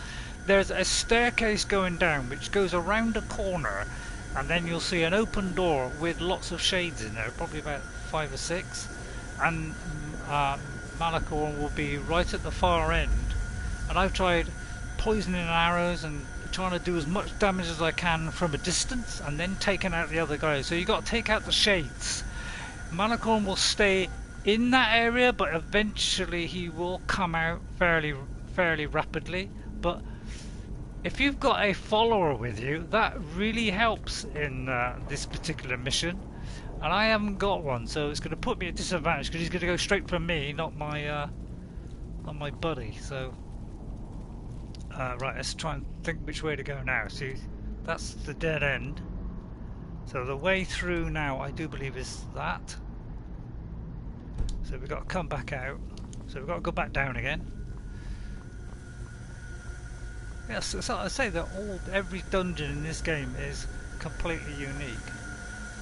there's a staircase going down which goes around a corner, and then you'll see an open door with lots of shades in there, probably about 5 or 6, and Malkaran will be right at the far end. And I've tried poisoning arrows and trying to do as much damage as I can from a distance, and then taking out the other guys. So you got to take out the shades. Malkaran will stay in that area, but eventually he will come out fairly rapidly. But if you've got a follower with you, that really helps in this particular mission. And I haven't got one, so it's going to put me at disadvantage because he's going to go straight for me, not my buddy. So right, let's try and think which way to go now. See, that's the dead end. So the way through now, I do believe, is that. So we've got to come back out. So we've got to go back down again. Yes, so I say that every dungeon in this game is completely unique,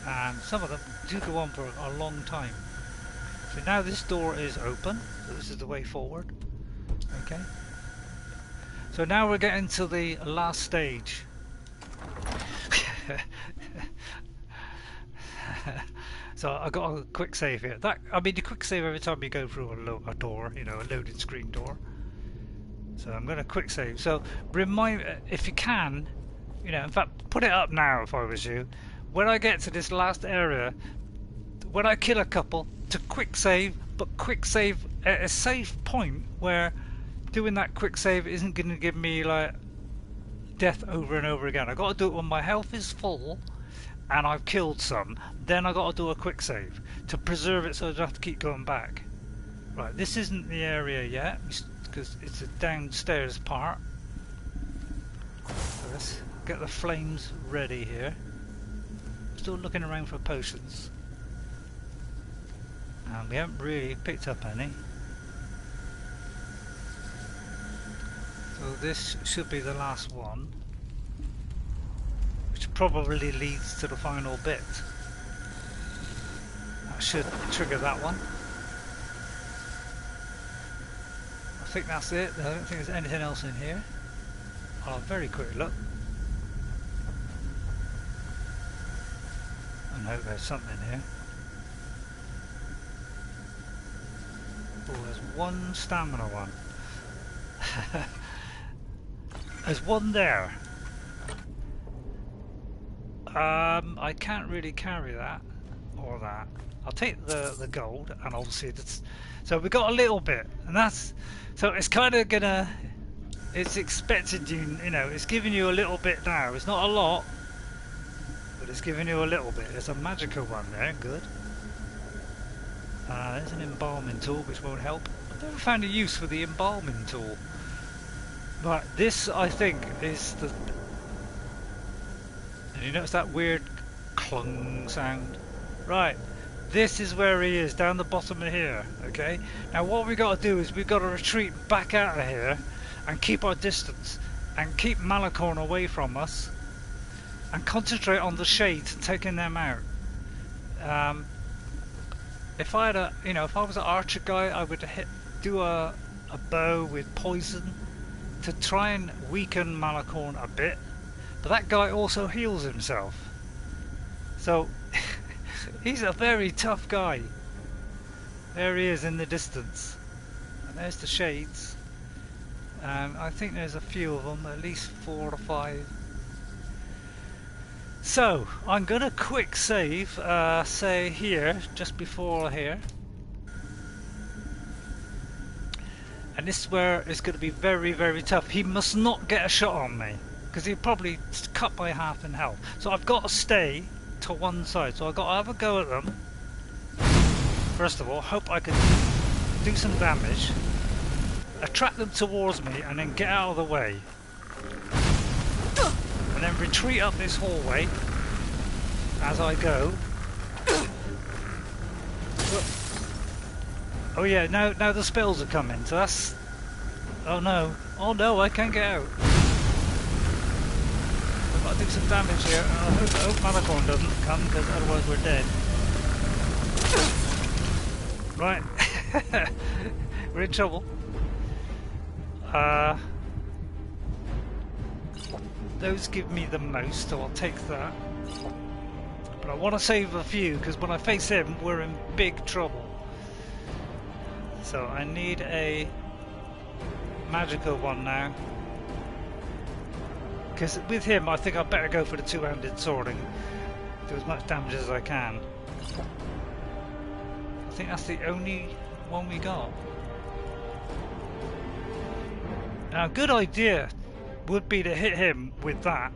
and some of them do go on for a long time. So now this door is open, so this is the way forward. Okay. So now we're getting to the last stage. So I got a quick save here. I mean, the quick save every time you go through a door, you know, a loaded screen door. So I'm going to quick save. So remind, if you can, you know, in fact, put it up now if I was you. When I get to this last area, when I kill a couple, to quick save, but quick save at a safe point where doing that quick save isn't going to give me like death over and over again. I got to do it when my health is full and I've killed some. Then I got to do a quick save to preserve it, so I don't have to keep going back. Right, this isn't the area yet because it's a downstairs part. So let's get the flames ready here. Still looking around for potions, and we haven't really picked up any. So this should be the last one, which probably leads to the final bit. That should trigger that one. I think that's it. I don't think there's anything else in here. I'll have a very quick look. I know there's something in here. Oh, there's one stamina one. There's one there. I can't really carry that or that. I'll take the gold, and obviously that's, so we got a little bit, and that's, so it's kind of gonna, it's expected you, you know, it's giving you a little bit now. It's not a lot, but it's giving you a little bit. There's a magical one there, good. There's an embalming tool which won't help. I've never found a use for the embalming tool. Right, this I think is the, and you notice that weird clung sound? Right, this is where he is, down the bottom of here, okay? Now what we got to do is we've got to retreat back out of here and keep our distance and keep Malkaran away from us and concentrate on the shades and taking them out. If I had a, you know, if I was an archer guy, I would do a bow with poison to try and weaken Malkaran a bit, but that guy also heals himself, so he's a very tough guy. There he is in the distance, and there's the shades, and I think there's a few of them, at least 4 or 5. So I'm gonna quick save, say here, just before here. And this is where it's going to be very, very tough. He must not get a shot on me, because he'll probably cut by half in health. So I've got to stay to one side. So I've got to have a go at them. First of all, hope I can do some damage, attract them towards me, and then get out of the way. And then retreat up this hallway as I go. Oh yeah, now the spells are coming, so that's... Oh no, I can't get out. I've got to do some damage here. I hope Malkaran doesn't come, because otherwise we're dead. Right, we're in trouble. Those give me the most, so I'll take that. But I want to save a few, because when I face him, we're in big trouble. So I need a magical one now, because with him I think I'd better go for the two-handed sword and do as much damage as I can. I think that's the only one we got. Now a good idea would be to hit him with that,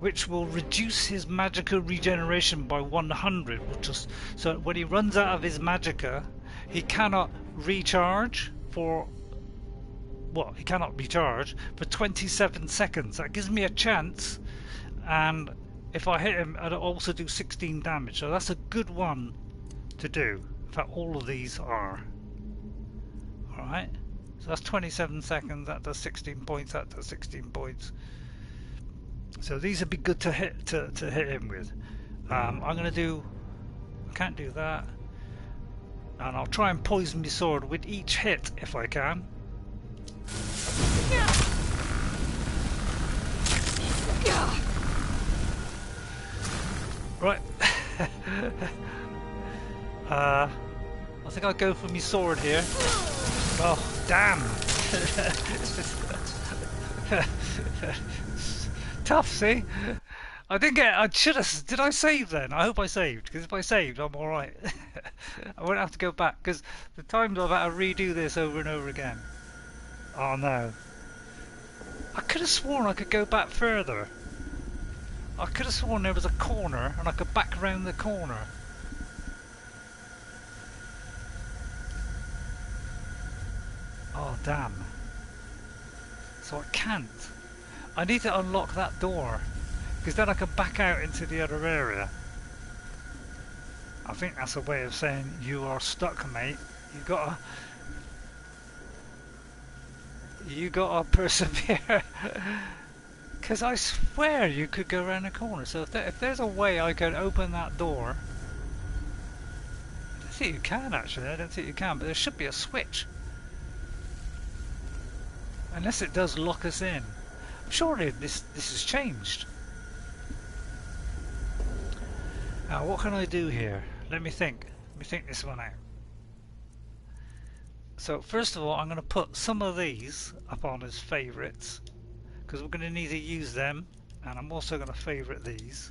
which will reduce his magical regeneration by 100, which is, so when he runs out of his magicka, he cannot recharge for, well, he cannot recharge for 27 seconds. That gives me a chance, and if I hit him, I'd also do 16 damage. So that's a good one to do. In fact, all of these are. Alright, so that's 27 seconds, that does 16 points, that does 16 points. So these would be good to hit him with. I'm going to do, I can't do that. And I'll try and poison my sword with each hit if I can. Right. I think I'll go for my sword here. Oh, damn! Tough, see? I didn't get. I should have. Did I save then? I hope I saved, because if I saved, I'm all right. I won't have to go back, because the times I've had to redo this over and over again. Oh no! I could have sworn I could go back further. I could have sworn there was a corner, and I could back around the corner. Oh damn! So I can't. I need to unlock that door, because then I can back out into the other area. I think that's a way of saying you are stuck, mate. You gotta persevere. Because I swear you could go around the corner. So if there's a way I could open that door, I don't think you can actually. I don't think you can, but there should be a switch. Unless it does lock us in. Surely this has changed. Now what can I do here? Let me think this one out. So first of all, I'm going to put some of these up on as favourites, because we're going to need to use them, and I'm also going to favourite these.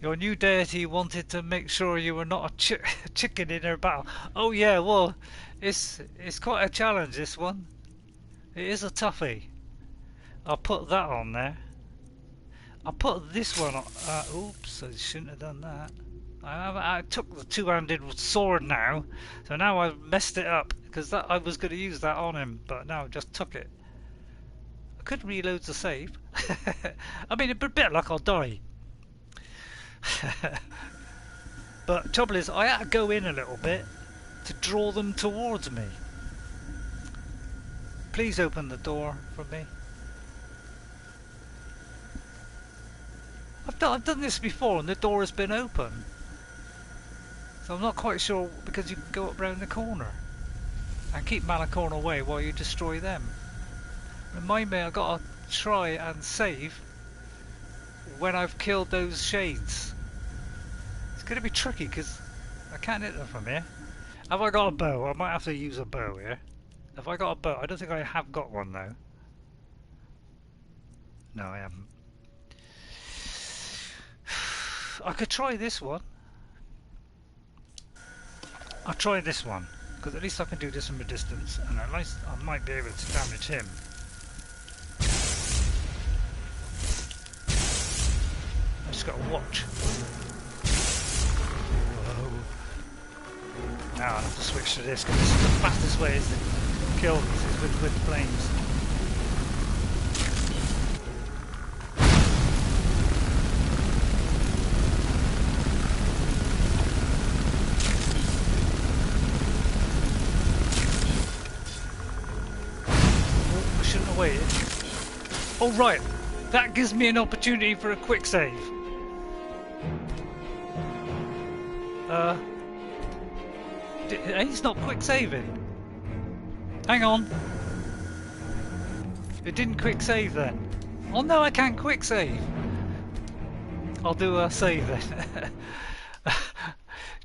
Your new deity wanted to make sure you were not a chicken in her battle. Oh yeah, well, it's quite a challenge, this one. It is a toughie. I'll put that on there. I'll put this one on. Oops, I shouldn't have done that. I took the two-handed sword now, so now I've messed it up, because I was going to use that on him, but now I just took it. I could reload the save. I mean, a bit like I'll die. But trouble is, I had to go in a little bit to draw them towards me. Please open the door for me. I've done this before and the door has been open. So I'm not quite sure, because you can go up round the corner and keep Malkaran away while you destroy them. Remind me, I've got to try and save when I've killed those shades. It's going to be tricky because I can't hit them from here. Have I got a bow? I might have to use a bow here. Have I got a bow? I don't think I have got one though. No, I haven't. I could try this one. I'll try this one, because at least I can do this from a distance, and at least I might be able to damage him. I just got to watch. Whoa. Now I have to switch to this, because this is the fastest way is to kill these, is with flames. Oh right, that gives me an opportunity for a quick save. He's not quick saving. Hang on. It didn't quick save then. Oh no, I can't quick save. I'll do a save then.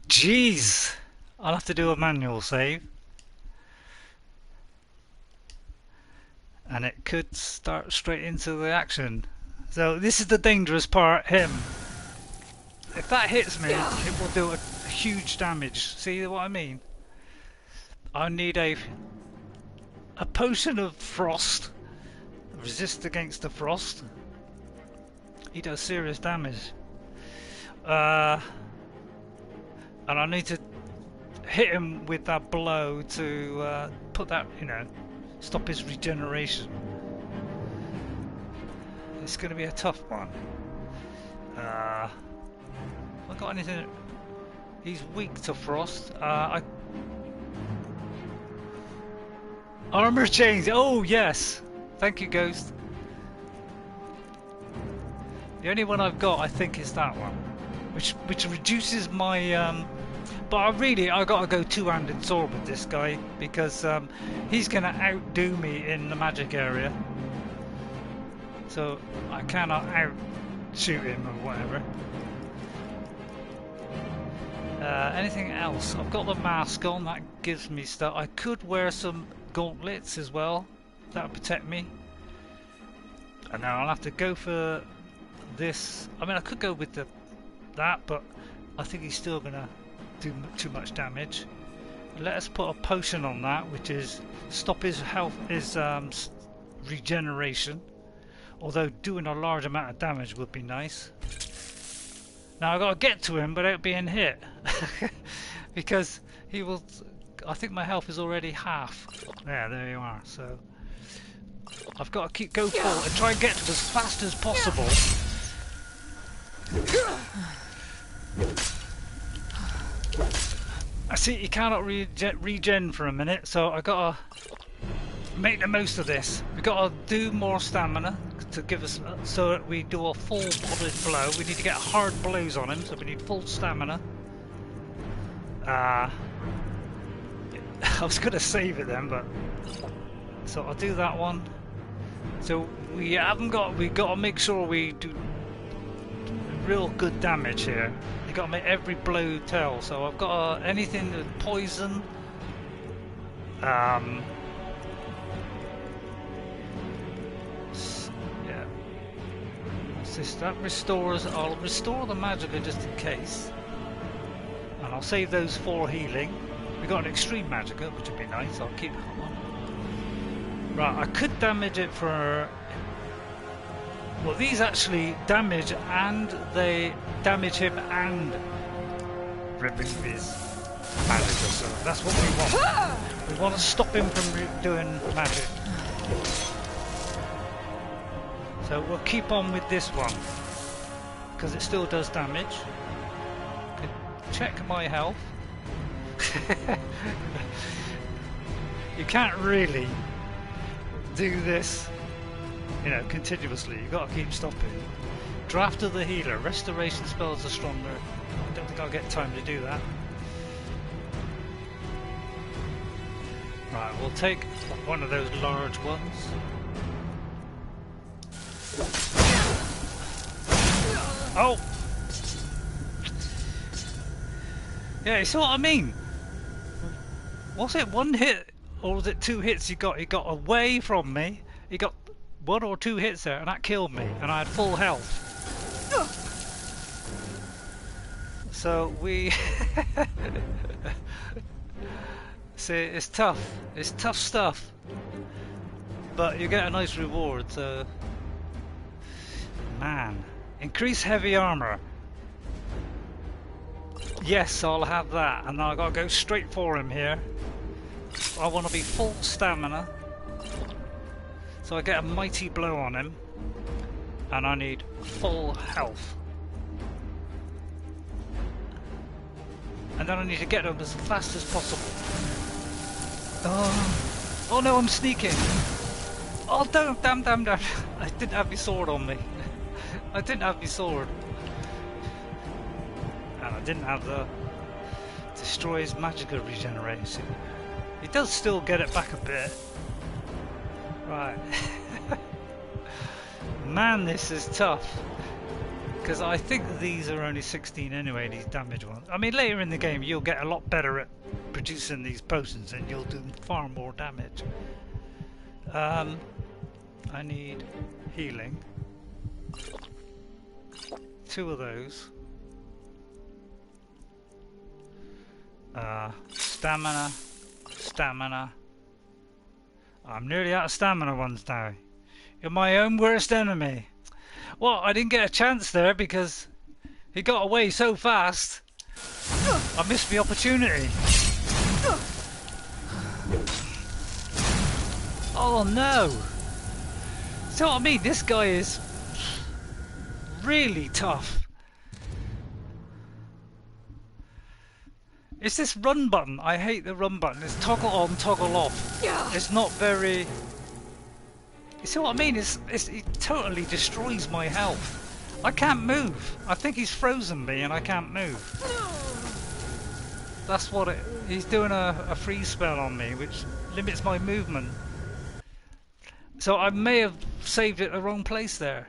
Jeez, I'll have to do a manual save. And it could start straight into the action. So this is the dangerous part, him. If that hits me, it will do a huge damage. See what I mean? I need a potion of frost. Resist against the frost. He does serious damage. And I need to hit him with that blow to put that, you know, stop his regeneration. It's going to be a tough one. Have I got anything? He's weak to frost. Armor change. Oh yes, thank you, Ghost. The only one I've got, I think, is that one, which reduces my. But I gotta go two-handed sword with this guy, because he's gonna outdo me in the magic area. So I cannot outshoot him or whatever. Anything else? I've got the mask on, that gives me stuff. I could wear some gauntlets as well. That would protect me. And now I'll have to go for this. I mean, I could go with that, but I think he's still gonna do too much damage. Let us put a potion on that, which is stop his health, his regeneration. Although doing a large amount of damage would be nice. Now I've got to get to him without being hit, because he will. I think my health is already half. There you are. So I've got to go forward and try and get to him as fast as possible. I see he cannot regen for a minute, so I gotta make the most of this. We gotta do more stamina to give us, so that we do a full bodied blow. We need to get hard blows on him, so we need full stamina. I was gonna save it then, but so I'll do that one. So we gotta make sure we do real good damage here. You got to make every blow tell. So I've got anything with poison. Yeah. What's this? That restores. I'll restore the magicka just in case. And I'll save those 4 healing. We got an extreme magicka, which would be nice. I'll keep that one. Right, I could damage it for. Well, these actually damage, and they damage him and rip into his magicka. So that's what we want. We want to stop him from doing magic. So we'll keep on with this one because it still does damage. Check my health. You can't really do this, you know, continuously. You've got to keep stopping. Draft of the healer. Restoration spells are stronger. I don't think I'll get time to do that. Right, we'll take one of those large ones. Oh! Yeah, you see what I mean? Was it 1 hit or was it 2 hits he got? He got away from me. He got 1 or 2 hits there and that killed me and I had full health. So we... See, it's tough. It's tough stuff. But you get a nice reward, so... Man. Increase heavy armor. Yes, I'll have that, and I've got to go straight for him here. I want to be full stamina, so I get a mighty blow on him, and I need full health. And then I need to get him as fast as possible. Oh no, I'm sneaking. Oh, damn. I didn't have my sword on me. I didn't have my sword. And I didn't have the destroys magicka regeneration. He does still get it back a bit. Right. Man, this is tough. Because I think these are only 16 anyway, these damage ones. I mean, later in the game you'll get a lot better at producing these potions and you'll do far more damage. I need healing. 2 of those. Stamina. I'm nearly out of stamina ones now. You're my own worst enemy. Well, I didn't get a chance there because he got away so fast. I missed the opportunity. Oh no! See what I mean? This guy is really tough. It's this run button. I hate the run button. It's toggle on, toggle off. It's not very... You see what I mean? It totally destroys my health. I can't move. I think he's frozen me and I can't move. That's what it... He's doing a freeze spell on me, which limits my movement. So I may have saved it the wrong place there.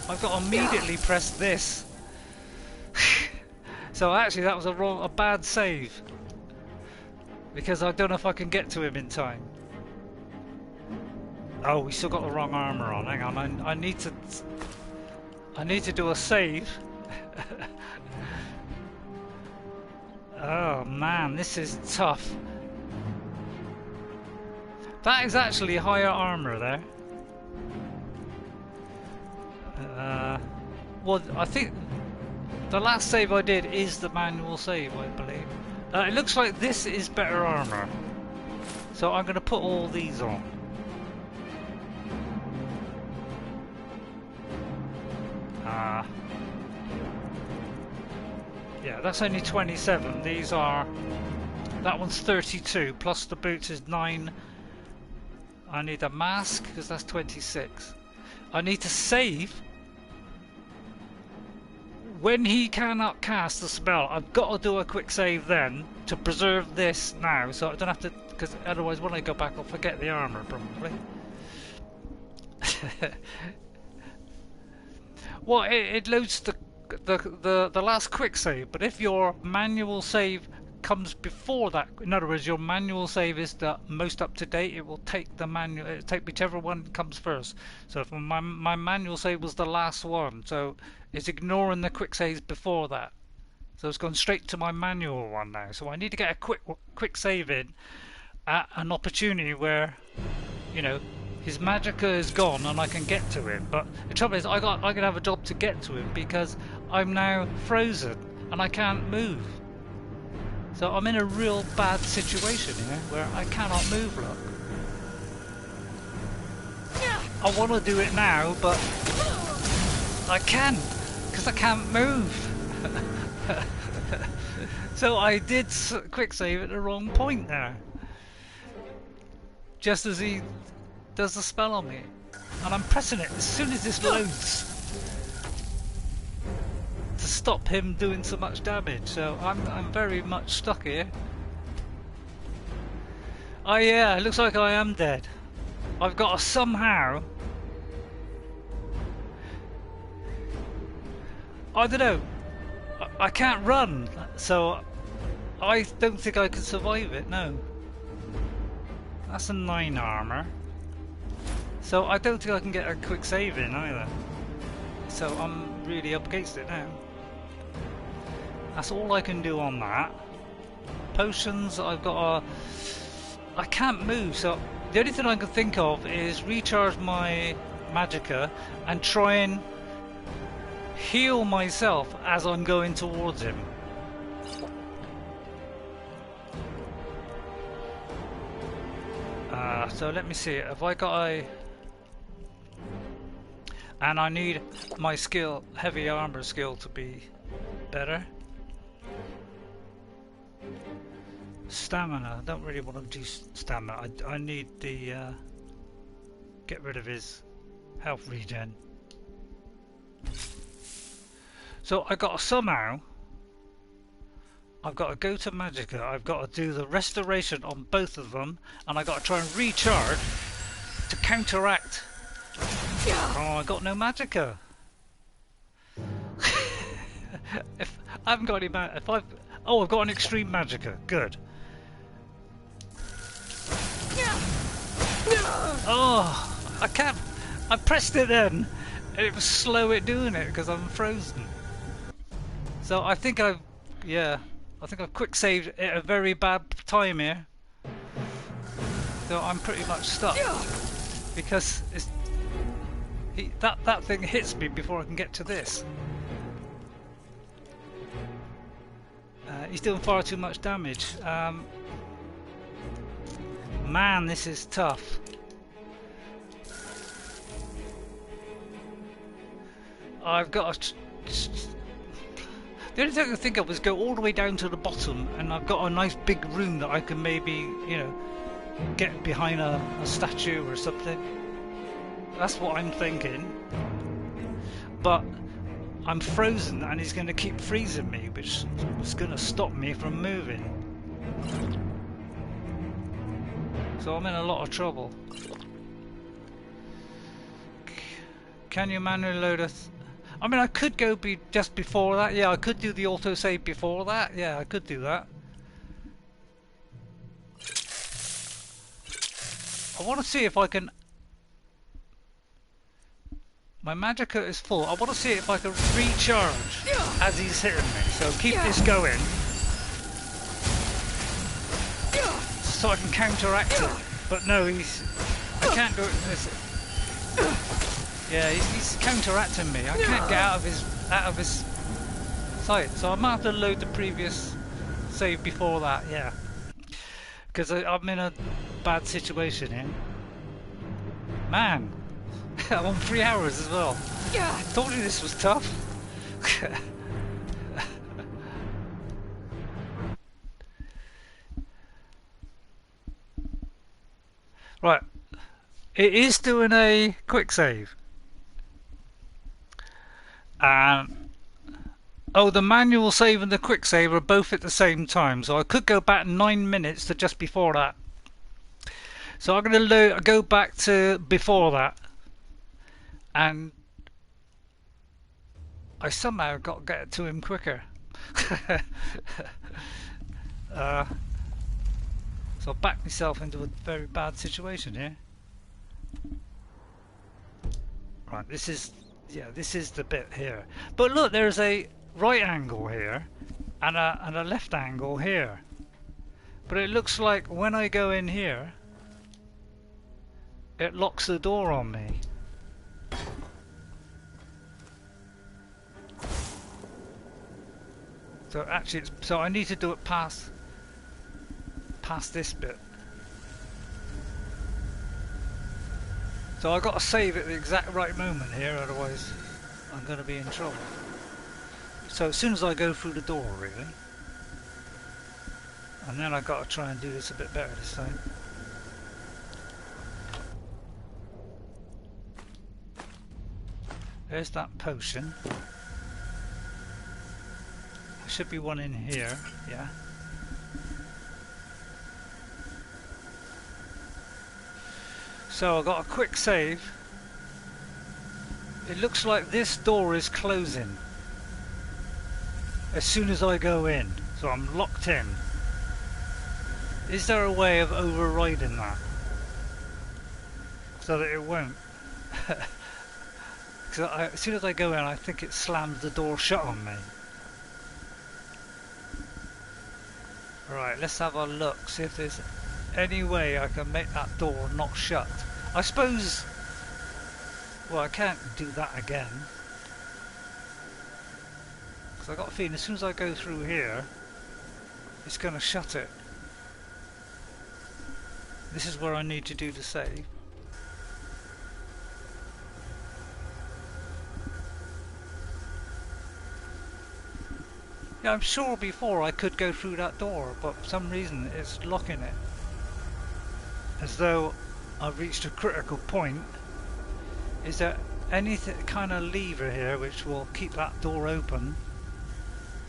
I've got to immediately press this. So actually that was a bad save. Because I don't know if I can get to him in time. Oh, we still got the wrong armor on. Hang on, I need to do a save. Oh man, this is tough. That is actually higher armor there. Well, I think the last save I did is the manual save, I believe. It looks like this is better armor. So I'm going to put all these on. Yeah, that's only 27. These are... That one's 32, plus the boots is 9. I need a mask, because that's 26. I need to save. When he cannot cast the spell, I've got to do a quick save then to preserve this now, so I don't have to, because otherwise when I go back I'll forget the armor probably. Well, it loads the last quick save, but if your manual save comes before that. In other words, your manual save is the most up to date. It will take the manual, take whichever one comes first. So if my manual save was the last one, so it's ignoring the quick saves before that. So it's gone straight to my manual one now. So I need to get a quick save in at an opportunity where, you know, his magicka is gone and I can get to him. But the trouble is, I can have a job to get to him because I'm now frozen and I can't move. So I'm in a real bad situation here where I cannot move, look. I want to do it now, but I can't because I can't move. So I did quick save at the wrong point there. Just as he does the spell on me. And I'm pressing it as soon as this loads to stop him doing so much damage. So I'm very much stuck here. Oh yeah, it looks like I am dead. I've got to somehow, I don't know, I can't run, so I don't think I can survive it, no. That's a 9 armor. So I don't think I can get a quick save in either. So I'm really up against it now. That's all I can do on that. Potions, I've got I can't move, so the only thing I can think of is recharge my magicka and try and heal myself as I'm going towards him. So let me see, have I got a... And I need my skill, heavy armor skill, to be better. Stamina, I don't really want to do stamina. I need the... get rid of his health regen. So I got to somehow... I've got to go to magicka, I've got to do the restoration on both of them, and I've got to try and recharge to counteract. Oh, I got no magicka. If I haven't got any I've got an extreme magicka. Good. Oh, I can't. I pressed it then, and it was slow at doing it because I'm frozen. So I think I've quick saved at a very bad time here. So I'm pretty much stuck because it's that thing hits me before I can get to this. He's doing far too much damage. Man, this is tough. I've got to... The only thing I could think of was go all the way down to the bottom, and I've got a nice big room that I can maybe, you know, get behind a statue or something. That's what I'm thinking. But I'm frozen and he's going to keep freezing me, which is going to stop me from moving. So I'm in a lot of trouble. Can you manually load a... I mean, I could go just before that. Yeah, I could do the autosave before that. Yeah, I could do that. I want to see if I can... My magicka is full. I want to see if I can recharge as he's hitting me. So keep this going. So I can counteract it. But no, I can't do it. Yeah, he's counteracting me. I can't get out of his sight. So I might have to load the previous save before that. Yeah, because I'm in a bad situation here. Man, I'm on 3 hours as well. I told you this was tough. Right, it is doing a quick save. Oh, the manual save and the quick save are both at the same time, so I could go back 9 minutes to just before that. So I'm going to go back to before that, and I somehow got to get to him quicker. So I backed myself into a very bad situation here. Right, this is the bit here. But look, there's a right angle here and a left angle here. But it looks like when I go in here, it locks the door on me. So actually, so I need to do it past this bit. So I've got to save at the exact right moment here, otherwise I'm going to be in trouble. So as soon as I go through the door, really. And then I've got to try and do this a bit better this time. There's that potion. There should be one in here, yeah. So I got a quick save. It looks like this door is closing as soon as I go in, so I'm locked in. Is there a way of overriding that so that it won't? Because as soon as I go in, I think it slams the door shut on me. Right, let's have a look, see if there's any way I can make that door not shut. I suppose, well, I can't do that again. Because I got a feeling as soon as I go through here, it's going to shut it. This is where I need to do the save. Yeah, I'm sure before I could go through that door, but for some reason it's locking it. As though I've reached a critical point. Is there any kind of lever here which will keep that door open?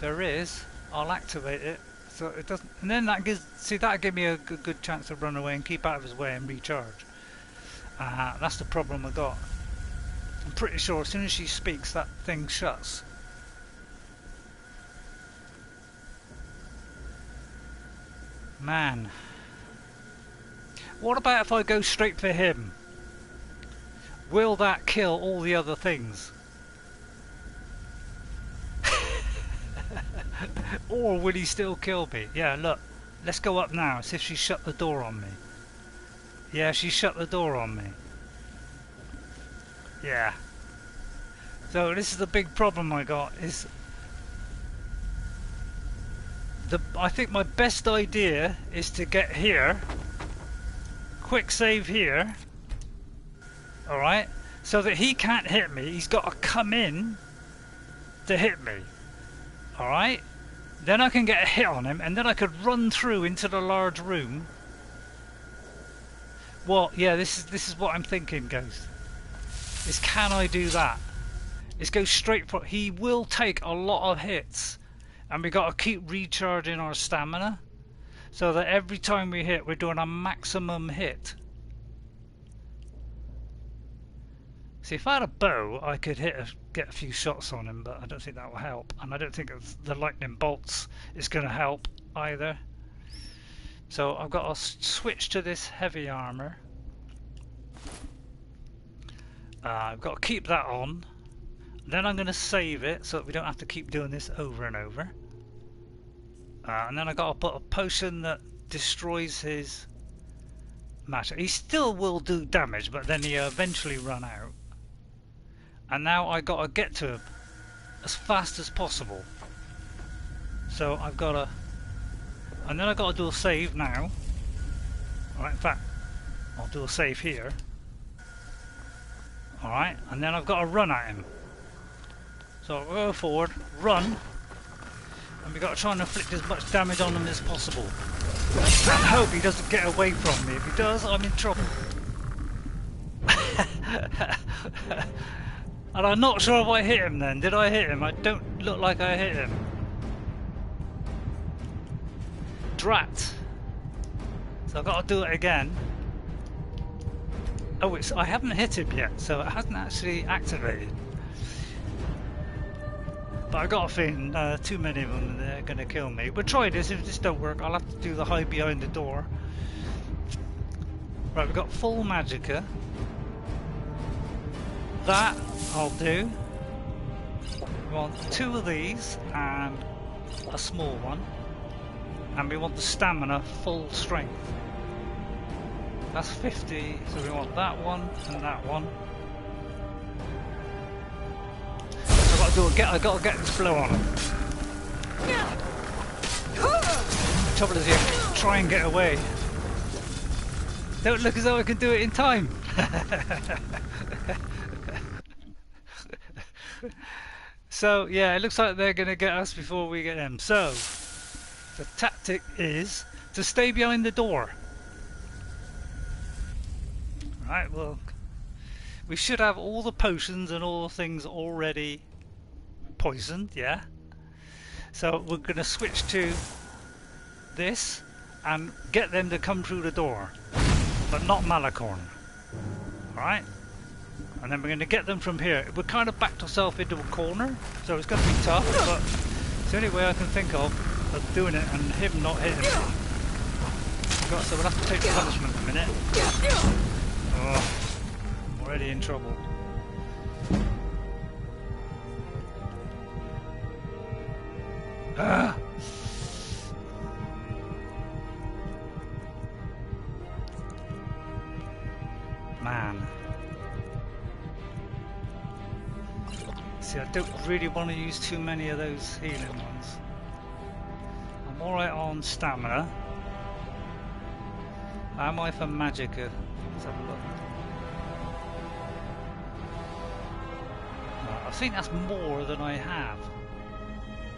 There is. I'll activate it so it doesn't. And then that gives. See, that'll give me a good chance to run away and keep out of his way and recharge. That's the problem I got. I'm pretty sure as soon as she speaks, that thing shuts. Man. What about if I go straight for him? Will that kill all the other things? Or will he still kill me? Yeah, look. Let's go up now. See if she shut the door on me. Yeah, she shut the door on me. Yeah. So this is the big problem I got. Is I think my best idea is to get here. Quick save here. Alright, so that he can't hit me. He's got to come in to hit me. Alright, then I can get a hit on him and then I could run through into the large room. Well, yeah, this is what I'm thinking, Ghost. Is can I do that? Is go straight for. He will take a lot of hits and we got to keep recharging our stamina so that every time we hit we're doing a maximum hit. See, if I had a bow, I could get a few shots on him, but I don't think that will help. And I don't think the lightning bolts is going to help either. So I've got to switch to this heavy armor. I've got to keep that on. Then I'm going to save it so that we don't have to keep doing this over and over. And then I've got to put a potion that destroys his matter. He still will do damage, but then he'll eventually run out. And now I got to get to him as fast as possible. So I've got to, and then I've got to do a save now. Alright, in fact, I'll do a save here. Alright, and then I've got to run at him. So I'll go forward, run, and we've got to try and inflict as much damage on him as possible. And hope he doesn't get away from me. If he does, I'm in trouble. And I'm not sure if I hit him then. Did I hit him? I don't look like I hit him. Drat. So I've got to do it again. Oh, I haven't hit him yet, so it hasn't actually activated. But I got a feeling too many of them, they're going to kill me. We'll try this. If this don't work, I'll have to do the hide behind the door. Right, we've got full magicka. That I'll do. We want 2 of these and a small one. And we want the stamina full strength. That's 50, so we want that one and that one. I gotta get this blow on him. The trouble is, you have to try and get away. Don't look as though I can do it in time. So yeah, it looks like they're gonna get us before we get them. So the tactic is to stay behind the door. Right, well, we should have all the potions and all the things already poisoned, yeah? So we're going to switch to this and get them to come through the door, but not Malkaran. Alright? And then we're going to get them from here. We're kind of backed ourselves into a corner, so it's going to be tough, but it's the only way I can think of doing it and him not hitting me. So we'll have to take the punishment in a minute. Oh, I'm already in trouble. Ah! Man. See, I don't really want to use too many of those healing ones. I'm alright on stamina. How am I for magicka? Let's have a look. I think that's more than I have.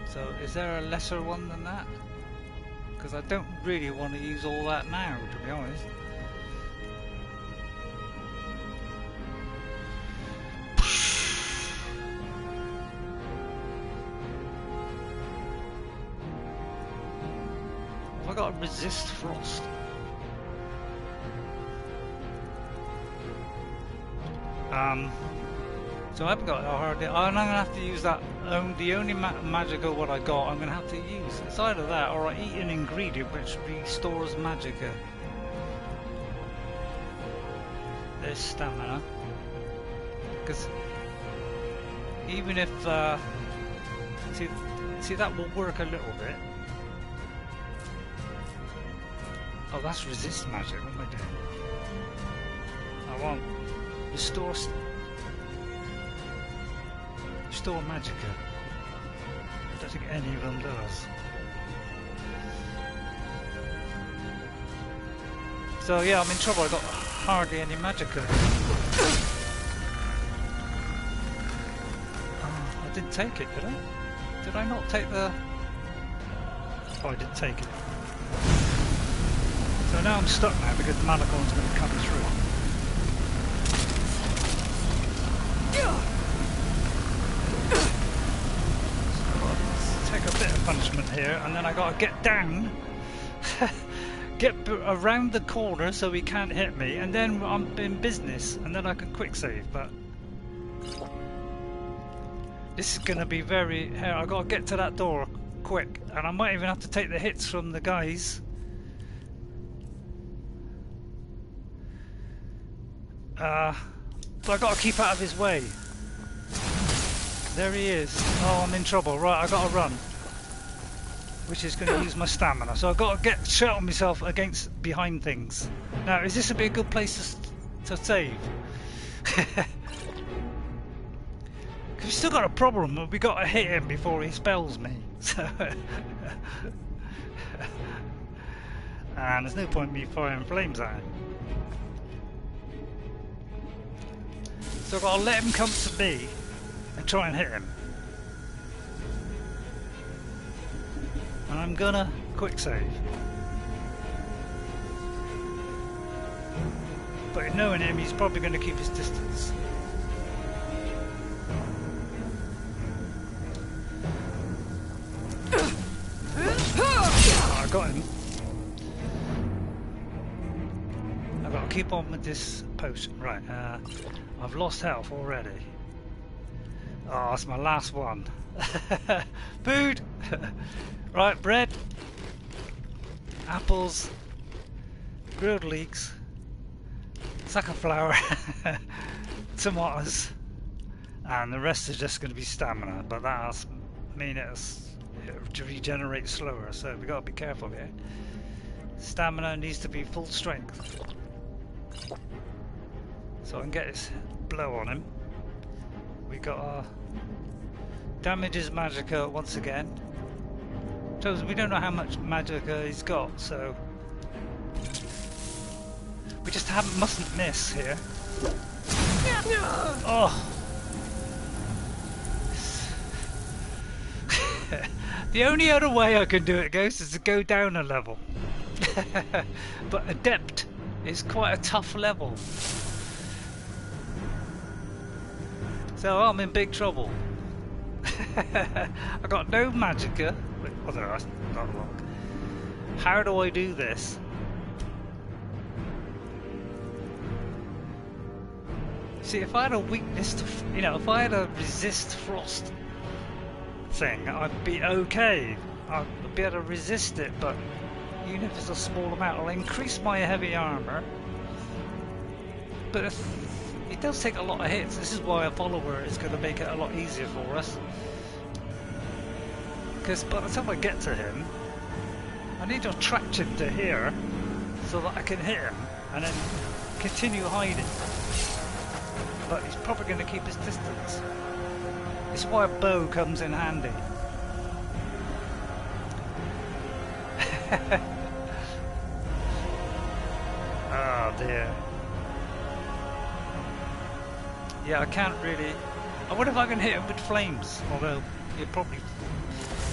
So is there a lesser one than that? Because I don't really want to use all that now, to be honest. Have I got to resist frost? So I haven't got a hard. I'm going to have to use that. The only magicka what I got, I'm going to have to use. It's either that or I eat an ingredient which restores magicka. There's stamina. Because even if see that will work a little bit. Oh, that's resist magic. What am I doing? I want restore magicka. I don't think any of them does. So yeah, I'm in trouble. I got hardly any magicka. Oh, I didn't take it, did I? Did I not take the? Oh, I didn't take it. So now I'm stuck now because Malkaran's going to come through. Take a bit of punishment here, and then I gotta get down, get around the corner so he can't hit me, and then I'm in business, and then I can quick save. But this is gonna be very. Here, I gotta get to that door quick, and I might even have to take the hits from the guys. So I gotta keep out of his way. There he is. Oh, I'm in trouble. Right, I gotta run. Which is going to use my stamina. So I've got to shelter myself against behind things. Now, is this a good place to save? Because we've still got a problem. We've got to hit him before he spells me. So and there's no point in me firing flames at him. So I've got to let him come to me and try and hit him. And I'm gonna quick save. But knowing him, he's probably going to keep his distance. Oh, I got him. I've got to keep on with this potion. Right, I've lost health already. Oh, it's my last one. Food! Right, bread, apples, grilled leeks, sack of flour, tomatoes, and the rest is just going to be stamina, but that'll mean it'll regenerate slower, so we got to be careful here. Stamina needs to be full strength, so I can get this blow on him. We got our damages magicka once again. So we don't know how much magicka he's got, so we just mustn't miss here. Oh. The only other way I can do it, Ghost, is to go down a level. But Adept is quite a tough level. So I'm in big trouble. I got no magicka. Although that's not wrong. How do I do this? See, if I had a weakness to, if I had a resist frost thing, I'd be okay. I'd be able to resist it, but even if it's a small amount, I'll increase my heavy armor. But it does take a lot of hits. This is why a follower is going to make it a lot easier for us. Because by the time I get to him, I need to attract him to here so that I can hit him and then continue hiding. But he's probably going to keep his distance. This is why a bow comes in handy. Oh dear. Yeah, I can't really... I wonder if I can hit him with flames, although he'll probably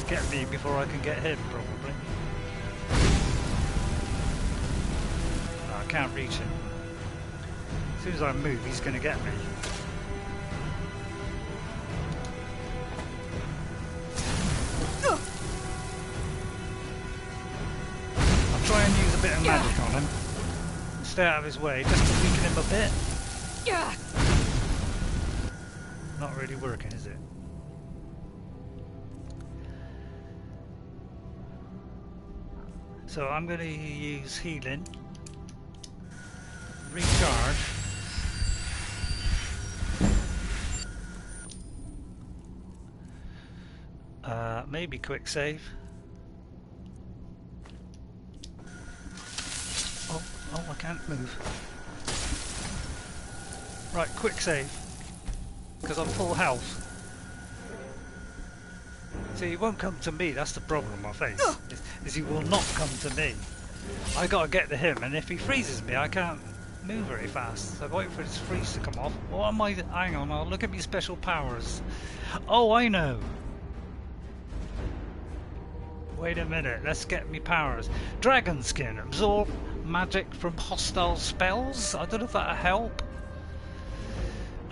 get me before I can get him, probably. No, I can't reach him. As soon as I move, he's going to get me. I'll try and use a bit of magic on him. Stay out of his way, just to weaken him a bit. Not really working, is it? So I'm going to use healing, recharge, maybe quick save. Oh, I can't move. Right, quick save, because I'm full health. See, he won't come to me, that's the problem I face, is he will not come to me. I gotta get to him, and if he freezes me, I can't move very fast. So I wait for his freeze to come off. What am I... Hang on, I'll look at my special powers. Oh, I know! Wait a minute, let's get me powers. Dragon Skin, absorb magic from hostile spells? I don't know if that'll help.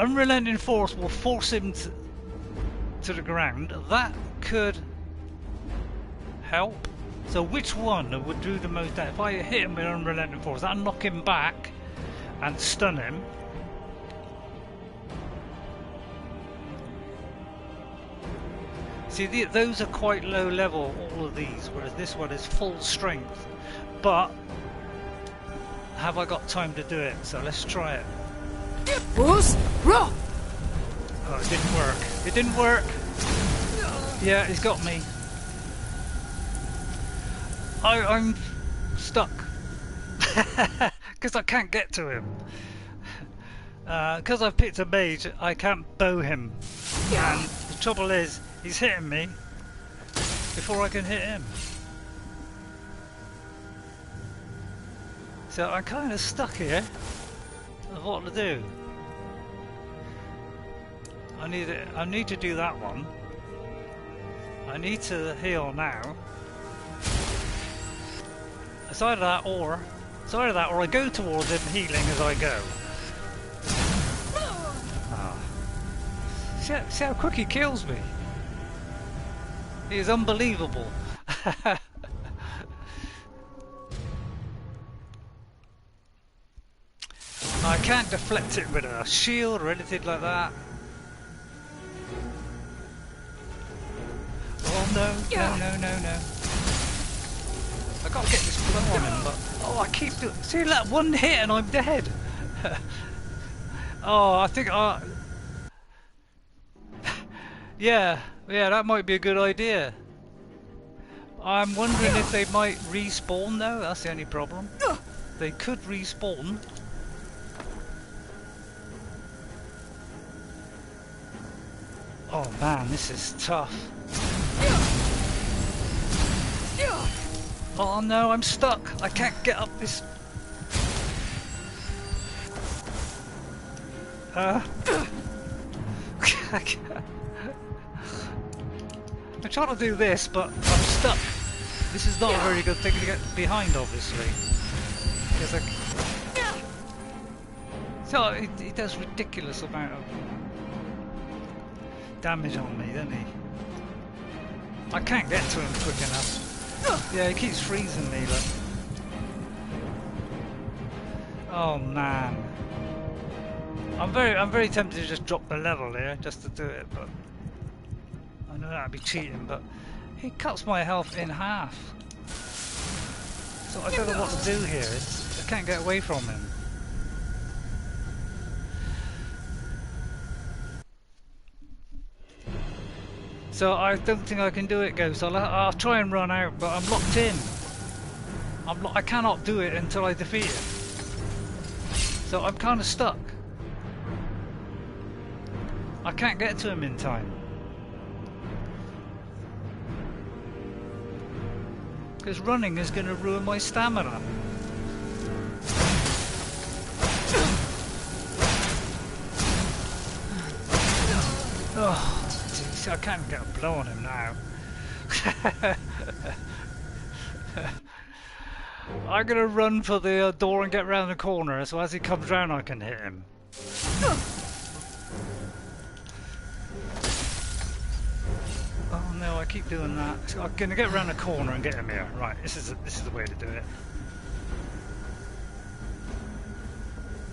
Unrelenting Force will force him to the ground. That could help. So which one would do the most damage? If I hit him with Unrelenting Force, that'll knock him back and stun him. See, those are quite low level, all of these, whereas this one is full strength. But have I got time to do it? So let's try it. Oh, it didn't work. It didn't work. Yeah, he's got me. I'm stuck. Because I can't get to him. Because I've picked a mage, I can't bow him. And the trouble is, he's hitting me before I can hit him. So I'm kind of stuck here of what to do. I need to do that one. I need to heal now. It's either that or I go towards him healing as I go. Oh. See how quick he kills me. He is unbelievable. I can't deflect it with a shield or anything like that. no, no, no, no, no. I gotta get this blow on him, but oh, I keep doing. See that one hit and I'm dead. Oh, I think yeah, that might be a good idea. I'm wondering if they might respawn though. That's the only problem. They could respawn. Oh man, this is tough. Oh no, I'm stuck. I can't get up this. I'm trying to do this, but I'm stuck. This is not a very good thing to get behind, obviously. Because so he does ridiculous amount of damage on me, doesn't he? I can't get to him quick enough. Yeah, he keeps freezing me, look. Oh man. I'm very tempted to just drop the level here just to do it, but I know that'd be cheating, but he cuts my health in half. So I don't know what to do here. I can't get away from him. So I don't think I can do it, Ghost. I'll try and run out, but I'm locked in. I cannot do it until I defeat him. So I'm kind of stuck. I can't get to him in time. Because running is going to ruin my stamina. Oh. I can't get a blow on him now. I'm gonna run for the door and get round the corner, so as he comes round I can hit him. Oh no, I keep doing that. So I'm gonna get round the corner and get him here. Right, this is the way to do it.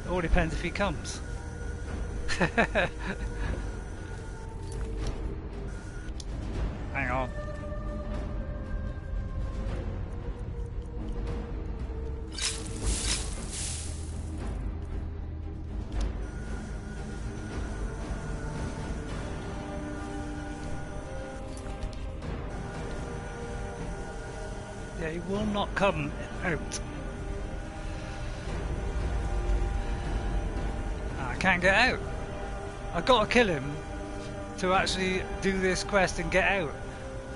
It all depends if he comes. Hang on. Yeah, he will not come out. I can't get out. I've got to kill him to actually do this quest and get out.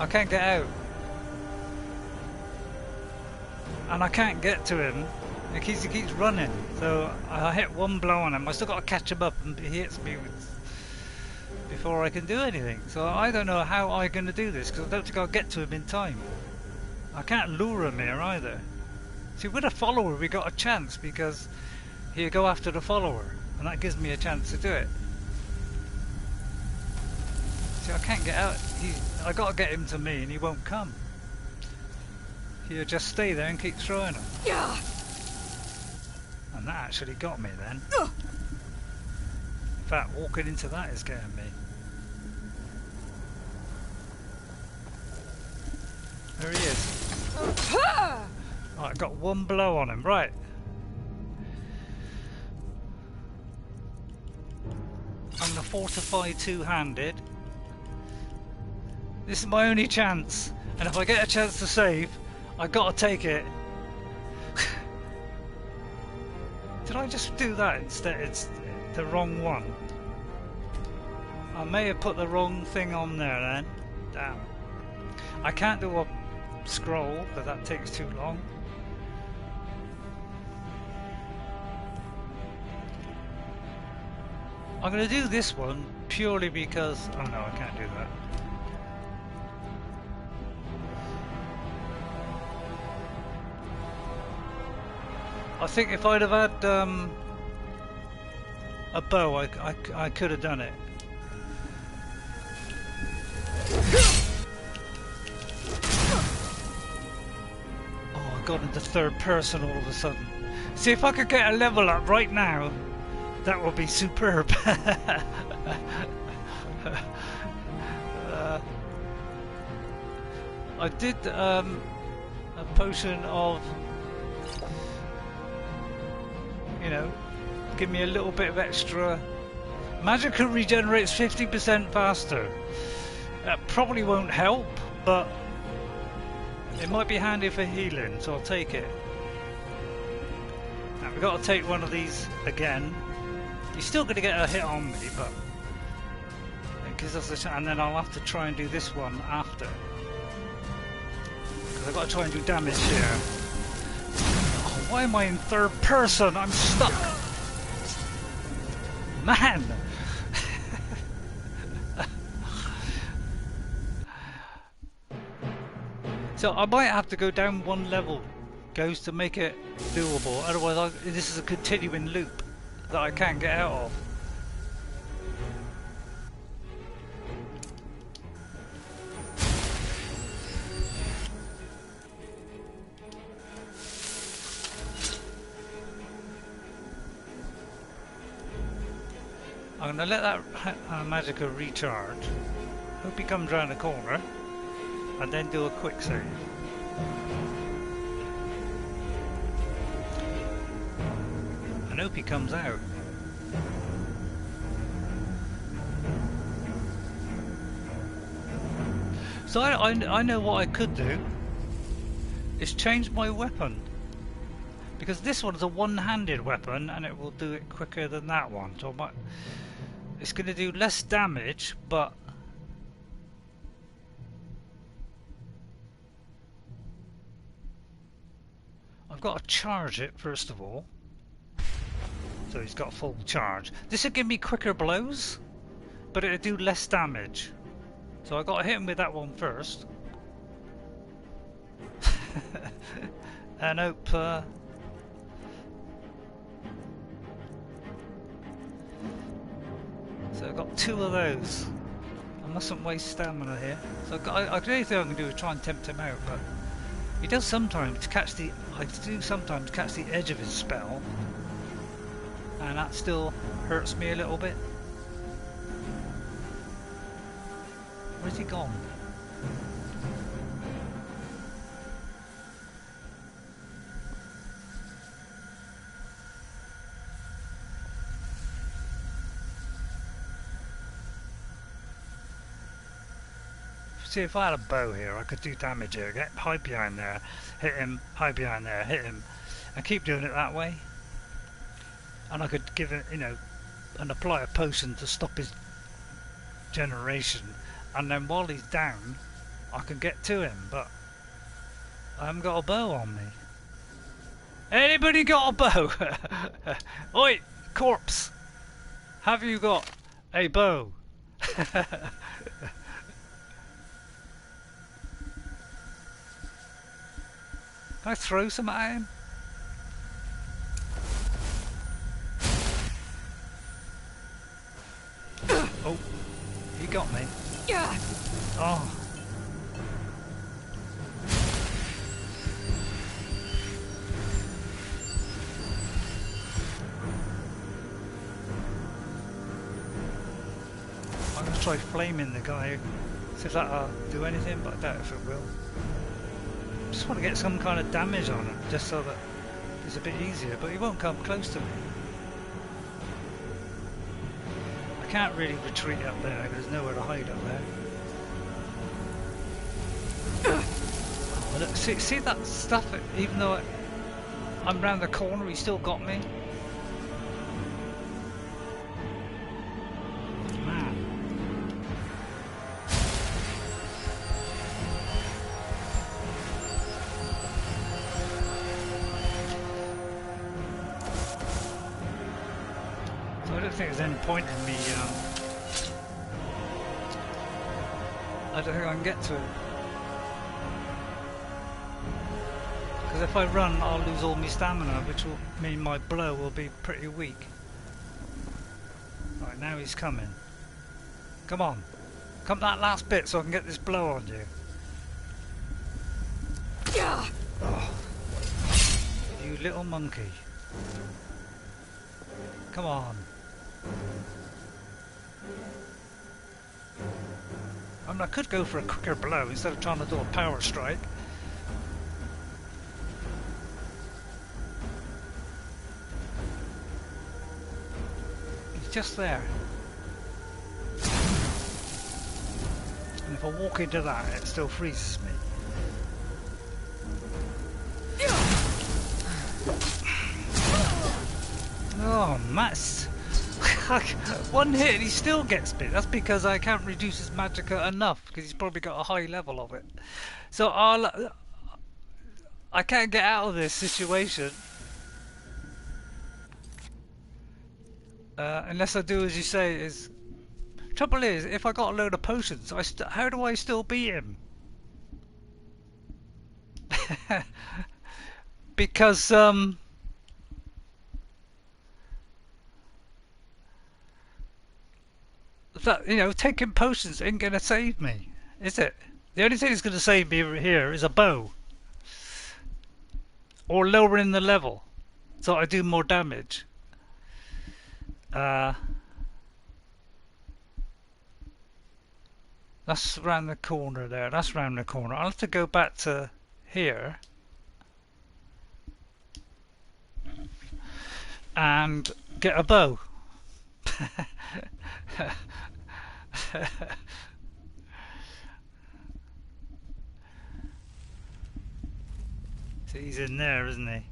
I can't get out. And I can't get to him. He keeps running. So I hit one blow on him. I still got to catch him up and he hits me before I can do anything. So I don't know how I'm going to do this because I don't think I'll get to him in time. I can't lure him here either. See, with a follower we got a chance because he'll go after the follower and that gives me a chance to do it. See, I can't get out. I got to get him to me and he won't come. He'll just stay there and keep throwing him. Yeah. And that actually got me then. In fact, walking into that is getting me. There he is. Right, I got one blow on him. Right. I'm gonna fortify two-handed. This is my only chance, and if I get a chance to save, I gotta take it. Did I just do that instead? It's the wrong one. I may have put the wrong thing on there then. Damn. I can't do a scroll because that takes too long. I'm gonna do this one purely because... oh no, I can't do that. I think if I'd have had a bow, I could have done it. Oh, I got into third person all of a sudden. See, if I could get a level up right now, that would be superb. I did a potion of, you know, give me a little bit of extra. Magicka regenerates 50% faster. That probably won't help, but it might be handy for healing, so I'll take it. Now we've got to take one of these again. You're still going to get a hit on me, but it gives us a chance, and then I'll have to try and do this one after. Because I've got to try and do damage here. Oh, why am I in third person? I'm stuck! Man! So I might have to go down one level, Ghost, to make it doable. Otherwise, this is a continuing loop that I can't get out of. I'm going to let that Magicka recharge. Hope he comes round the corner. And then do a quick save. And hope he comes out. So I know what I could do is change my weapon, because this one is a one-handed weapon and it will do it quicker than that one. So it's going to do less damage, but I've got to charge it first of all. So he's got full charge. This will give me quicker blows, but it'll do less damage. So I got to hit him with that one first. And hope so I've got two of those. I mustn't waste stamina here. So the only thing I can do is try and tempt him out, but he does sometimes catch the. I do sometimes catch the edge of his spell, and that still hurts me a little bit. Where's he gone? See, if I had a bow here, I could do damage here. Get hide behind there, hit him, hide behind there, hit him, and keep doing it that way. And I could give it, you know, and apply a potion to stop his generation. And then while he's down, I can get to him. But I haven't got a bow on me. Anybody got a bow? Oi, corpse! Have you got a bow? Can I throw some at him? Oh, he got me. Oh. I'm going to try flaming the guy, see if that'll do anything, but I doubt if it will. Just want to get some kind of damage on him, just so that it's a bit easier, but he won't come close to me. I can't really retreat up there, because there's nowhere to hide up there. Oh, look, see that stuff, even though I'm round the corner, he still got me. I don't think there's any point in me, I don't think I can get to it. Because if I run, I'll lose all my stamina, which will mean my blow will be pretty weak. Right, now he's coming. Come on. Come that last bit so I can get this blow on you. Oh. You little monkey. Come on. I mean, I could go for a quicker blow instead of trying to do a power strike. He's just there. And if I walk into that, it still freezes me. Oh, Matt's one hit and he still gets bit. That's because I can't reduce his magicka enough, because he's probably got a high level of it. So I can't get out of this situation unless I do as you say. Is trouble is, if I got a load of potions, how do I still beat him? Because that, you know, taking potions ain't gonna save me, is it? The only thing that's gonna save me here is a bow, or lowering the level so I do more damage. That's around the corner there. That's around the corner. I'll have to go back to here and get a bow. So he's in there, isn't he?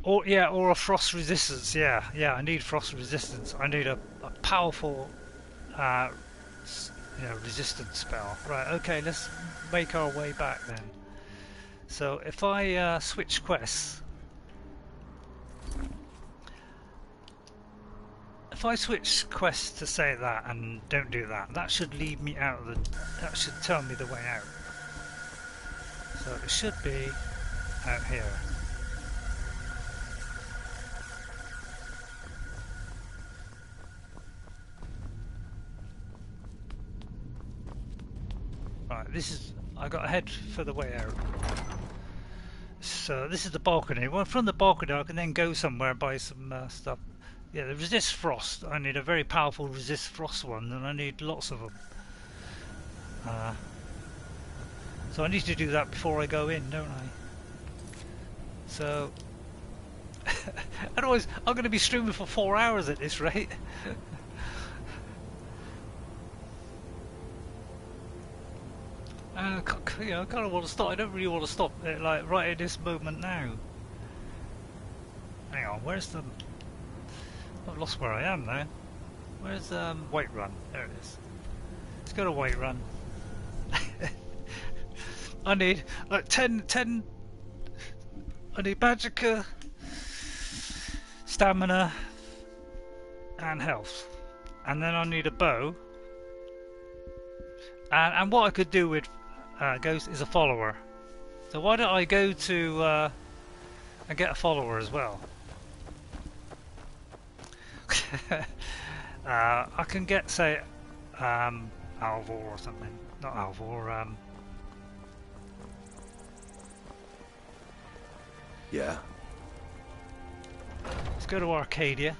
Or yeah, or a frost resistance. Yeah, I need frost resistance. I need a powerful resistance spell. Right, okay, let's make our way back then. So if I switch quests, to say that and don't do that, that should lead me out of the, that should tell me the way out. So it should be out here. Right, this is, I got to head for the way out. So this is the balcony. Well, from the balcony I can then go somewhere and buy some stuff. Yeah, the resist frost. I need a very powerful resist frost one, and I need lots of them. So I need to do that before I go in, don't I? So otherwise I'm going to be streaming for 4 hours at this rate. You know, I kind of want to stop. I don't really want to stop it, like right at this moment now. Hang on, where's the? I've lost where I am now. Where's Whiterun? There it is. Let's go to Whiterun. I need like 10. I need magicka, stamina, and health, and then I need a bow. And what I could do with Ghost is a follower. So why don't I go to and get a follower as well? I can get, say, Alvor or something. Not Alvor. Yeah. Let's go to Arcadia.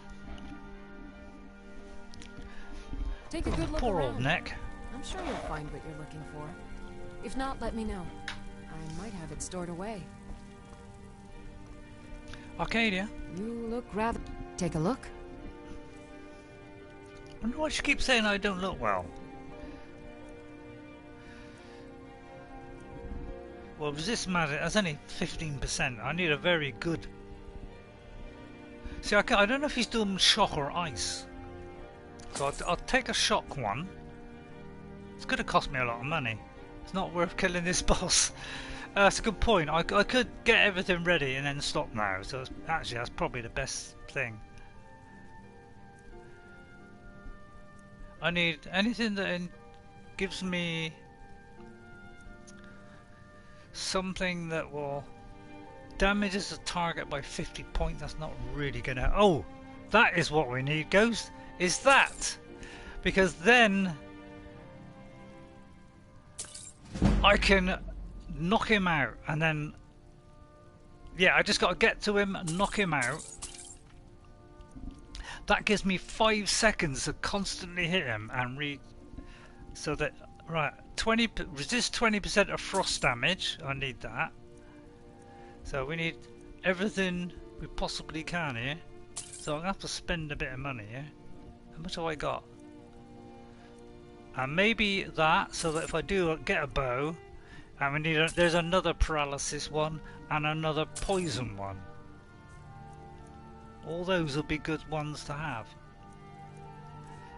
Take a good look Poor around. old neck. I'm sure you'll find what you're looking for. If not, let me know. I might have it stored away. Arcadia? You look rather... Take a look. I wonder why she keeps saying I don't look well. Well, resist magic, that's only 15%. I need a very good... See, I don't know if he's doing shock or ice. So I'll take a shock one. It's going to cost me a lot of money. It's not worth killing this boss. That's a good point. I could get everything ready and then stop now. So actually, that's probably the best thing. I need anything that gives me something that will damages the target by 50 points. That's not really gonna... Oh! That is what we need, Ghost! Is that! Because then I can knock him out and then Yeah, I just got to get to him and knock him out. That gives me 5 seconds to constantly hit him and so that, right, resist 20% of frost damage. I need that. So we need everything we possibly can here. So I'm going to have to spend a bit of money here. How much have I got? And maybe that, so that if I do get a bow, and we need there's another paralysis one and another poison one. All those will be good ones to have.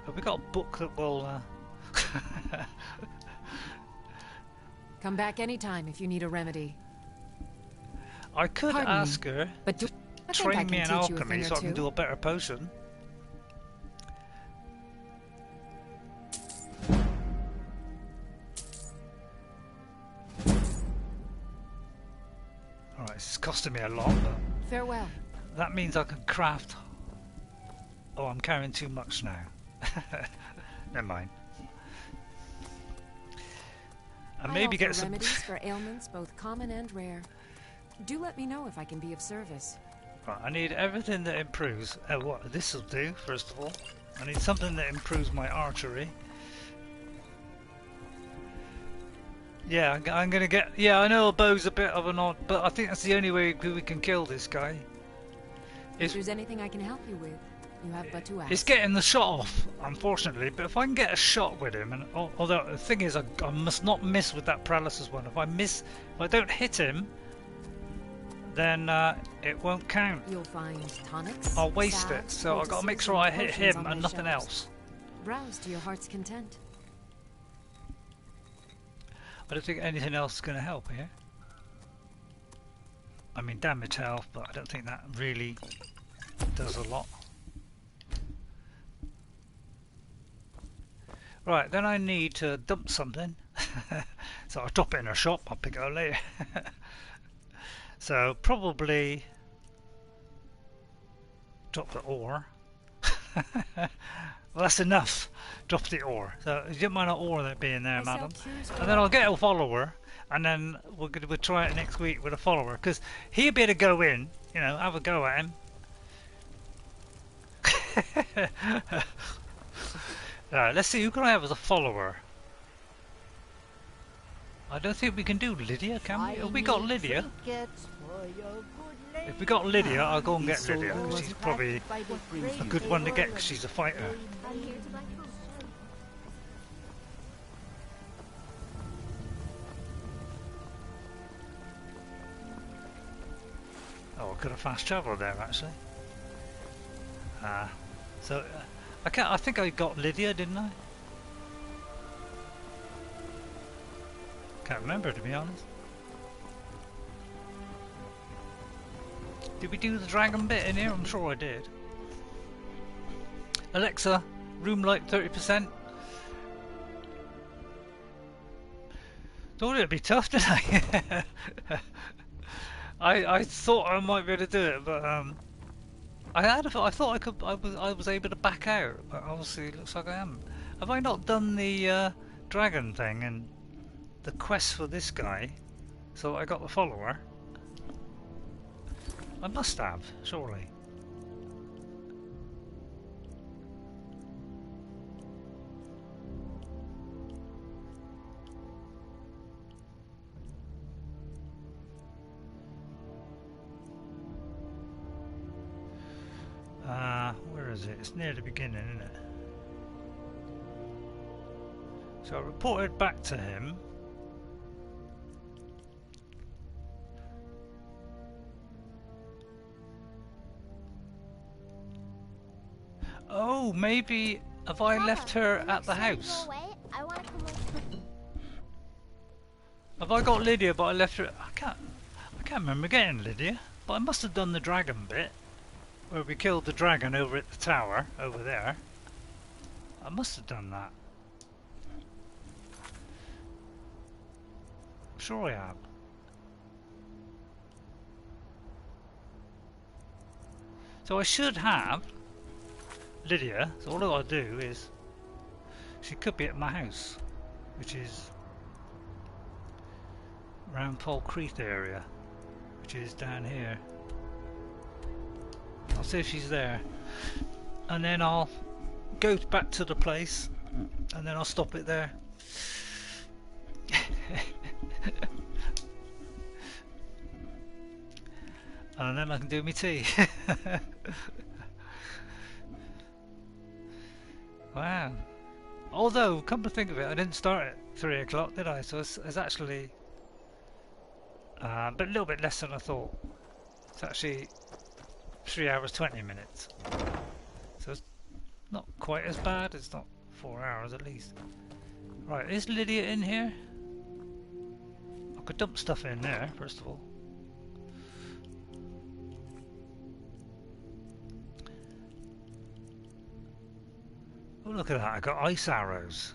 Have we got a book that will... Come back anytime if you need a remedy. I could ask her to train me in alchemy so I can do a better potion. Alright, this is costing me a lot, but... Farewell. That means I can craft... Oh, I'm carrying too much now. Never mind. And maybe get some remedies for ailments both common and rare. Do let me know if I can be of service. Right, I need everything that improves. What this will do, first of all. I need something that improves my archery. Yeah, I'm gonna get. Yeah, I know a bow's a bit of an odd, but I think that's the only way we can kill this guy. If there's anything I can help you with, you have but to ask. It's getting the shot off, unfortunately. But if I can get a shot with him, and although the thing is, I must not miss with that paralysis one. If I don't hit him, then it won't count. You'll find tonics. I'll waste it. So I've got to make sure I hit him and nothing else. Browse to your heart's content. I don't think anything else is going to help here. I mean, damage health, but I don't think that really does a lot. Right, then I need to dump something. So I'll drop it in a shop, I'll pick it up later. So probably drop the ore. Well, that's enough. Drop the ore. So you don't mind an ore that being there, madam. And then I'll get a follower, and then we'll try it next week with a follower, because he'll be able to go in, you know, have a go at him. Let's see, who can I have as a follower? I don't think we can do Lydia, can we? Have we got Lydia? If we got Lydia, I'll go and get Lydia, because she's probably a good one to get, because she's a fighter. Oh, I could have fast travelled there, actually. I think I got Lydia, didn't I? Can't remember, to be honest. Did we do the dragon bit in here? I'm sure I did. Alexa, room light 30%. Thought it'd be tough, didn't I? I thought I might be able to do it, but I thought I was able to back out, but obviously it looks like I am. Have I not done the dragon thing and the quest for this guy? So I got the follower. I must have, surely. Where is it? It's near the beginning, isn't it? So I reported back to him. Oh, maybe have I left her at the house? Have I got Lydia, but I left her? I can't remember getting Lydia, but I must have done the dragon bit. Where we killed the dragon over at the tower, over there. I must have done that. I'm sure I have. So I should have Lydia, so all I gotta do is... She could be at my house, which is around Kilkreath area, which which is down here. I'll see if she's there, and then I'll go back to the place, and then I'll stop it there. And then I can do my tea. Wow. Although, come to think of it, I didn't start at 3 o'clock, did I? So it's actually but a little bit less than I thought. It's actually 3 hours 20 minutes. So it's not quite as bad. It's not 4 hours at least. Right, is Lydia in here? I could dump stuff in there, first of all. Oh, look at that, I got ice arrows.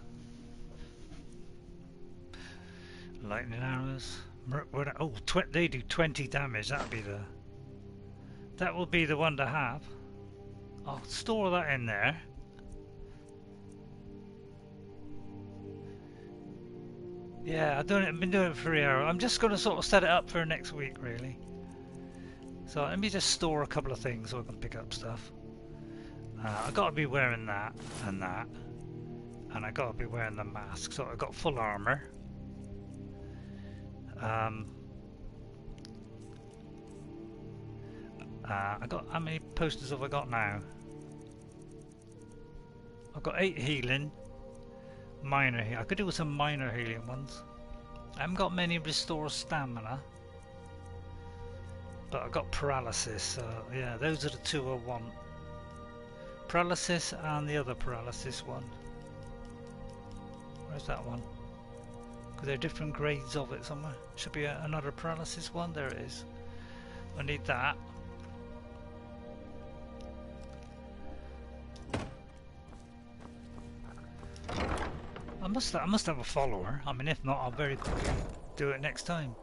Lightning arrows. Oh, they do 20 damage. That will be the one to have. I'll store that in there. Yeah, I've been doing it for 3 hours. I'm just going to sort of set it up for next week, really. So let me just store a couple of things so I can pick up stuff. I've got to be wearing that, and I got to be wearing the mask. So I've got full armor. I got, how many posters have I got now? I've got 8 healing, minor healing. I could do with some minor healing ones. I haven't got many restore stamina, but I've got paralysis. So yeah, those are the 2 I want. Paralysis and the other paralysis one. Where's that one? Because there are different grades of it somewhere. Should be another paralysis one. There it is. I need that. I must have a follower. I mean, if not, I'll very quickly do it next time.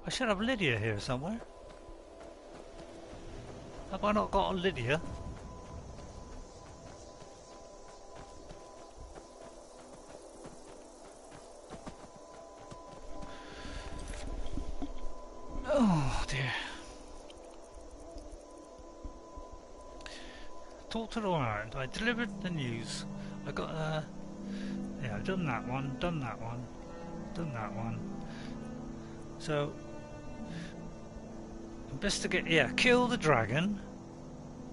I should have Lydia here somewhere. Have I not got a Lydia? Oh dear. Talk to the warrant. I delivered the news. I got yeah, I've done that one, done that one, done that one. So investigate, yeah, kill the dragon.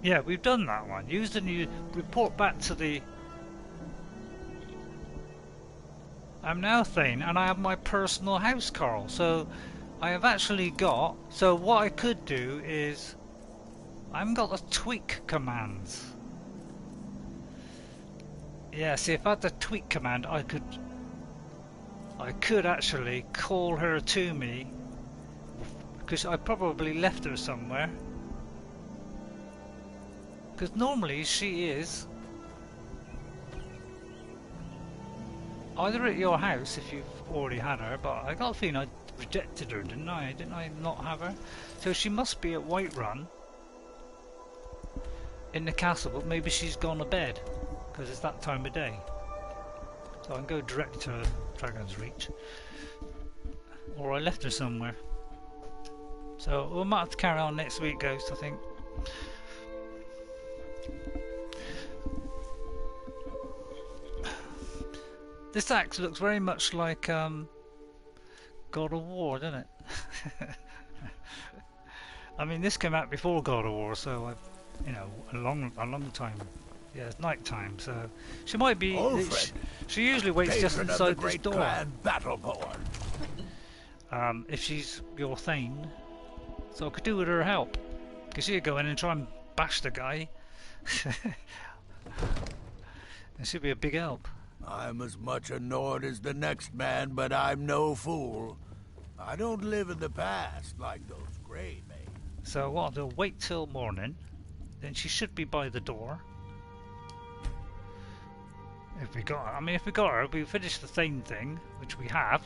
Yeah, we've done that one. Use the new report back to the I'm now Thane and I have my personal house Carl. So I have actually got, so what I could do is, I haven't got the tweak commands. Yeah, see if I had the tweak command I could actually call her to me, because I probably left her somewhere. Because normally she is either at your house if you've already had her, but I got a feeling I rejected her, didn't I? Didn't I not have her? So she must be at Whiterun in the castle, but maybe she's gone to bed because it's that time of day. So I can go direct to Dragon's Reach, or I left her somewhere. So we might have to carry on next week, Ghost, I think. This axe looks very much like God of War, doesn't it? I mean, this came out before God of War, so I've, you know, a long time. Yeah, it's night time, so she might be. She usually waits just inside this door. If she's your Thane, so I could do with her help, because she'd go in and try and bash the guy. It should be a big help. I'm as much annoyed as the next man, but I'm no fool. I don't live in the past like those grey men. So what I'll do, wait till morning, then she should be by the door. If we got her, I mean if we got her, we finished the Thane thing, which we have.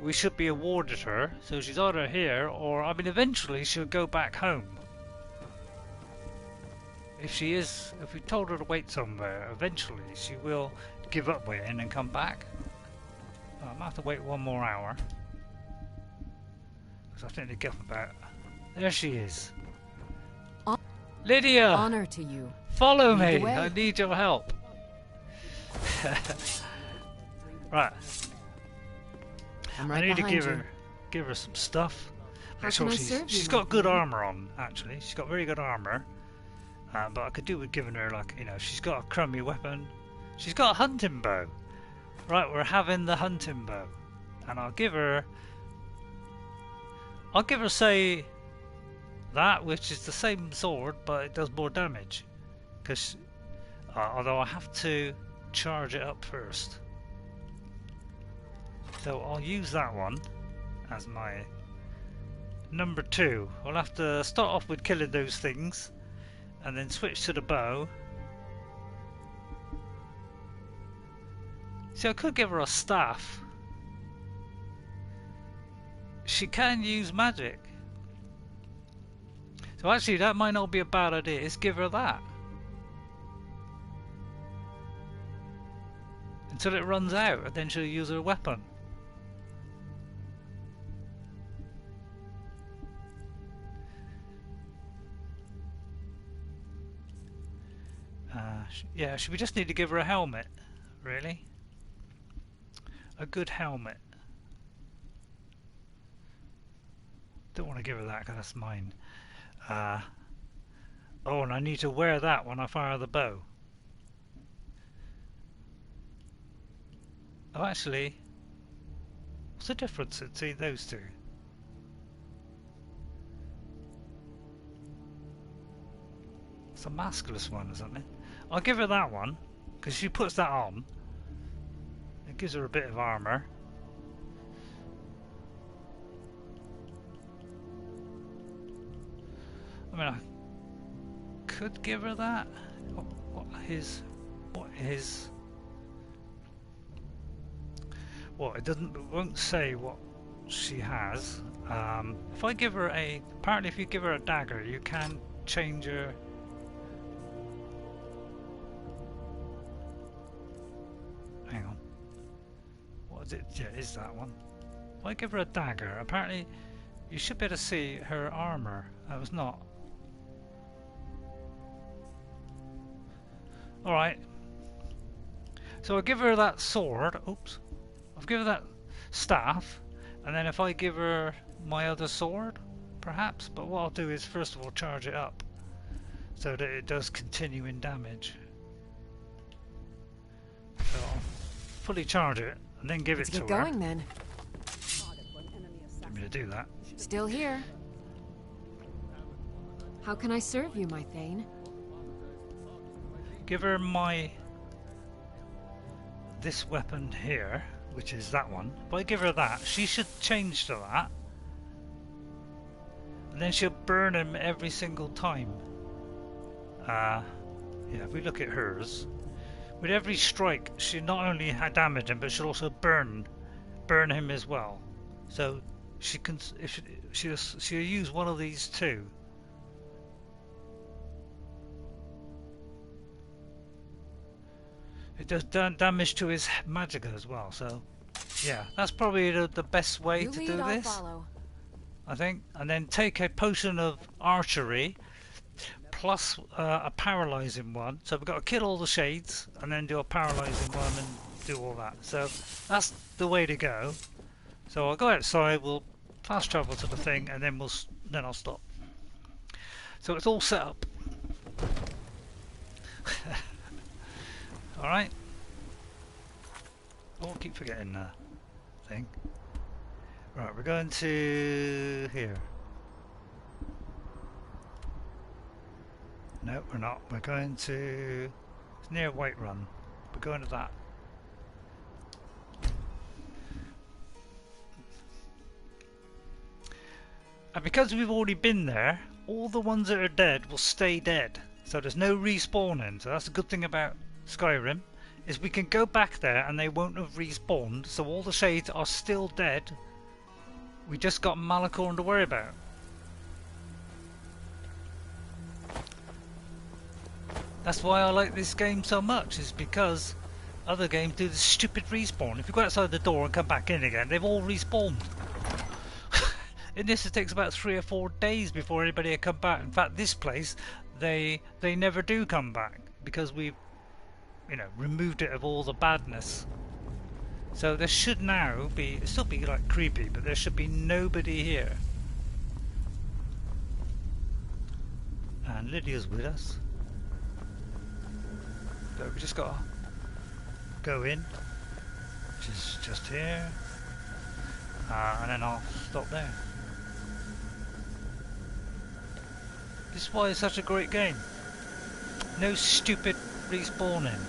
We should be awarded her, so she's either here or, I mean eventually she'll go back home. If she is, if we told her to wait somewhere, eventually she will give up waiting and come back. I might have to wait 1 more hour. because I think they get up about. There she is. Lydia! Honor to you. Follow Lead me! the way. I need your help. Right. I'm right I need to behind give her some stuff. How Make sure can I serve you, she's my got good friend? armor on, actually. She's got very good armor. But I could do with giving her, like, you know, she's got a crummy weapon. She's got a hunting bow. Right, we're having the hunting bow. And I'll give her, say, that, which is the same sword, but it does more damage. Because, although I have to charge it up first. So I'll use that one as my number 2. I'll have to start off with killing those things and then switch to the bow. See, I could give her a staff. She can use magic. So actually that might not be a bad idea. Let's give her that. Until it runs out, and then she'll use her weapon. Yeah, should we just need to give her a helmet, really? A good helmet. Don't want to give her that because that's mine. Oh, and I need to wear that when I fire the bow. Oh, actually, what's the difference between those two? It's a maskless one or something. I'll give her that one, because she puts that on. It gives her a bit of armour. I mean, I could give her that. What is... Well, it won't say what she has. If I give her a... Apparently if you give her a dagger, you can change her... Hang on. What is it? Yeah, it is that one. If I give her a dagger, apparently you should be able to see her armour. That was not. Alright. So I'll give her that sword. Oops. I'll give her that staff. And then if I give her my other sword, perhaps. But what I'll do is first of all charge it up. So that it does continuing damage. So I'll fully charge it and then give Let's it to get her. going then. I'm going to do that. Still here. How can I serve you, my Thane? Give her this weapon here, which is that one. If I give her that, she should change to that. And then she'll burn him every single time. Yeah, if we look at hers, with every strike, she not only damage him, but she'll also burn him as well. So she can, if she'll use one of these two. It does damage to his magicka as well. So yeah, that's probably the best way to do this. Follow. I think, and then take a potion of archery. Plus a paralysing one, so we've got to kill all the shades and then do a paralysing one and do all that. So that's the way to go. So I'll go outside, we'll fast travel to the thing, and then I'll stop. So it's all set up. All right. Oh, I keep forgetting the thing. Right, we're going to here. No, we're not. We're going to... It's near Whiterun. We're going to that. And because we've already been there, all the ones that are dead will stay dead. So there's no respawning. So that's a good thing about Skyrim, is we can go back there and they won't have respawned. So all the shades are still dead. We just got Malkaran to worry about. That's why I like this game so much, is because other games do the stupid respawn. If you go outside the door and come back in again, they've all respawned. In this, it takes about 3 or 4 days before anybody will come back. In fact, this place, they never do come back because we've, you know, removed it of all the badness. So there should now be, still be like creepy, but there should be nobody here. And Lydia's with us. So we just gotta go in, which is just here, and then I'll stop there. This is why it's such a great game. No stupid respawning.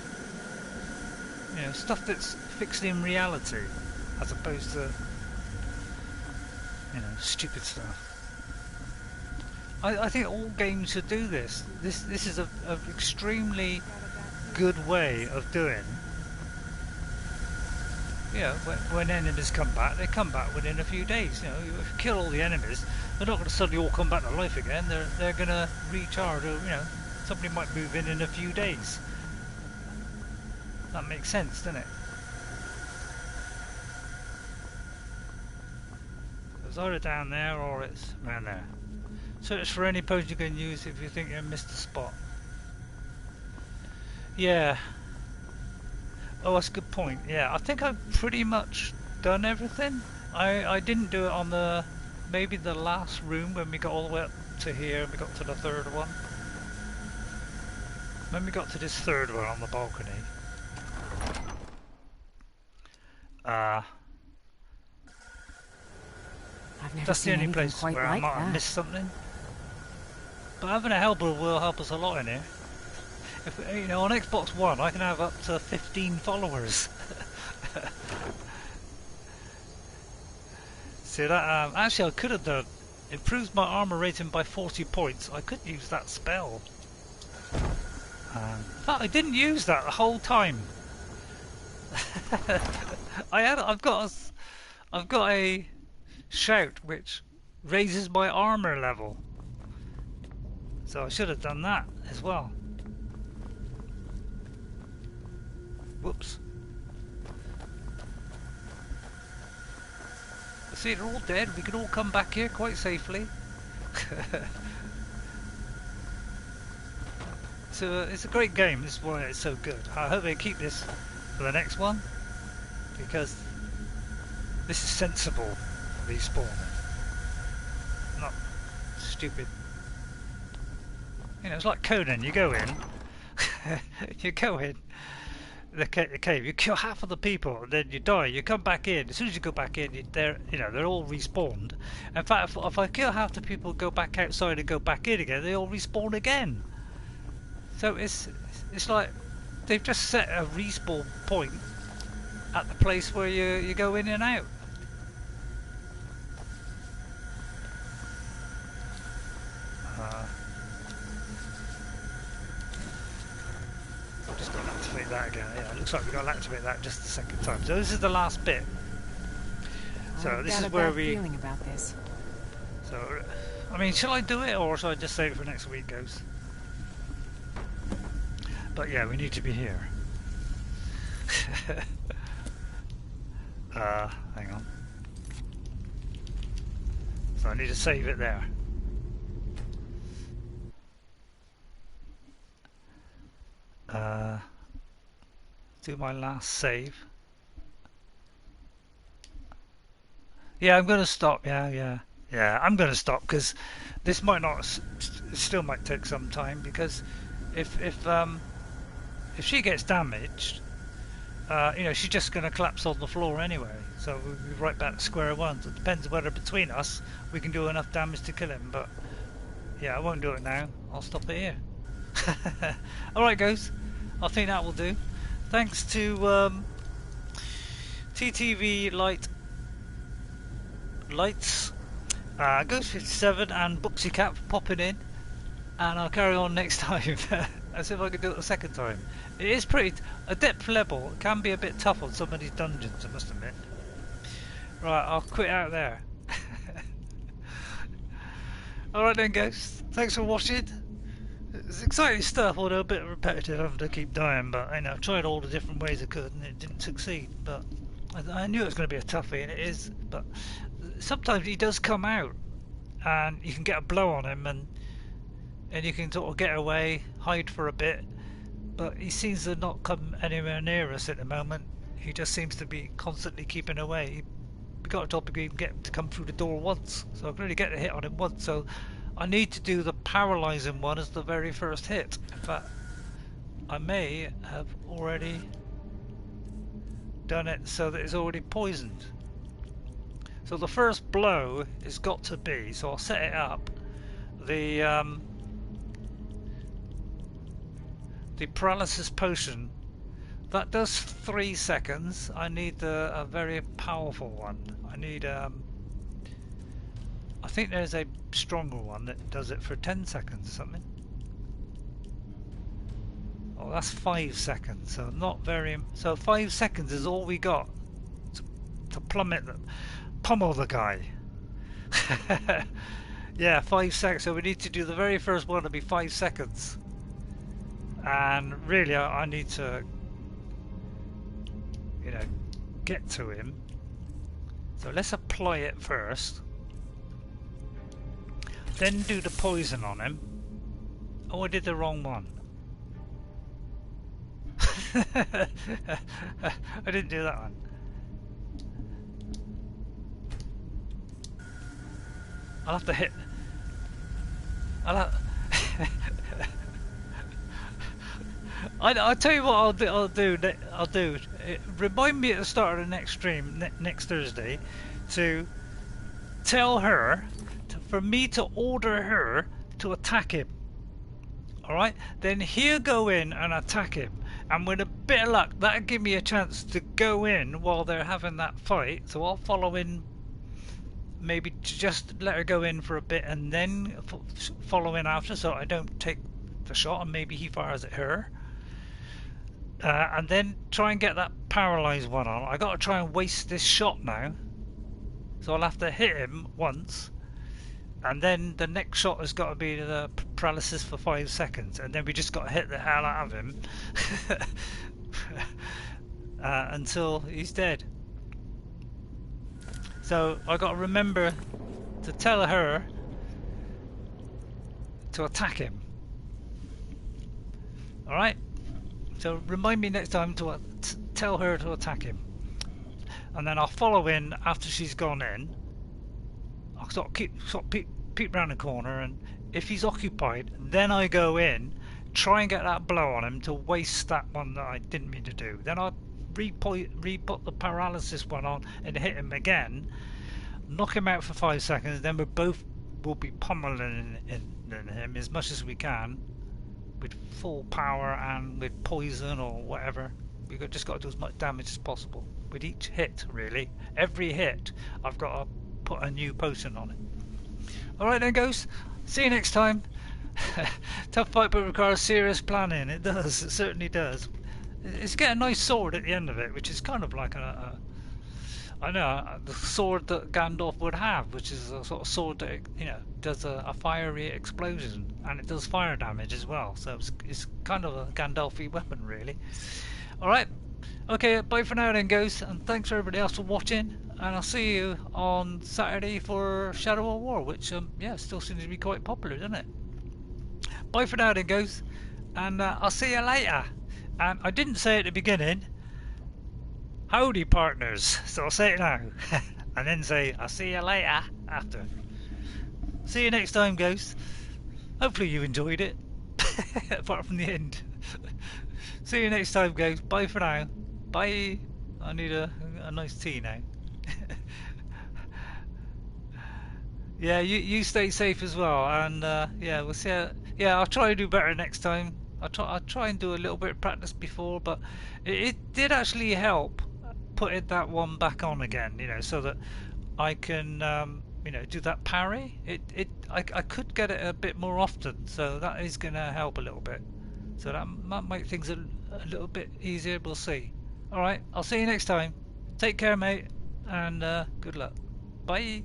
You know, stuff that's fixed in reality, as opposed to, you know, stupid stuff. I think all games should do this. This is an extremely good way of doing. You know, when enemies come back, they come back within a few days. You know, if you kill all the enemies, they're not going to suddenly all come back to life again. They're going to recharge. Or, you know, somebody might move in a few days. That makes sense, doesn't it? It's either down there or it's around there. Search for any potion you can use if you think you missed a spot. Yeah. Oh, that's a good point. Yeah, I think I've pretty much done everything. I didn't do it on the, maybe the last room when we got all the way up to here and we got to the third one. When we got to this third one on the balcony. That's the only place where I might have missed something. But having a helper will help us a lot in here. If, you know, on Xbox One I can have up to 15 followers. See that? Actually, I could have done. Improves my armor rating by 40 points. I could use that spell. In fact, I didn't use that the whole time. I've got a shout which raises my armor level. So I should have done that as well. Whoops. See, they're all dead. We can all come back here quite safely. So it's a great game. This is why it's so good. I hope they keep this for the next one, because this is sensible respawning, not stupid. You know, it's like Conan. You go in, you go in the cave, you kill half of the people, and then you die. You come back in. As soon as you go back in, they're all respawned. In fact, if I kill half the people, go back outside and go back in again, they all respawn again. So it's like they've just set a respawn point at the place where you go in and out. Just got to activate that again. Yeah, it looks like we've got to activate that just the second time. So this is the last bit. So this is where we. Feeling about this. So, I mean, shall I do it or shall I just save it for next week, Ghost? But yeah, we need to be here. Hang on. So I need to save it there. Do my last save. Yeah, I'm going to stop. Yeah, I'm going to stop because this might not. Still might take some time because if she gets damaged, you know, she's just going to collapse on the floor anyway. So we'll be right back to square one. So it depends whether between us we can do enough damage to kill him. But yeah, I won't do it now. I'll stop it here. Alright, guys. I think that will do. Thanks to TTV Lights, Ghost57 and Buxycat for popping in. And I'll carry on next time. As if I could do it a second time. It is pretty. A depth level can be a bit tough on some of these dungeons, I must admit. Right, I'll quit out there. Alright then, guys. Thanks for watching. It's exciting stuff, although a bit repetitive having to keep dying. But I know I tried all the different ways I could and it didn't succeed. But I knew it was going to be a toughie, and it is. But sometimes he does come out, and you can get a blow on him, and you can sort of get away, hide for a bit. But he seems to not come anywhere near us at the moment. He just seems to be constantly keeping away. We got a topic we can get him to come through the door once, so I can only get a hit on him once. So I need to do the paralysing one as the very first hit. In fact, I may have already done it so that it's already poisoned. So the first blow has got to be, so I'll set it up, the paralysis potion. That does 3 seconds. I need a very powerful one. I need I think there's a stronger one that does it for 10 seconds or something. Oh, that's 5 seconds, so not very. So 5 seconds is all we got to pummel the guy. Yeah, 5 seconds. So we need to do the very first one to be 5 seconds. And really, I need to, you know, get to him. So let's apply it first. Then do the poison on him. Oh, I did the wrong one. I didn't do that one. I'll have to hit. I'll tell you what I'll do. Remind me at the start of the next stream, next Thursday, to tell her for me to order her to attack him. Alright? Then he'll go in and attack him. And with a bit of luck, that'll give me a chance to go in while they're having that fight. So I'll follow in, maybe just let her go in for a bit and then follow in after, so I don't take the shot and maybe he fires at her. And then try and get that paralysed one on. I got to try and waste this shot now. So I'll have to hit him once. And then the next shot has got to be the paralysis for 5 seconds, and then we just got to hit the hell out of him until he's dead. So I got to remember to tell her to attack him. All right. So remind me next time to tell her to attack him, and then I'll follow in after she's gone in. I'll sort of peep round the corner, and if he's occupied, then I go in, try and get that blow on him to waste that one that I didn't mean to do. Then I'll re-put the paralysis one on and hit him again, knock him out for 5 seconds. Then we'll be pummeling him as much as we can with full power and with poison or whatever. We've just got to do as much damage as possible with each hit. Really, every hit I've got to put a new potion on it. Alright then, Ghost, see you next time. Tough fight, but requires serious planning. It does, it certainly does. It's get a nice sword at the end of it, which is kind of like the sword that Gandalf would have, which is a sort of sword that, you know, does a fiery explosion, and it does fire damage as well. So it's kind of a Gandalf-y weapon, really. Alright, okay, bye for now then, Ghost, and thanks for everybody else for watching. And I'll see you on Saturday for Shadow of War, which, yeah, still seems to be quite popular, doesn't it? Bye for now then, Ghost, and I'll see you later. And I didn't say at the beginning, howdy partners, so I'll say it now. And then say, I'll see you later after. See you next time, Ghost. Hopefully you enjoyed it, apart from the end. See you next time, Ghost. Bye for now. Bye. I need a nice tea now. Yeah, you stay safe as well, and yeah, we'll see. Yeah, I'll try to do better next time. I'll try and do a little bit of practice before, but it did actually help putting that one back on again, you know, so that I can you know, do that parry. I could get it a bit more often, so that is going to help a little bit. So that might make things a little bit easier. We'll see. All right, I'll see you next time. Take care, mate, and good luck. Bye.